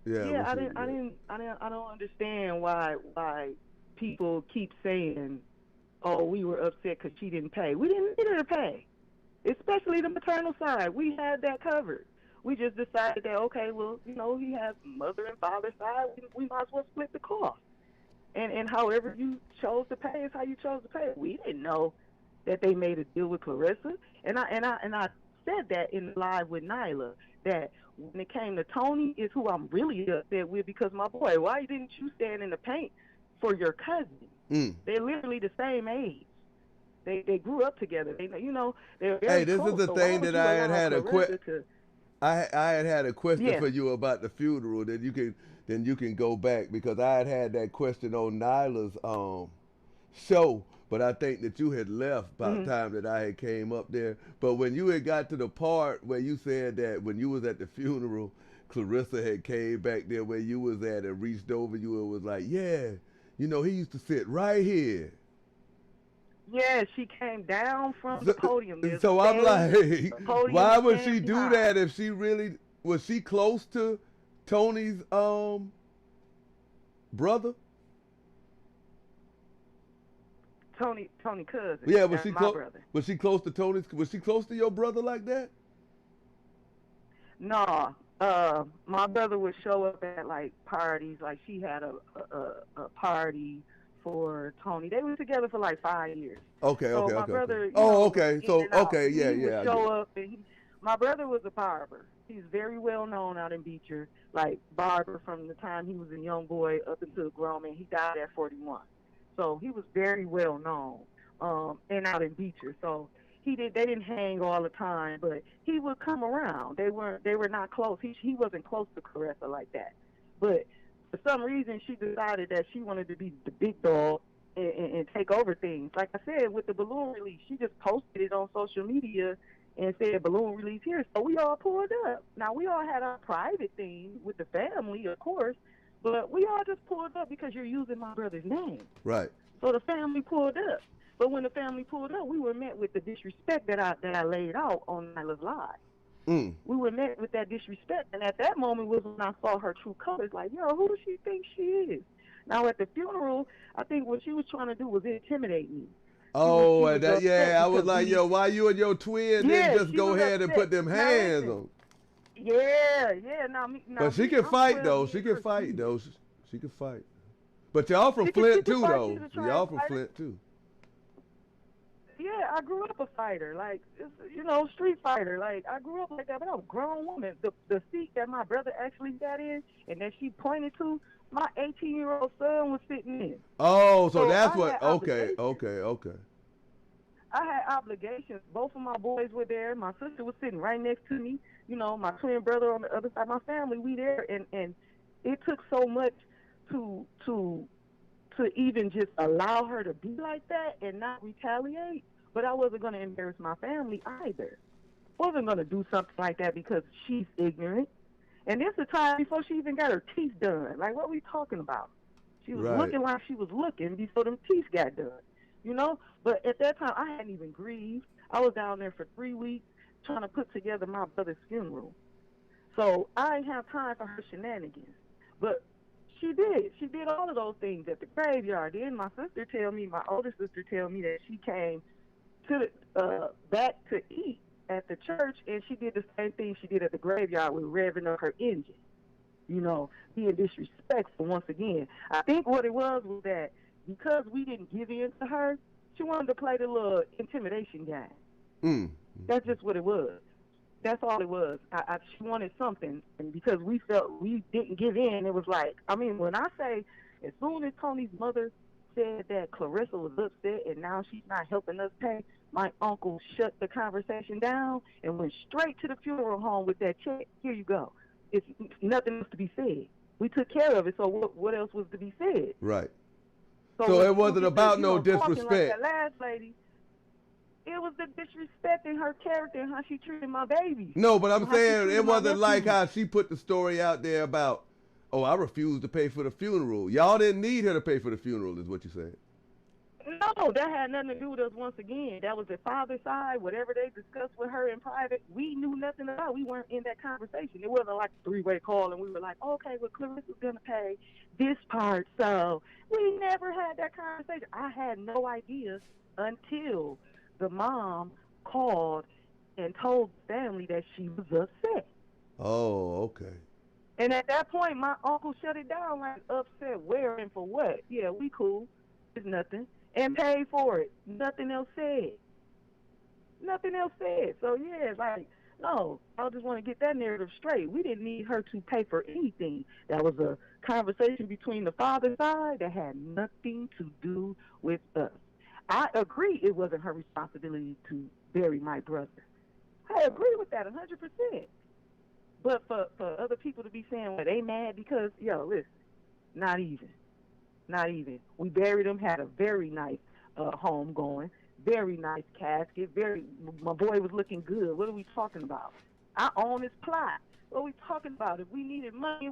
Speaker 2: Yeah.
Speaker 6: I don't understand why people keep saying, oh, we were upset because she didn't pay. We didn't need her to pay, especially the maternal side. We had that covered. We just decided that, okay, well, you know, he has mother and father side. We might as well split the cost. And however you chose to pay is how you chose to pay. We didn't know that they made a deal with Claressa. And I said that in live with Nyla, that when it came to Tony is who I'm really upset with, because my boy, why didn't you stand in the paint for your cousin? They're literally the same age. They grew up together. They're very
Speaker 2: Hey, this
Speaker 6: close.
Speaker 2: is the thing that I had a question. I had a question for you about the funeral. Then you can go back, because I had that question on Nyla's show, but I think that you had left by the time that I had came up there. But when you had got to the part where you said that when you was at the funeral, Claressa had came back there where you was at and reached over you and was like, yeah, you know, he used to sit right here.
Speaker 6: Yeah, she came down from the podium.
Speaker 2: So I'm like, why would she do that if she really, was she close to Tony's brother?
Speaker 6: Tony cousin.
Speaker 2: Yeah, was she
Speaker 6: close?
Speaker 2: Was she close to Tony's? Was she close to your brother like that?
Speaker 6: No, my brother would show up at like parties. Like she had a party for Tony. They were together for like 5 years.
Speaker 2: Okay.
Speaker 6: My brother,
Speaker 2: okay. So okay,
Speaker 6: he would
Speaker 2: yeah.
Speaker 6: show up, and my brother was a barber. He's very well known out in Beecher, like barber from the time he was a young boy up until a grown man. He died at 41. So he was very well known, and out in Beecher. So they didn't hang all the time, but he would come around. They were not close. He wasn't close to Claressa like that. But for some reason, she decided that she wanted to be the big dog and take over things. Like I said, with the balloon release, she just posted it on social media and said balloon release here. So we all pulled up. Now, we all had our private thing with the family, of course, but we all just pulled up because you're using my brother's name.
Speaker 2: Right.
Speaker 6: So the family pulled up. But when the family pulled up, we were met with the disrespect that I laid out on Nyla's Live. We were met with that disrespect, and at that moment was when I saw her true colors. Like, yo, who does she think she is? Now at the funeral, I think what she was trying to do was intimidate me.
Speaker 2: Oh, and that, yeah, I was like, yo, why you and your twin didn't just go ahead and put them hands on?
Speaker 6: Yeah.
Speaker 2: But she can fight though. She can fight though. She can fight. But y'all from Flint too, though. Y'all from Flint too.
Speaker 6: yeah, I grew up a fighter, like, street fighter. Like, I grew up like that, but I'm a grown woman. The seat that my brother actually sat in and that she pointed to, my 18-year-old son was sitting in.
Speaker 2: Oh, so
Speaker 6: So
Speaker 2: that's
Speaker 6: I
Speaker 2: what.
Speaker 6: had
Speaker 2: Okay,
Speaker 6: obligations.
Speaker 2: okay.
Speaker 6: I had obligations. Both of my boys were there. My sister was sitting right next to me. My twin brother on the other side. My family, we there, and it took so much to even just allow her to be like that and not retaliate. But I wasn't going to embarrass my family either. Wasn't going to do something like that because she's ignorant. And this is the time before she even got her teeth done. Like, what are we talking about? She was
Speaker 2: Right.
Speaker 6: looking like she was looking before them teeth got done. But at that time, I hadn't even grieved. I was down there for 3 weeks trying to put together my brother's funeral. So I didn't have time for her shenanigans. But she did. She did all of those things at the graveyard. Then my older sister tell me that she came to back to eat at the church, and she did the same thing she did at the graveyard with revving up her engine. Being disrespectful once again. I think what it was that because we didn't give in to her, she wanted to play the little intimidation game. That's just what it was. That's all it was. She wanted something, and because we felt we didn't give in, it was like, when I say, as soon as Tony's mother said that Claressa was upset and now she's not helping us pay, my uncle shut the conversation down and went straight to the funeral home with that check. Here you go. It's nothing else to be said. We took care of it, so what else was to be said?
Speaker 2: Right. So it wasn't about no
Speaker 6: talking like
Speaker 2: disrespect.
Speaker 6: that last lady. It was the disrespect in her character and how she treated my baby.
Speaker 2: No, but I'm saying it wasn't like how she put the story out there about, oh, I refused to pay for the funeral. Y'all didn't need her to pay for the funeral, is what you're saying.
Speaker 6: No, that had nothing to do with us once again. That was the father's side. Whatever they discussed with her in private, we knew nothing about. We weren't in that conversation. It wasn't like a three-way call and we were like, okay, well, Claressa's going to pay this part. So we never had that conversation. I had no idea until the mom called and told the family that she was upset.
Speaker 2: Oh, okay.
Speaker 6: And at that point, my uncle shut it down, like, upset where and for what? Yeah, we cool. It's nothing. And paid for it. Nothing else said. Nothing else said. So, yeah, it's like, no, I just want to get that narrative straight. We didn't need her to pay for anything. That was a conversation between the father's side that had nothing to do with us. I agree it wasn't her responsibility to bury my brother. I agree with that 100%. But for other people to be saying, well, they mad because, listen, not even. Not even. We buried him, had a very nice home going, very nice casket, my boy was looking good. What are we talking about? I own his plot. What are we talking about? If we needed money,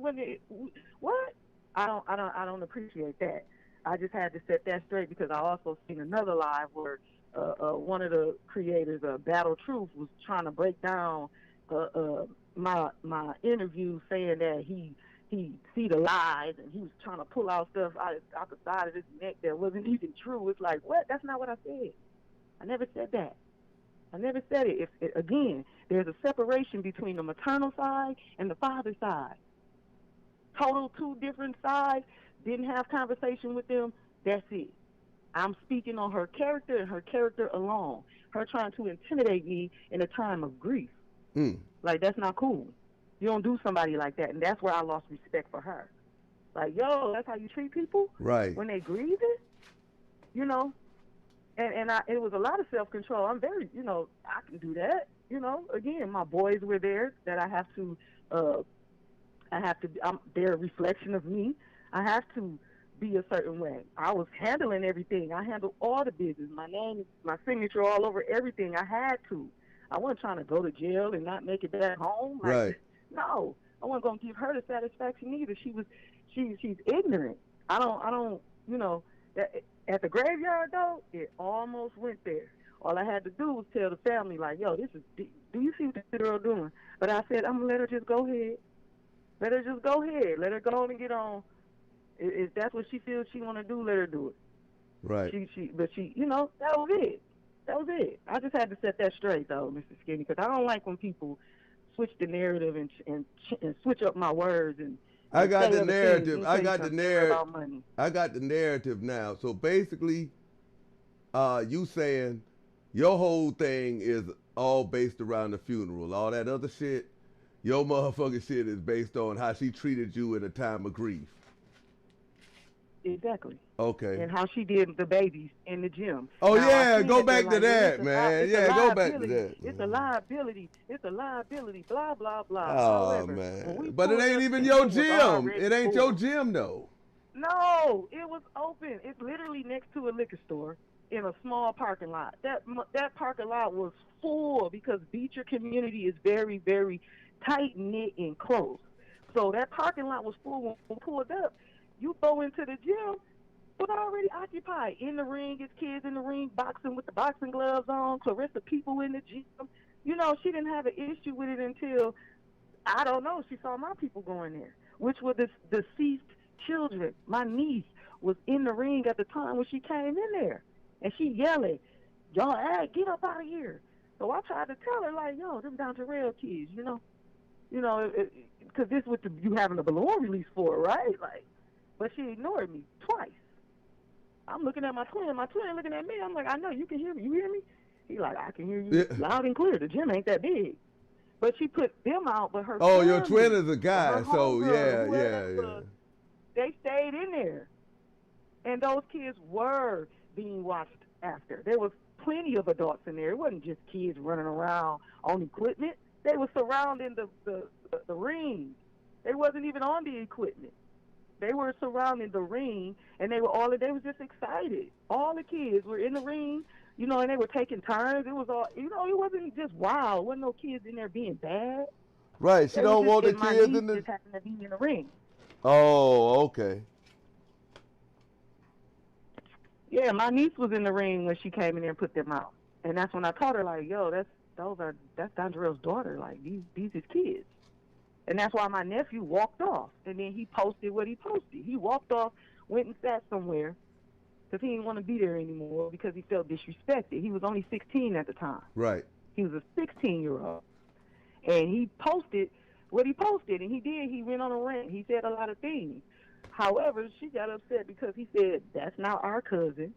Speaker 6: what? I don't appreciate that. I just had to set that straight because I also seen another live where one of the creators, Battle Truth, was trying to break down my interview, saying that he see the lies and he was trying to pull out stuff out the side of his neck that wasn't even true. It's like, what? That's not what I said. I never said that. I never said it. Again, there's a separation between the maternal side and the father side. Total two different sides. Didn't have conversation with them. That's it. I'm speaking on her character and her character alone. Her trying to intimidate me in a time of grief. Like, that's not cool. You don't do somebody like that. And that's where I lost respect for her. Like, that's how you treat people?
Speaker 2: Right.
Speaker 6: When they grieve it? And it was a lot of self-control. I'm very, I can do that. Again, my boys were there that they're a reflection of me. I have to be a certain way. I was handling everything. I handled all the business. My name, my signature all over everything. I had to. I wasn't trying to go to jail and not make it back home. Like,
Speaker 2: right.
Speaker 6: No, I wasn't going to give her the satisfaction either. She's ignorant. I don't, at the graveyard though, it almost went there. All I had to do was tell the family, like, do you see what this girl doing? But I said, I'm going to let her just go ahead. Let her just go ahead. Let her go on and get on. If that's what she feels she want to do, let her do it.
Speaker 2: Right.
Speaker 6: But that was it. That was it. I just had to set that straight, though, Mr. Skinny, because I don't like when people switch the narrative and switch up my words.
Speaker 2: I got the narrative. I got the narrative.
Speaker 6: About money.
Speaker 2: I got the narrative now. So basically, you saying Your whole thing is all based around the funeral. All that other shit, your motherfucking shit is based on how she treated you in a time of grief.
Speaker 6: Exactly.
Speaker 2: Okay.
Speaker 6: And how she did the babies in the gym.
Speaker 2: Oh
Speaker 6: now,
Speaker 2: yeah, go back to that, man. Yeah, go back to that.
Speaker 6: It's a liability. It's a liability. Blah blah blah.
Speaker 2: Oh
Speaker 6: However, when we
Speaker 2: man, but it
Speaker 6: pulled
Speaker 2: ain't
Speaker 6: up,
Speaker 2: even
Speaker 6: the
Speaker 2: your
Speaker 6: gym was
Speaker 2: gym.
Speaker 6: already
Speaker 2: It ain't
Speaker 6: full.
Speaker 2: your gym though.
Speaker 6: No, it was open. It's literally next to a liquor store in a small parking lot. That parking lot was full because Beecher community is very, very tight knit and close. So that parking lot was full when we pulled up. You go into the gym, it was already occupied. In the ring, it's kids in the ring boxing with the boxing gloves on. Claressa people in the gym. You know, she didn't have an issue with it until, I don't know, she saw my people going there, which were the deceased children. My niece was in the ring at the time when she came in there, and she yelling, "Y'all, hey, get up out of here!" So I tried to tell her, like, "Yo, them down to rail kids, you know, because this what you having a balloon release for, right?" Like, but she ignored me twice. I'm looking at my twin looking at me. I'm like, "I know you can hear me. You hear me?" He like, "I can hear you loud and clear. The gym ain't that big." But she put them out, but her
Speaker 2: Oh, your
Speaker 6: family,
Speaker 2: twin is a guy,
Speaker 6: her
Speaker 2: so
Speaker 6: homegirl,
Speaker 2: yeah.
Speaker 6: They stayed in there. And those kids were being watched after. There was plenty of adults in there. It wasn't just kids running around on equipment. They were surrounding the ring. They wasn't even on the equipment. They were surrounding the ring, and they were just excited. All the kids were in the ring, you know, and they were taking turns. It was all, you know, it wasn't just wild. There wasn't no kids in there being bad.
Speaker 2: Right, she don't want the kids in the...
Speaker 6: just happened to be in the ring.
Speaker 2: Oh, okay.
Speaker 6: Yeah, my niece was in the ring when she came in there and put them out. And that's when I taught her, like, yo, that's Donjarell's daughter. Like, these is kids. And that's why my nephew walked off. And then he posted what he posted. He walked off, went and sat somewhere because he didn't want to be there anymore because he felt disrespected. He was only 16 at the time.
Speaker 2: Right.
Speaker 6: He was a 16-year-old. And he posted what he posted. And he went on a rant. He said a lot of things. However, she got upset because he said, "That's not our cousin."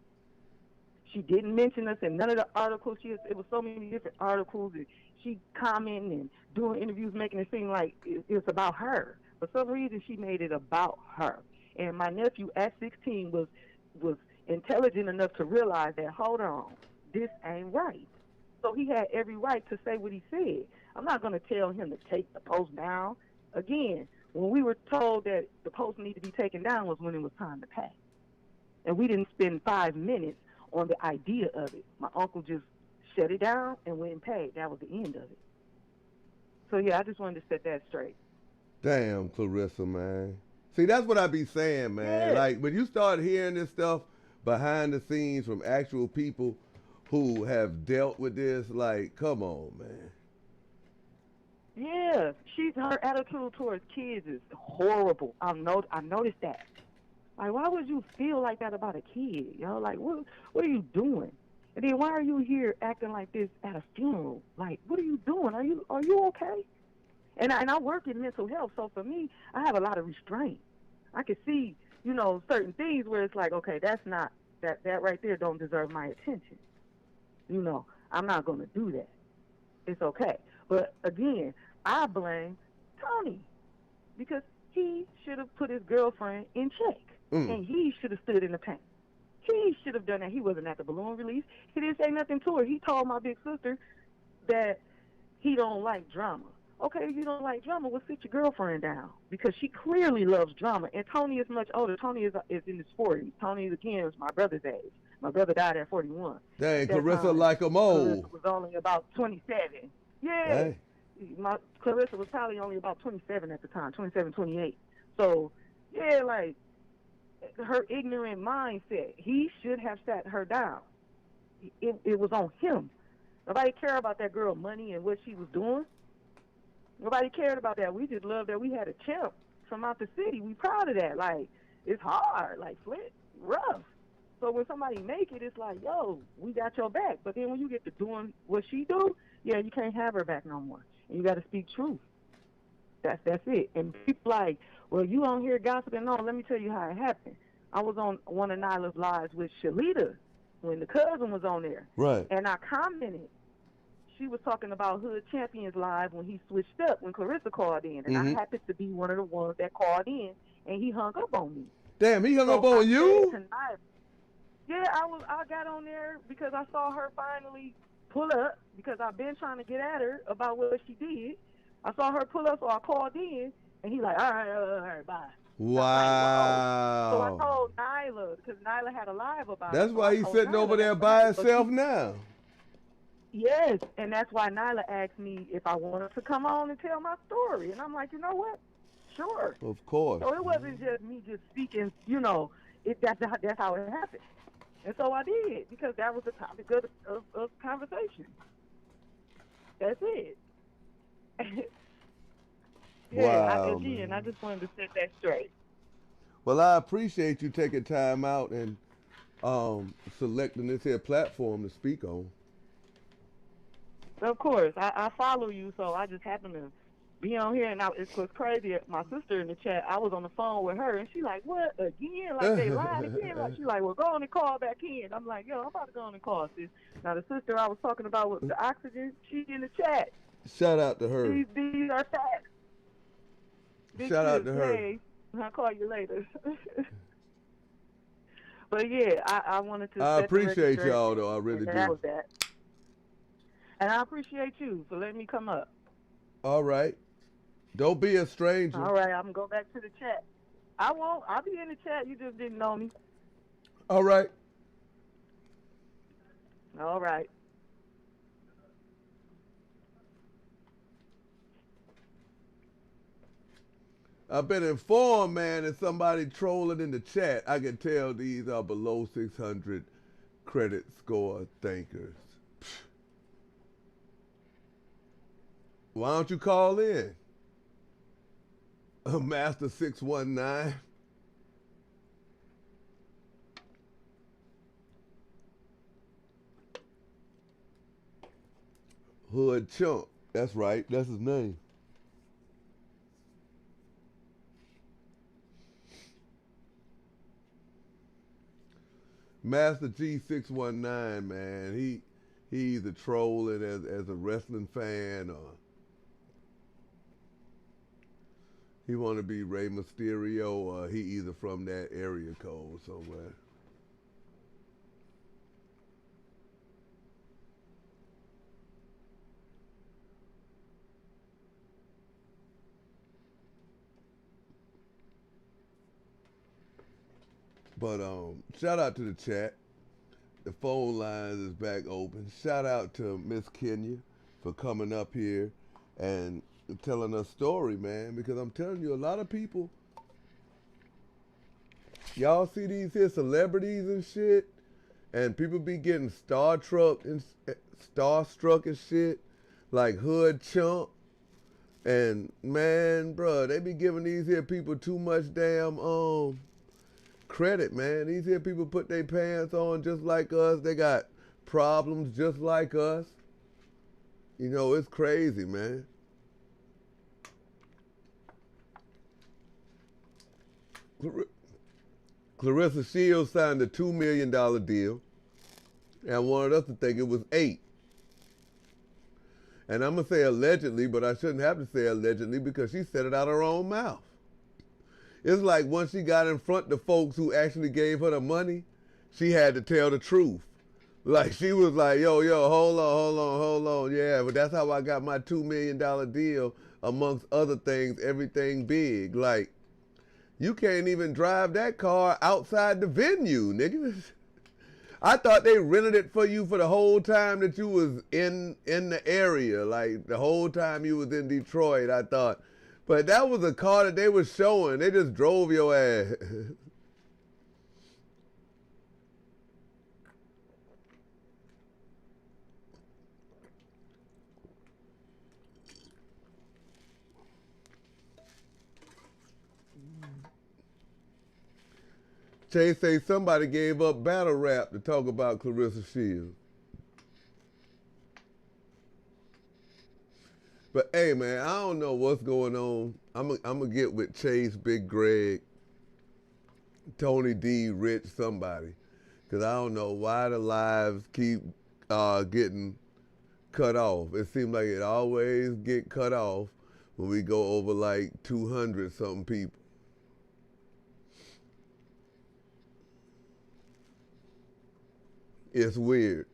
Speaker 6: She didn't mention us in none of the articles. It was so many different articles, and she commenting and doing interviews, making it seem like it's about her. For some reason, she made it about her. And my nephew at 16 was intelligent enough to realize that, hold on, this ain't right. So he had every right to say what he said. I'm not going to tell him to take the post down. Again, when we were told that the post needed to be taken down was when it was time to pay. And we didn't spend 5 minutes on the idea of it. My uncle just shut it down and went and paid. That was the end of it. So, yeah, I just wanted to set that straight.
Speaker 2: Damn, Claressa, man. See, that's what I be saying, man.
Speaker 6: Yeah.
Speaker 2: Like, when you start hearing this stuff behind the scenes from actual people who have dealt with this, like, come on, man.
Speaker 6: Yeah, her attitude towards kids is horrible. I noticed that. Like, why would you feel like that about a kid? You know, like, what are you doing? And then why are you here acting like this at a funeral? Like, what are you doing? Are you okay? And I work in mental health, so for me, I have a lot of restraint. I can see, you know, certain things where it's like, okay, that's not that right there don't deserve my attention. You know, I'm not going to do that. It's okay. But again, I blame Tony because he should have put his girlfriend in check, and he should have stood in the paint. He should have done that. He wasn't at the balloon release. He didn't say nothing to her. He told my big sister that he don't like drama. Okay, if you don't like drama, well, sit your girlfriend down because she clearly loves drama. And Tony is much older. Tony is in his 40s. Tony, again, was my brother's age. My brother died at 41.
Speaker 2: Dang, Claressa like a mole.
Speaker 6: Claressa was only about 27. Yeah.
Speaker 2: Hey.
Speaker 6: Claressa was probably only about 27 at the time, 27, 28. So, yeah, like, her ignorant mindset, he should have sat her down. It was on him. Nobody cared about that girl money and what she was doing. Nobody cared about that. We just loved that we had a champ from out the city. We proud of that. Like, it's hard. Like, Flint, rough. So when somebody make it, it's like, yo, we got your back. But then when you get to doing what she do, yeah, you can't have her back no more. And you got to speak truth. That's it. And people like, well, you on here gossiping. No, let me tell you how it happened. I was on one of Nyla's lives with Shalita, when the cousin was on there.
Speaker 2: Right.
Speaker 6: And I commented. She was talking about Hood Champions Live when he switched up, when Claressa called in. And I happened to be one of the ones that called in, and he hung up on me.
Speaker 2: Damn, he hung up
Speaker 6: I
Speaker 2: on you?
Speaker 6: Tonight, yeah, I got on there because I saw her finally pull up, because I've been trying to get at her about what she did. I saw her pull up, so I called in, and he like, all right, bye.
Speaker 2: Wow.
Speaker 6: So I told Nyla, because Nyla had a live about it.
Speaker 2: That's why he's sitting over there by himself now.
Speaker 6: Yes, and that's why Nyla asked me if I wanted to come on and tell my story. And I'm like, you know what? Sure.
Speaker 2: Of course.
Speaker 6: So it wasn't just me just speaking, that's how it happened. And so I did, because that was the topic of conversation. That's it.
Speaker 2: Wow.
Speaker 6: I just wanted to set that straight.
Speaker 2: Well, I appreciate you taking time out and selecting this here platform to speak on.
Speaker 6: Of course. I follow you, so I just happened to be on here, and it was crazy. My sister in the chat, I was on the phone with her, and she like, what, again? Like, they lied again? Like, she like, well, go on and call back in. I'm like, yo, I'm about to go on and call, sis. Now, the sister I was talking about with the oxygen, she in the chat.
Speaker 2: Shout out to her.
Speaker 6: These are facts.
Speaker 2: Shout out to her.
Speaker 6: Hey, I'll call you later. But yeah, I wanted to.
Speaker 2: I appreciate y'all, though. I really do.
Speaker 6: That was that. And I appreciate you for letting me come up.
Speaker 2: All right. Don't be a stranger.
Speaker 6: All right, I'm going to go back to the chat. I won't. I'll be in the chat. You just didn't know me.
Speaker 2: All right.
Speaker 6: All right.
Speaker 2: I've been informed, man, that somebody trolling in the chat. I can tell these are below 600 credit score thinkers. Why don't you call in? Master 619. Hood Chump. That's right. That's his name. Master G619, man, he either trolling as a wrestling fan or he want to be Rey Mysterio, or he either from that area code somewhere. But shout out to the chat. The phone lines is back open. Shout out to Miss Kenya for coming up here and telling us story, man, because I'm telling you, a lot of people, y'all see these here celebrities and shit, and people be getting starstruck and shit, like Hood Chump, and man, bruh, they be giving these here people too much damn credit, man. These here people put their pants on just like us. They got problems just like us. You know, it's crazy, man. Claressa Shields signed a $2 million deal and wanted us to think it was $8 million. And I'm going to say allegedly, but I shouldn't have to say allegedly because she said it out of her own mouth. It's like once she got in front of the folks who actually gave her the money, she had to tell the truth. Like she was like, yo, hold on. Yeah, but that's how I got my $2 million deal amongst other things, everything big. Like, you can't even drive that car outside the venue, nigga. I thought they rented it for you for the whole time that you was in the area, like the whole time you was in Detroit, I thought. But that was a car that they was showing. They just drove your ass. Chase say somebody gave up battle rap to talk about Claressa Shields. But hey, man, I don't know what's going on. I'm gonna get with Chase, Big Greg, Tony D, Rich, somebody. Because I don't know why the lives keep getting cut off. It seems like it always get cut off when we go over like 200 something people. It's weird.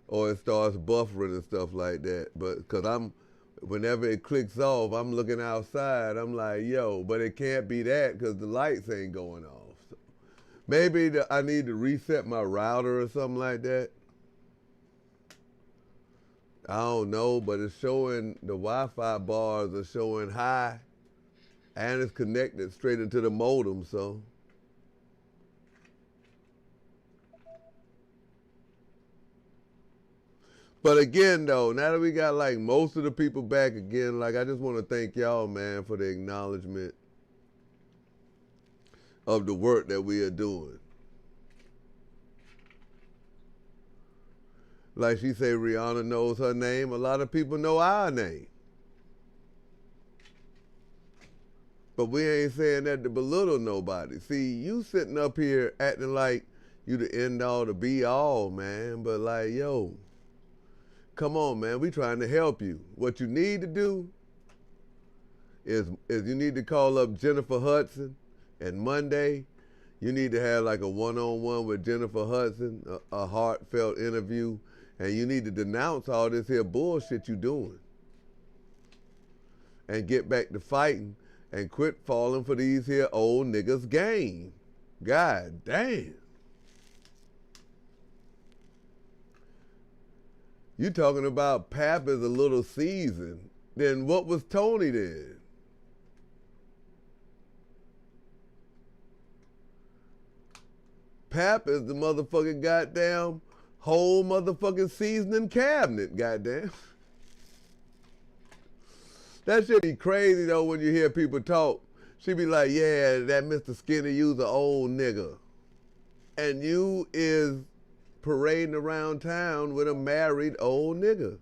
Speaker 2: Or it starts buffering and stuff like that. But because whenever it clicks off, I'm looking outside. I'm like, yo, but it can't be that because the lights ain't going off. So maybe I need to reset my router or something like that. I don't know, but it's showing, the Wi-Fi bars are showing high and it's connected straight into the modem, so. But again, though, now that we got like most of the people back again, like I just want to thank y'all, man, for the acknowledgement of the work that we are doing. Like she say, Rihanna knows her name. A lot of people know our name. But we ain't saying that to belittle nobody. See, you sitting up here acting like you the end all, the be all, man. But like, yo, come on, man. We trying to help you. What you need to do is you need to call up Jennifer Hudson, and Monday you need to have like a one-on-one with Jennifer Hudson, a heartfelt interview, and you need to denounce all this here bullshit you doing and get back to fighting and quit falling for these here old niggas game. God damn. You talking about Pap is a little seasoned. Then what was Tony then? Pap is the motherfucking goddamn whole motherfucking seasoning cabinet, goddamn. That shit be crazy though when you hear people talk. She be like, yeah, that Mr. Skinny, you's an old nigga. And you is parading around town with a married old nigga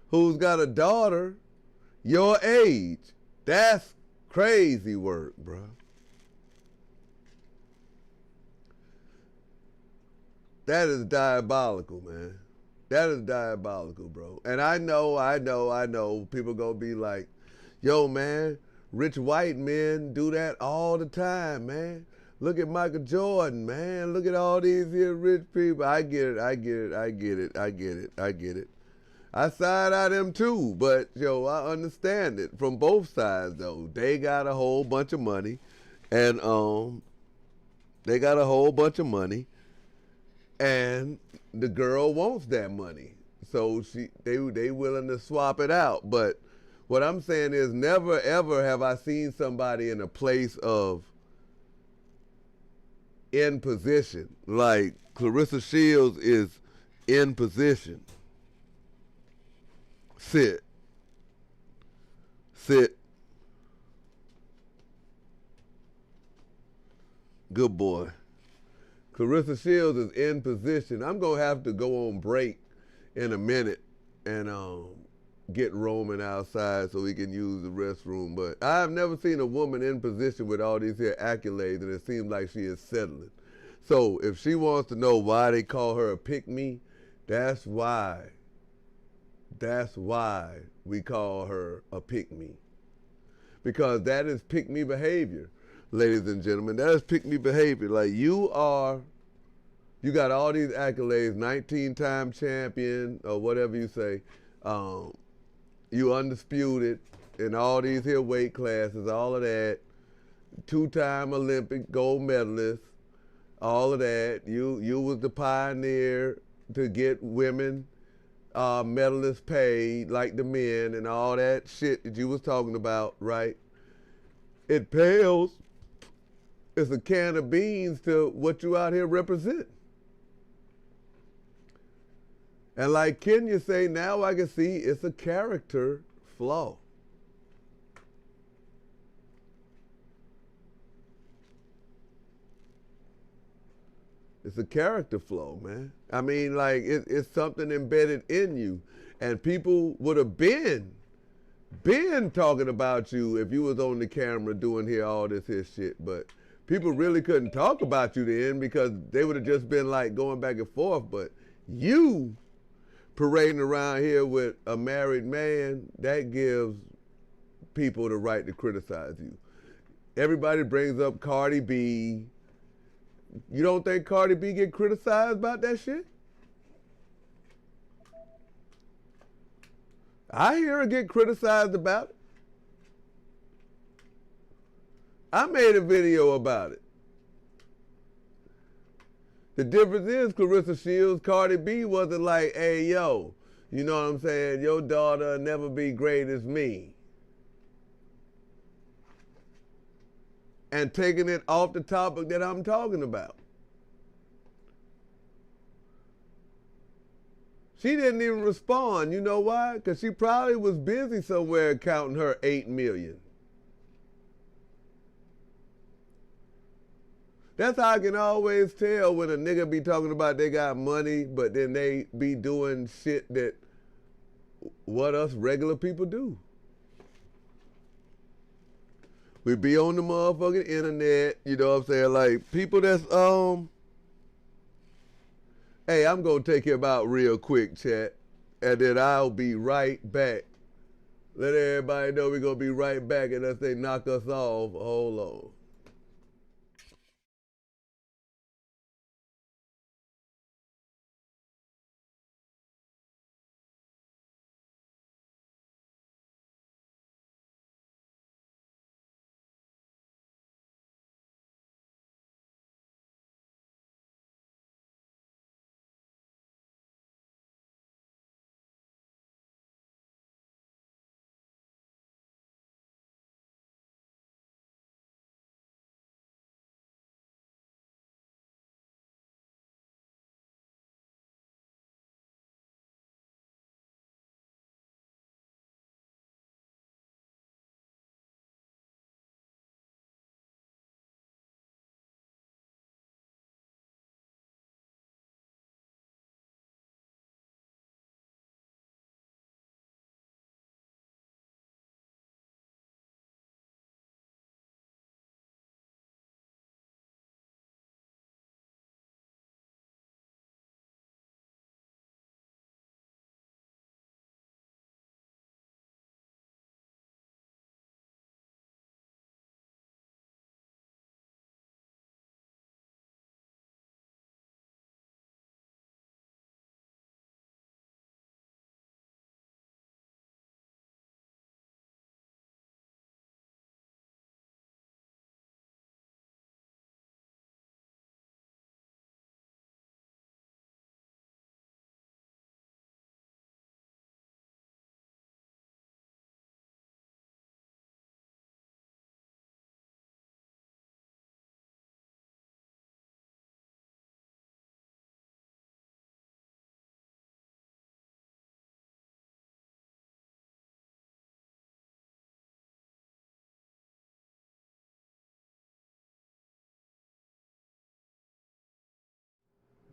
Speaker 2: who's got a daughter your age. That's crazy work, bro. That is diabolical, man. That is diabolical, bro. And I know people gonna be like, yo, man, rich white men do that all the time, man. Look at Michael Jordan, man. Look at all these here rich people. I get it. I side eye them too, but yo, I understand it from both sides though. They got a whole bunch of money, and and the girl wants that money, so they willing to swap it out. But what I'm saying is, never ever have I seen somebody in a place of in position like Claressa Shields is in position. Sit. Good boy. Claressa Shields is in position. I'm gonna have to go on break in a minute and get Roman outside so he can use the restroom. But I've never seen a woman in position with all these here accolades, and it seems like she is settling. So if she wants to know why they call her a pick-me, that's why. That's why we call her a pick-me. Because that is pick-me behavior, ladies and gentlemen. That is pick-me behavior. Like you got all these accolades, 19-time champion or whatever you say. You undisputed in all these here weight classes, all of that. 2-time Olympic gold medalist, all of that. You was the pioneer to get women medalists paid like the men and all that shit that you was talking about, right? It pales. It's a can of beans to what you out here represent. And like Kenya say, now I can see it's a character flaw. It's a character flaw, man. I mean, like, it's something embedded in you. And people would have been talking about you if you was on the camera doing here all this here shit. But people really couldn't talk about you then because they would have just been like going back and forth. But you parading around here with a married man, that gives people the right to criticize you. Everybody brings up Cardi B. You don't think Cardi B get criticized about that shit? I hear her get criticized about it. I made a video about it. The difference is Claressa Shields, Cardi B wasn't like, hey, yo, you know what I'm saying? Your daughter will never be great as me. And taking it off the topic that I'm talking about. She didn't even respond. You know why? Because she probably was busy somewhere counting her 8 million. That's how I can always tell when a nigga be talking about they got money, but then they be doing shit that what us regular people do. We be on the motherfucking internet, you know what I'm saying? Like people that's hey, I'm gonna take him out real quick, chat, and then I'll be right back. Let everybody know we're gonna be right back unless they knock us off. Hold on.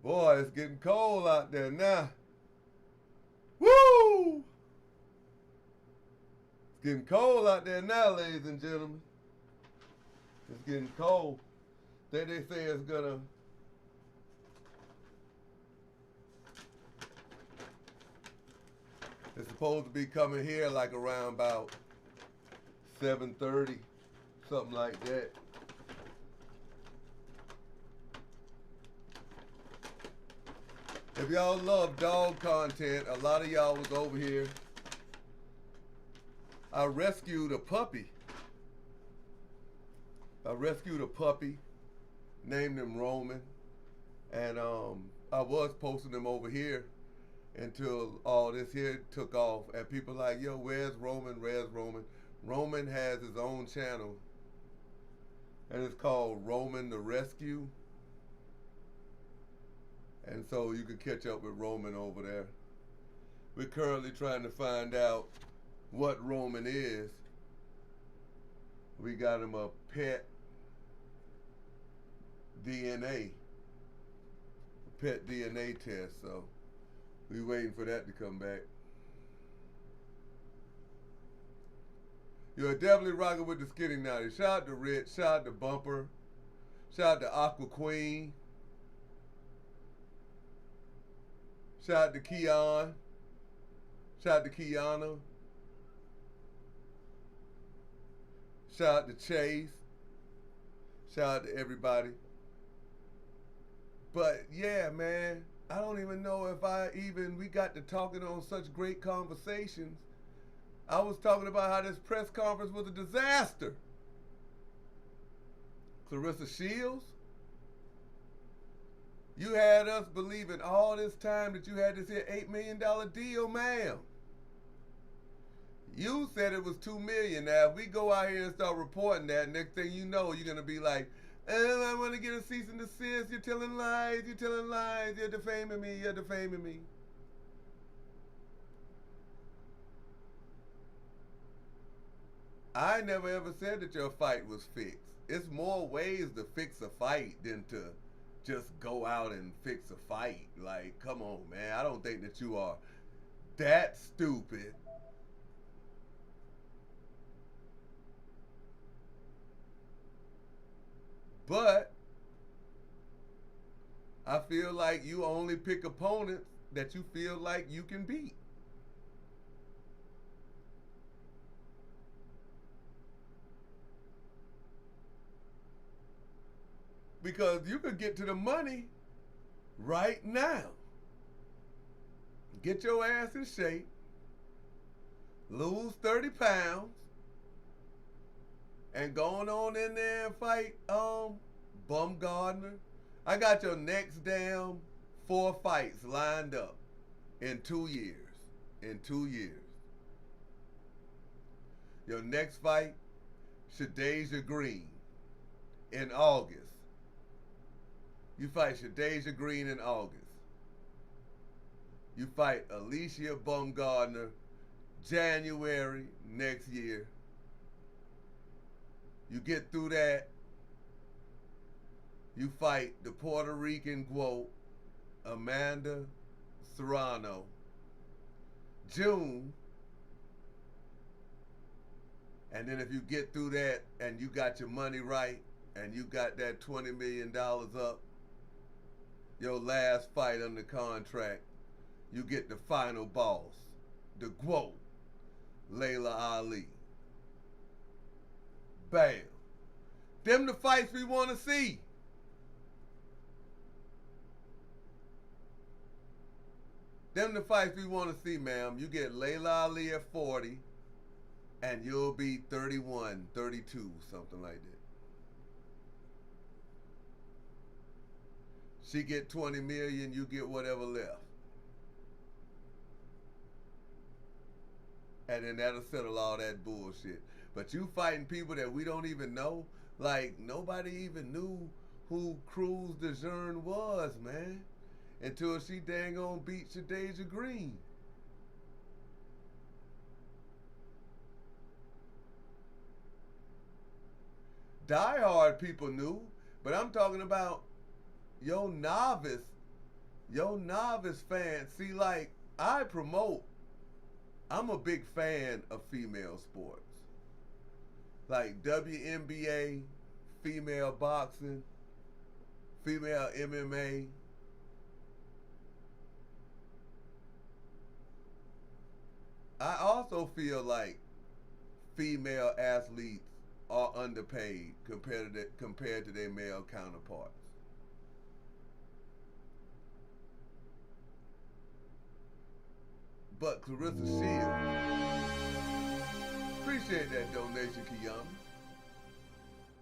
Speaker 2: Boy, it's getting cold out there now. Woo! It's getting cold out there now, ladies and gentlemen. It's getting cold. Then they say it's gonna it's supposed to be coming here like around about 7:30, something like that. If y'all love dog content, a lot of y'all was over here. I rescued a puppy. Named him Roman. And I was posting him over here until all this here took off. And people like, yo, where's Roman? Where's Roman? Roman has his own channel. And it's called Roman the Rescue. And so you can catch up with Roman over there. We're currently trying to find out what Roman is. We got him a pet DNA test, so we waiting for that to come back. You're definitely rocking with the Skinny Naughty. Shout out to Rich, shout out to Bumper, Shout out to Aqua Queen. Shout out to Keon. Shout out to Kiana. Shout out to Chase. Shout out to everybody. But yeah, man, I don't even know if we got to talking on such great conversations. I was talking about how this press conference was a disaster. Claressa Shields, you had us believing all this time that you had this here $8 million deal, ma'am. You said it was $2 million. Now, if we go out here and start reporting that, next thing you know, you're gonna be like, I want to get a cease and desist. You're telling lies. You're telling lies. You're defaming me. You're defaming me. I never ever said that your fight was fixed. It's more ways to fix a fight than to just go out and fix a fight. Like, come on, man. I don't think that you are that stupid. But I feel like you only pick opponents that you feel like you can beat. Because you could get to the money right now. Get your ass in shape. Lose 30 pounds. And going on in there and fight Bumgardner. I got your next damn 4 fights lined up in 2 years. In 2 years. Your next fight, Shadeja Green in August. You fight Shadeja Green in August. You fight Alicia Bumgardner January next year. You get through that. You fight the Puerto Rican quote, Amanda Serrano. June. And then if you get through that and you got your money right and you got that $20 million up, your last fight under contract, you get the final boss, the quote, Layla Ali. Bam. Them the fights we want to see. Them the fights we want to see, ma'am. You get Layla Ali at 40, and you'll be 31, 32, something like that. She get 20 million, you get whatever left. And then that'll settle all that bullshit. But you fighting people that we don't even know, like nobody even knew who Cruz DeJean was, man, until she dang on beat Shadeja Green. Diehard people knew, but I'm talking about your novice fan. See, like, I'm a big fan of female sports. Like WNBA, female boxing, female MMA. I also feel like female athletes are underpaid compared to their male counterparts. But Claressa Shields, appreciate that donation, Kiyama.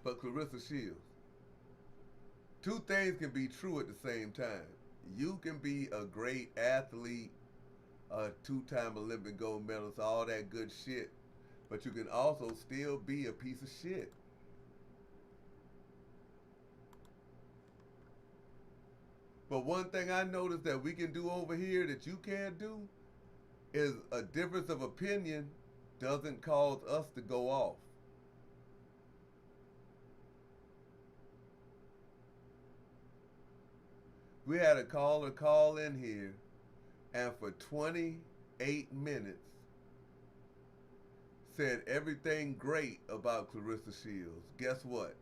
Speaker 2: But Claressa Shields, 2 things can be true at the same time. You can be a great athlete, a 2-time Olympic gold medalist, all that good shit, but you can also still be a piece of shit. But one thing I noticed that we can do over here that you can't do is a difference of opinion doesn't cause us to go off. We had a caller call in here, and for 28 minutes said everything great about Claressa Shields. Guess what?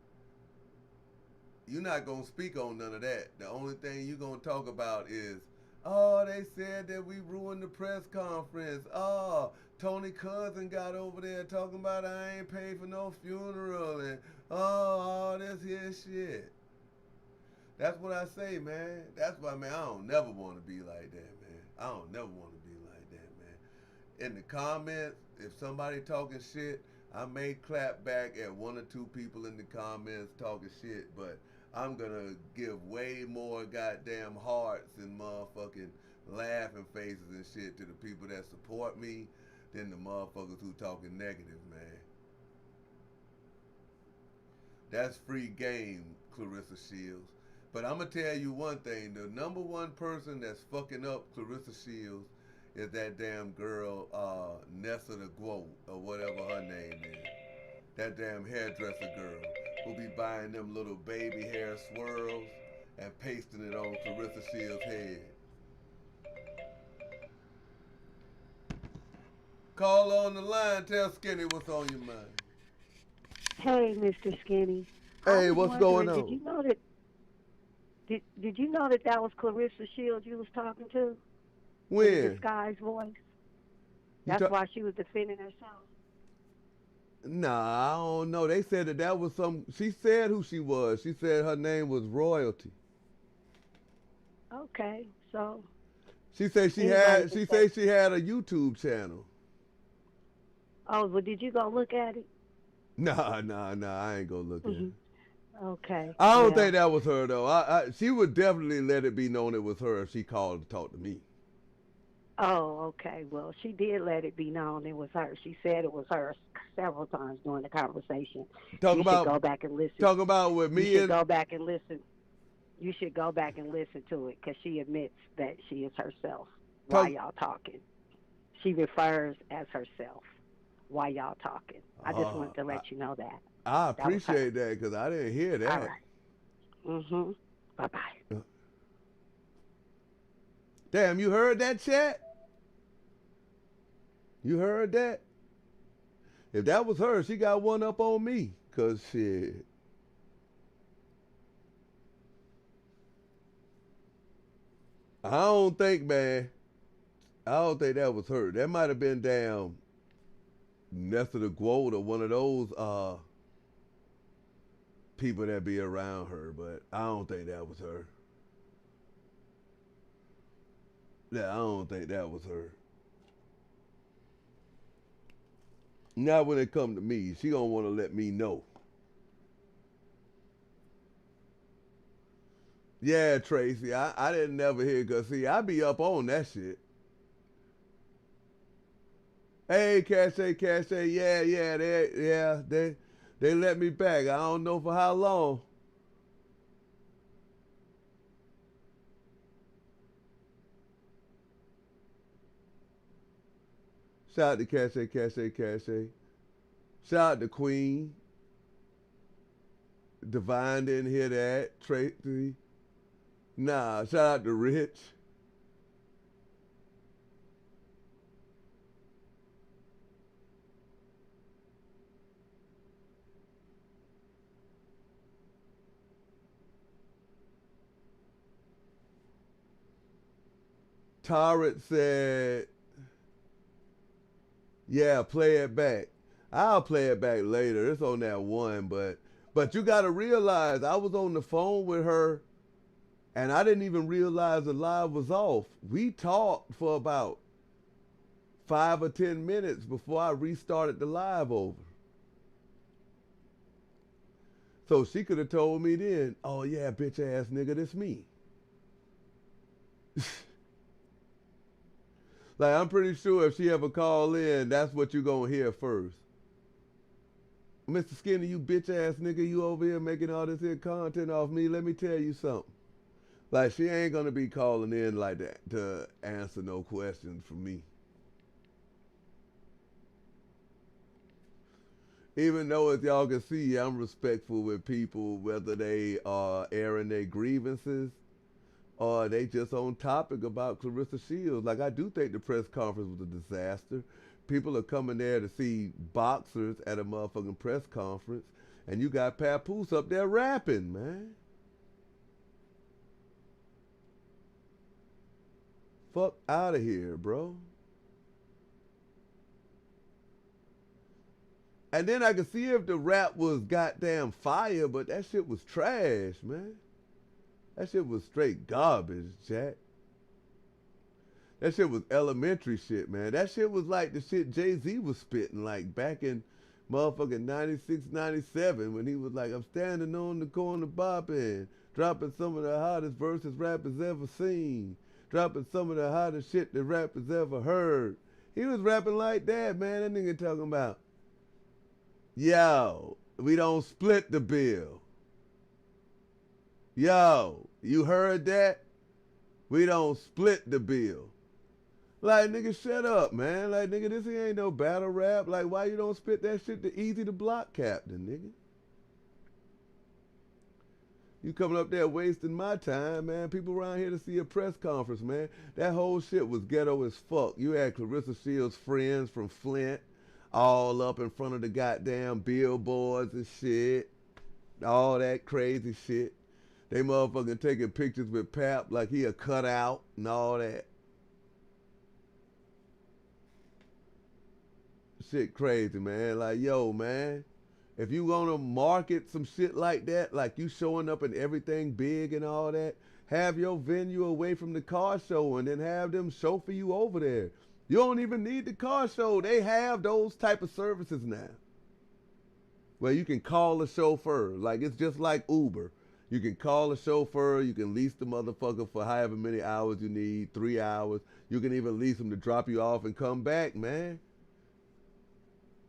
Speaker 2: you're not going to speak on none of that. The only thing you're going to talk about is, oh, they said that we ruined the press conference. Oh, Tony Cousin got over there talking about I ain't paid for no funeral and all this here shit. That's what I say, man. That's why, man, I don't never want to be like that, man. I don't never want to be like that, man. In the comments, if somebody talking shit, I may clap back at one or two people in the comments talking shit, but I'm gonna give way more goddamn hearts and motherfucking laughing faces and shit to the people that support me than the motherfuckers who talking negative, man. That's free game, Claressa Shields. But I'm gonna tell you one thing, the number one person that's fucking up Claressa Shields is that damn girl, Nessa the Guo, or whatever her name is. That damn hairdresser girl who be buying them little baby hair swirls and pasting it on Claressa Shields' head. Call on the line, tell Skinny what's on your mind.
Speaker 7: Hey, Mr. Skinny.
Speaker 2: Hey, what's going on?
Speaker 7: Did you know that? Did you know that was Claressa Shields you was talking to?
Speaker 2: When?
Speaker 7: With a disguised voice. That's why she was defending herself.
Speaker 2: Nah, I don't know. They said that was some. She said who she was. She said her name was Royalty.
Speaker 7: Okay, so.
Speaker 2: She said she had. She said she had a YouTube channel.
Speaker 7: Oh, well, did you go look at it?
Speaker 2: Nah. I ain't gonna look at it.
Speaker 7: Okay.
Speaker 2: I don't think that was her though. She would definitely let it be known it was her if she called to talk to me.
Speaker 7: Oh, okay. Well, she did let it be known it was her. She said it was her several times during the conversation. You should go back and listen.
Speaker 2: Talk about with me.
Speaker 7: You should go back and listen. You should go back and listen to it because she admits that she is herself while y'all talking. She refers as herself while y'all talking. I just wanted to let you know that.
Speaker 2: I appreciate that because I didn't hear that.
Speaker 7: All right. Bye-bye.
Speaker 2: Damn, you heard that, chat? You heard that? If that was her, she got one up on me. Because shit. I don't think, man. I don't think that was her. That might have been damn Nessa the Guo or one of those people that be around her, but I don't think that was her. Yeah, I don't think that was her. Not when it come to me. She gonna want to let me know. Yeah, Tracy, I didn't never hear, because see, I be up on that shit. Hey, Cache, yeah, they let me back. I don't know for how long. Shout out to Cache. Shout out to Queen. Divine didn't hear that. Tracy. Nah, shout out to Rich. Tarrant said, yeah, play it back. I'll play it back later. It's on that one, but you got to realize I was on the phone with her and I didn't even realize the live was off. We talked for about 5 or 10 minutes before I restarted the live over. So she could have told me then, oh yeah, bitch ass nigga, this me. Like, I'm pretty sure if she ever call in, that's what you gonna hear first. Mr. Skinny, you bitch ass nigga, you over here making all this here content off me. Let me tell you something. Like, she ain't gonna be calling in like that to answer no questions from me. Even though, as y'all can see, I'm respectful with people, whether they are airing their grievances or they just on topic about Claressa Shields. Like, I do think the press conference was a disaster. People are coming there to see boxers at a motherfucking press conference, and you got Papoose up there rapping, man. fuck out of here, bro. And then I could see if the rap was goddamn fire, but that shit was trash, man. That shit was straight garbage, Jack. That shit was elementary shit, man. That shit was like the shit Jay-Z was spitting like back in motherfucking 96, 97 when he was like, I'm standing on the corner bopping, dropping some of the hottest verses rappers ever seen, dropping some of the hottest shit that rappers ever heard. He was rapping like that, man. That nigga talking about, yo, we don't split the bill. Yo, you heard that? We don't split the bill. Like, nigga, shut up, man. Like, nigga, this ain't no battle rap. Like, why you don't spit that shit to Easy the Block Captain, nigga? You coming up there wasting my time, man. People around here to see a press conference, man. That whole shit was ghetto as fuck. You had Claressa Shields' friends from Flint all up in front of the goddamn billboards and shit. All that crazy shit. They motherfucking taking pictures with Pap like he a cutout and all that. Shit crazy, man. Like, yo, man, if you gonna market some shit like that, like you showing up in everything big and all that, have your venue away from the car show and then have them chauffeur you over there. You don't even need the car show. They have those type of services now. Where you can call a chauffeur. Like, it's just like Uber. You can call a chauffeur, you can lease the motherfucker for however many hours you need, 3 hours. You can even lease him to drop you off and come back, man.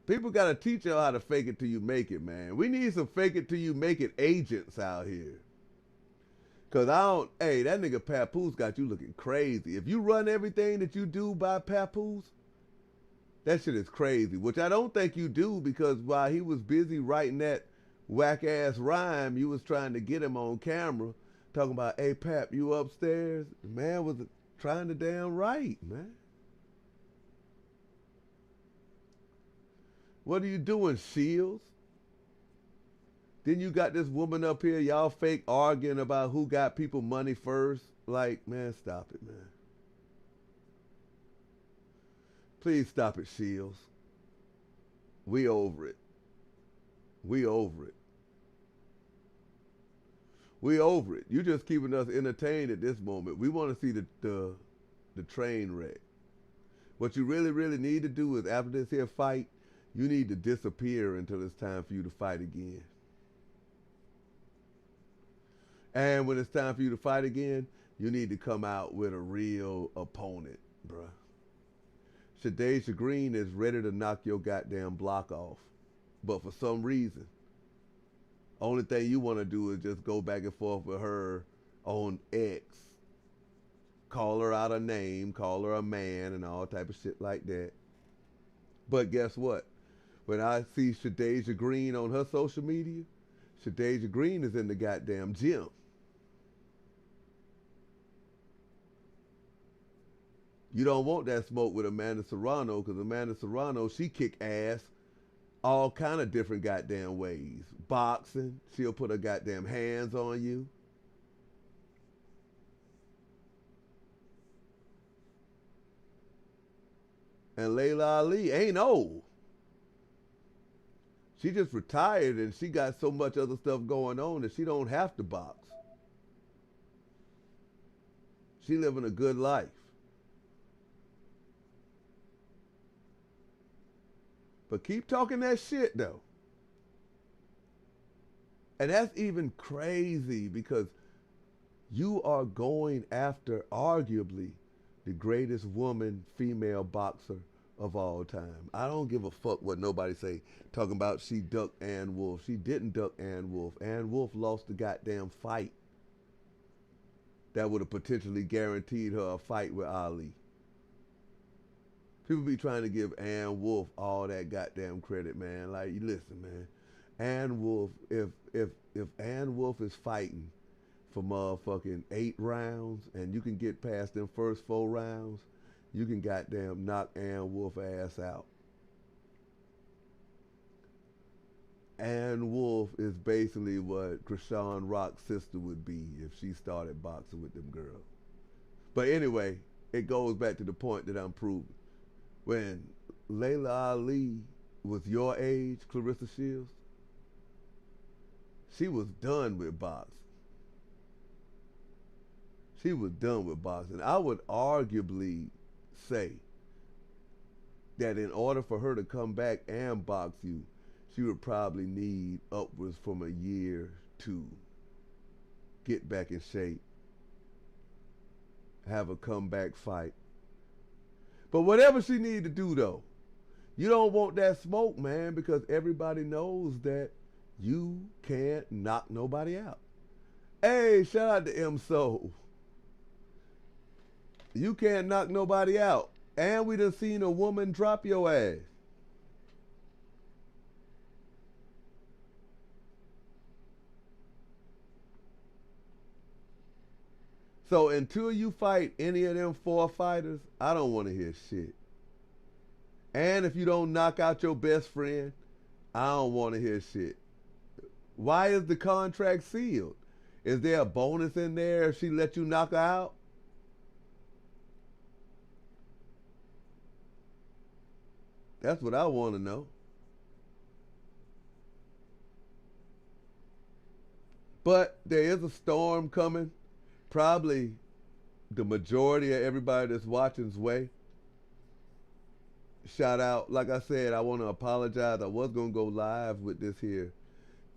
Speaker 2: People gotta teach y'all how to fake it till you make it, man. We need some fake it till you make it agents out here. Cause hey, that nigga Papoose got you looking crazy. If you run everything that you do by Papoose, that shit is crazy, which I don't think you do, because while he was busy writing that whack ass rhyme, you was trying to get him on camera talking about, hey Pap, you upstairs? The man was trying to damn write, man. What are you doing, Shields? Then you got this woman up here, y'all fake arguing about who got people money first. Like, man, stop it, man. Please stop it, Shields. We over it. We over it. We over it. You just keeping us entertained at this moment. We want to see the train wreck. What you really, really need to do is, after this here fight, you need to disappear until it's time for you to fight again. And when it's time for you to fight again, you need to come out with a real opponent, bruh. Shadeja Green is ready to knock your goddamn block off. But for some reason, only thing you want to do is just go back and forth with her on X. Call her out a name, call her a man, and all type of shit like that. But guess what? When I see Shadeja Green on her social media, Shadeja Green is in the goddamn gym. You don't want that smoke with Amanda Serrano, because Amanda Serrano, she kick ass all kind of different goddamn ways. Boxing, she'll put her goddamn hands on you. And Layla Ali ain't old. She just retired and she got so much other stuff going on that she don't have to box. She living a good life. But keep talking that shit though. And that's even crazy because you are going after arguably the greatest woman female boxer of all time. I don't give a fuck what nobody say talking about she ducked Ann Wolfe. She didn't duck Ann Wolfe. Ann Wolfe lost the goddamn fight that would have potentially guaranteed her a fight with Ali. People be trying to give Ann Wolfe all that goddamn credit, man. Like, you listen, man. Ann Wolfe, if Ann Wolfe is fighting for motherfucking 8 rounds and you can get past them first 4 rounds, you can goddamn knock Ann Wolfe ass out. Ann Wolfe is basically what Krishan Rock's sister would be if she started boxing with them girls. But anyway, it goes back to the point that I'm proving. When Layla Ali was your age, Claressa Shields, she was done with boxing. She was done with boxing. I would arguably say that in order for her to come back and box you, she would probably need upwards from a year to get back in shape, have a comeback fight. But whatever she need to do though, you don't want that smoke, man, because everybody knows that you can't knock nobody out. Hey, shout out to M Soul. You can't knock nobody out. And we done seen a woman drop your ass. So until you fight any of them 4 fighters, I don't want to hear shit. And if you don't knock out your best friend, I don't want to hear shit. Why is the contract sealed? Is there a bonus in there if she let you knock her out? That's what I want to know. But there is a storm coming. Probably the majority of everybody that's watching's way. Shout out, like I said, I want to apologize. I was going to go live with this here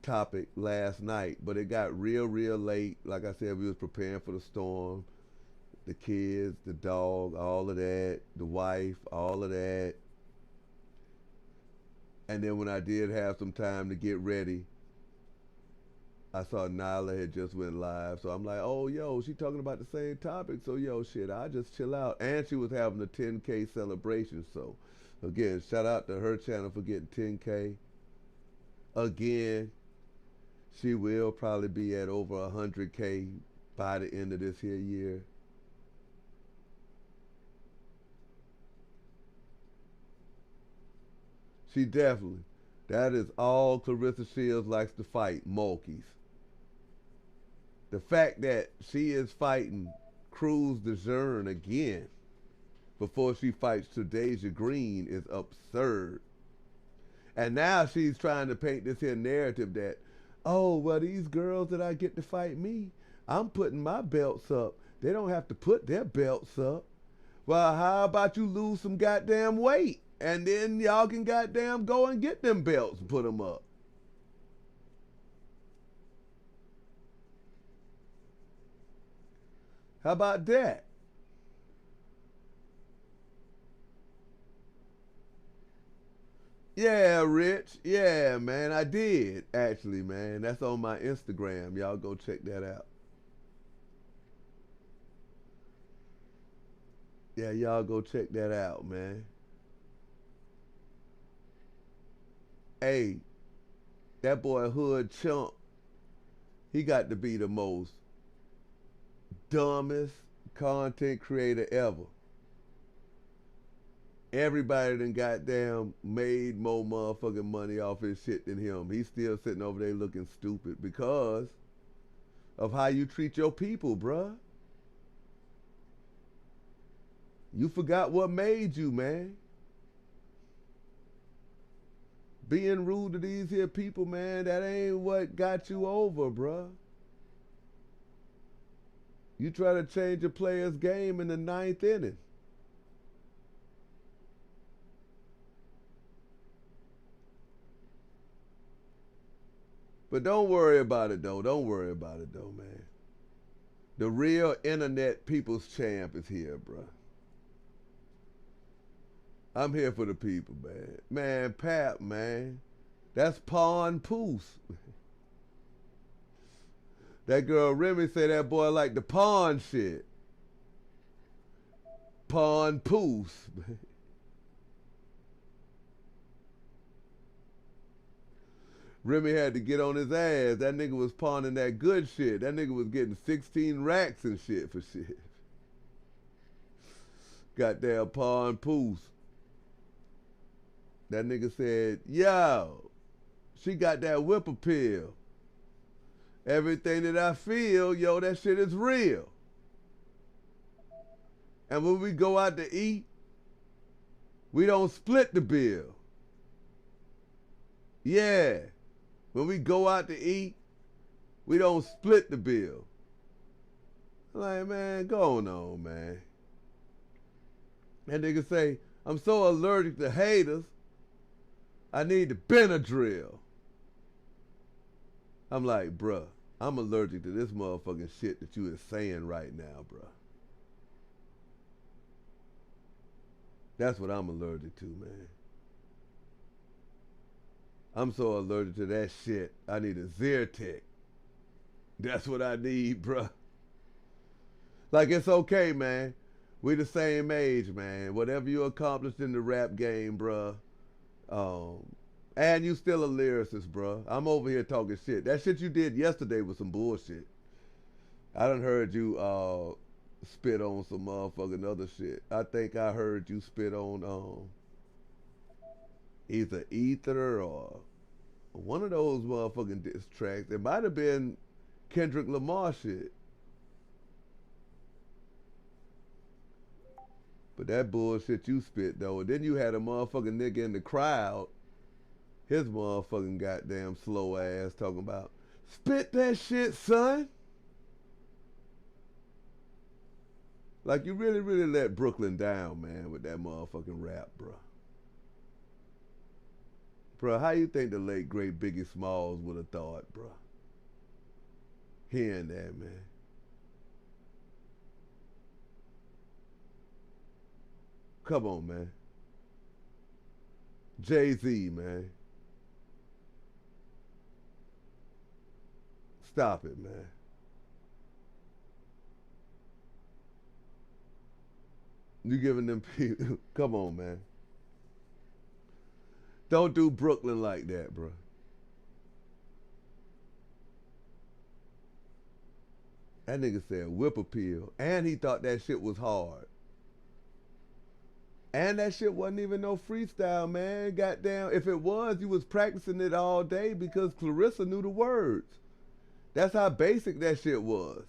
Speaker 2: topic last night, but it got real late. Like I said, we was preparing for the storm. The kids, the dog, all of that, the wife, all of that. And then when I did have some time to get ready, I saw Nyla had just went live. So I'm like, oh, yo, she talking about the same topic. So, yo, shit, I'll just chill out. And she was having a 10K celebration. So, again, shout out to her channel for getting 10K. Again, she will probably be at over 100K by the end of this here year. She definitely. That is all Claressa Shields likes to fight, mulkeys. The fact that she is fighting Cruz DeJean again before she fights Tredasia Green is absurd. And now she's trying to paint this here narrative that, oh, well, these girls that I get to fight me, I'm putting my belts up. They don't have to put their belts up. Well, how about you lose some goddamn weight? And then y'all can goddamn go and get them belts and put them up. How about that? Yeah, Rich. Yeah, man, I did, actually, man. That's on my Instagram. Y'all go check that out. Yeah, y'all go check that out, man. Hey, that boy Hood Chump, he got to be the most dumbest content creator ever. Everybody done goddamn made more motherfucking money off his shit than him. He's still sitting over there looking stupid because of how you treat your people, bruh. You forgot what made you, man. Being rude to these here people, man, that ain't what got you over, bruh. You try to change a player's game in the 9th inning. But don't worry about it, though. Don't worry about it, though, man. The real internet people's champ is here, bruh. I'm here for the people, man. Man, Pap, man. That's Pawn Poos. That girl Remy say that boy like the pawn shit. Pawn Poos. Remy had to get on his ass. That nigga was pawning that good shit. That nigga was getting 16 racks and shit for shit. Goddamn Pawn Poos. That nigga said, yo, she got that whip appeal. Everything that I feel, yo, that shit is real. And when we go out to eat, we don't split the bill. Yeah. When we go out to eat, we don't split the bill. Like, man, go on, man. And they can say, I'm so allergic to haters, I need the Benadryl. I'm like, bruh, I'm allergic to this motherfucking shit that you is saying right now, bruh. That's what I'm allergic to, man. I'm so allergic to that shit, I need a Zyrtec. That's what I need, bruh. Like, it's okay, man. We the same age, man. Whatever you accomplished in the rap game, bruh. And you still a lyricist, bruh. I'm over here talking shit. That shit you did yesterday was some bullshit. I done heard you spit on some motherfucking other shit. I think I heard you spit on either Ether or one of those motherfucking diss tracks. It might have been Kendrick Lamar shit. But that bullshit you spit though, and then you had a motherfucking nigga in the crowd, his motherfucking goddamn slow ass talking about, spit that shit, son. Like, you really, really let Brooklyn down, man, with that motherfucking rap, bro. Bro, how you think the late, great Biggie Smalls would have thought, bro? Hearing that, man. Come on, man. Jay-Z, man. Stop it, man. You giving them people, come on, man. Don't do Brooklyn like that, bro. That nigga said whip appeal, and he thought that shit was hard. And that shit wasn't even no freestyle, man. Goddamn, if it was, you was practicing it all day because Claressa knew the words. That's how basic that shit was.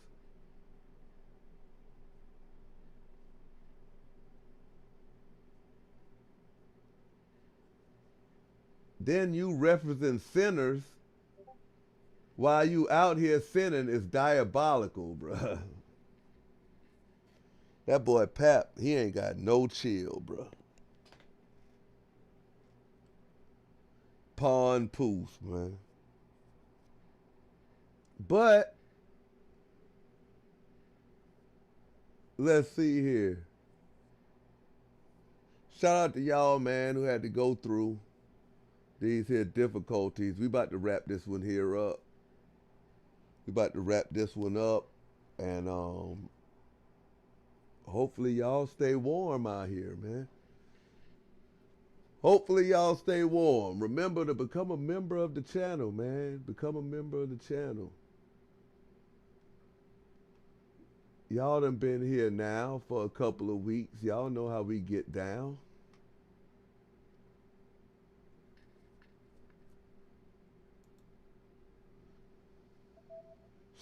Speaker 2: Then you referencing sinners while you out here sinning is diabolical, bruh. That boy Pap, he ain't got no chill, bruh. Pawn Poos, man. But let's see here. Shout out to y'all, man, who had to go through these here difficulties. We about to wrap this one here up. We about to wrap this one up, and hopefully y'all stay warm out here, man. Hopefully y'all stay warm. Remember to become a member of the channel, man. Become a member of the channel. Y'all done been here now for a couple of weeks. Y'all know how we get down.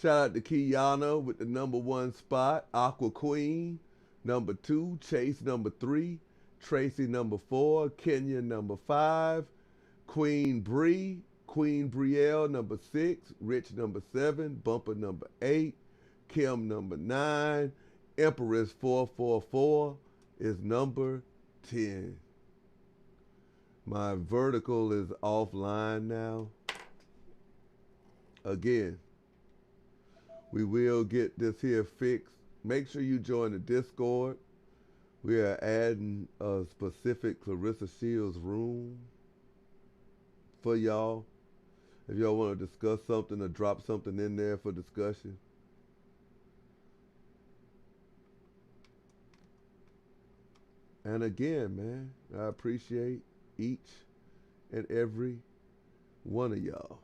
Speaker 2: Shout out to Kiana with the #1 spot. Aqua Queen, #2. Chase, #3. Tracy, #4. Kenya, #5. Queen Bree. Queen Brielle, #6. Rich, #7. Bumper, #8. Kim, #9. Empress 444 is #10. My vertical is offline now. Again, we will get this here fixed. Make sure you join the Discord. We are adding a specific Claressa Shields room for y'all. If y'all want to discuss something or drop something in there for discussion. And again, man, I appreciate each and every one of y'all.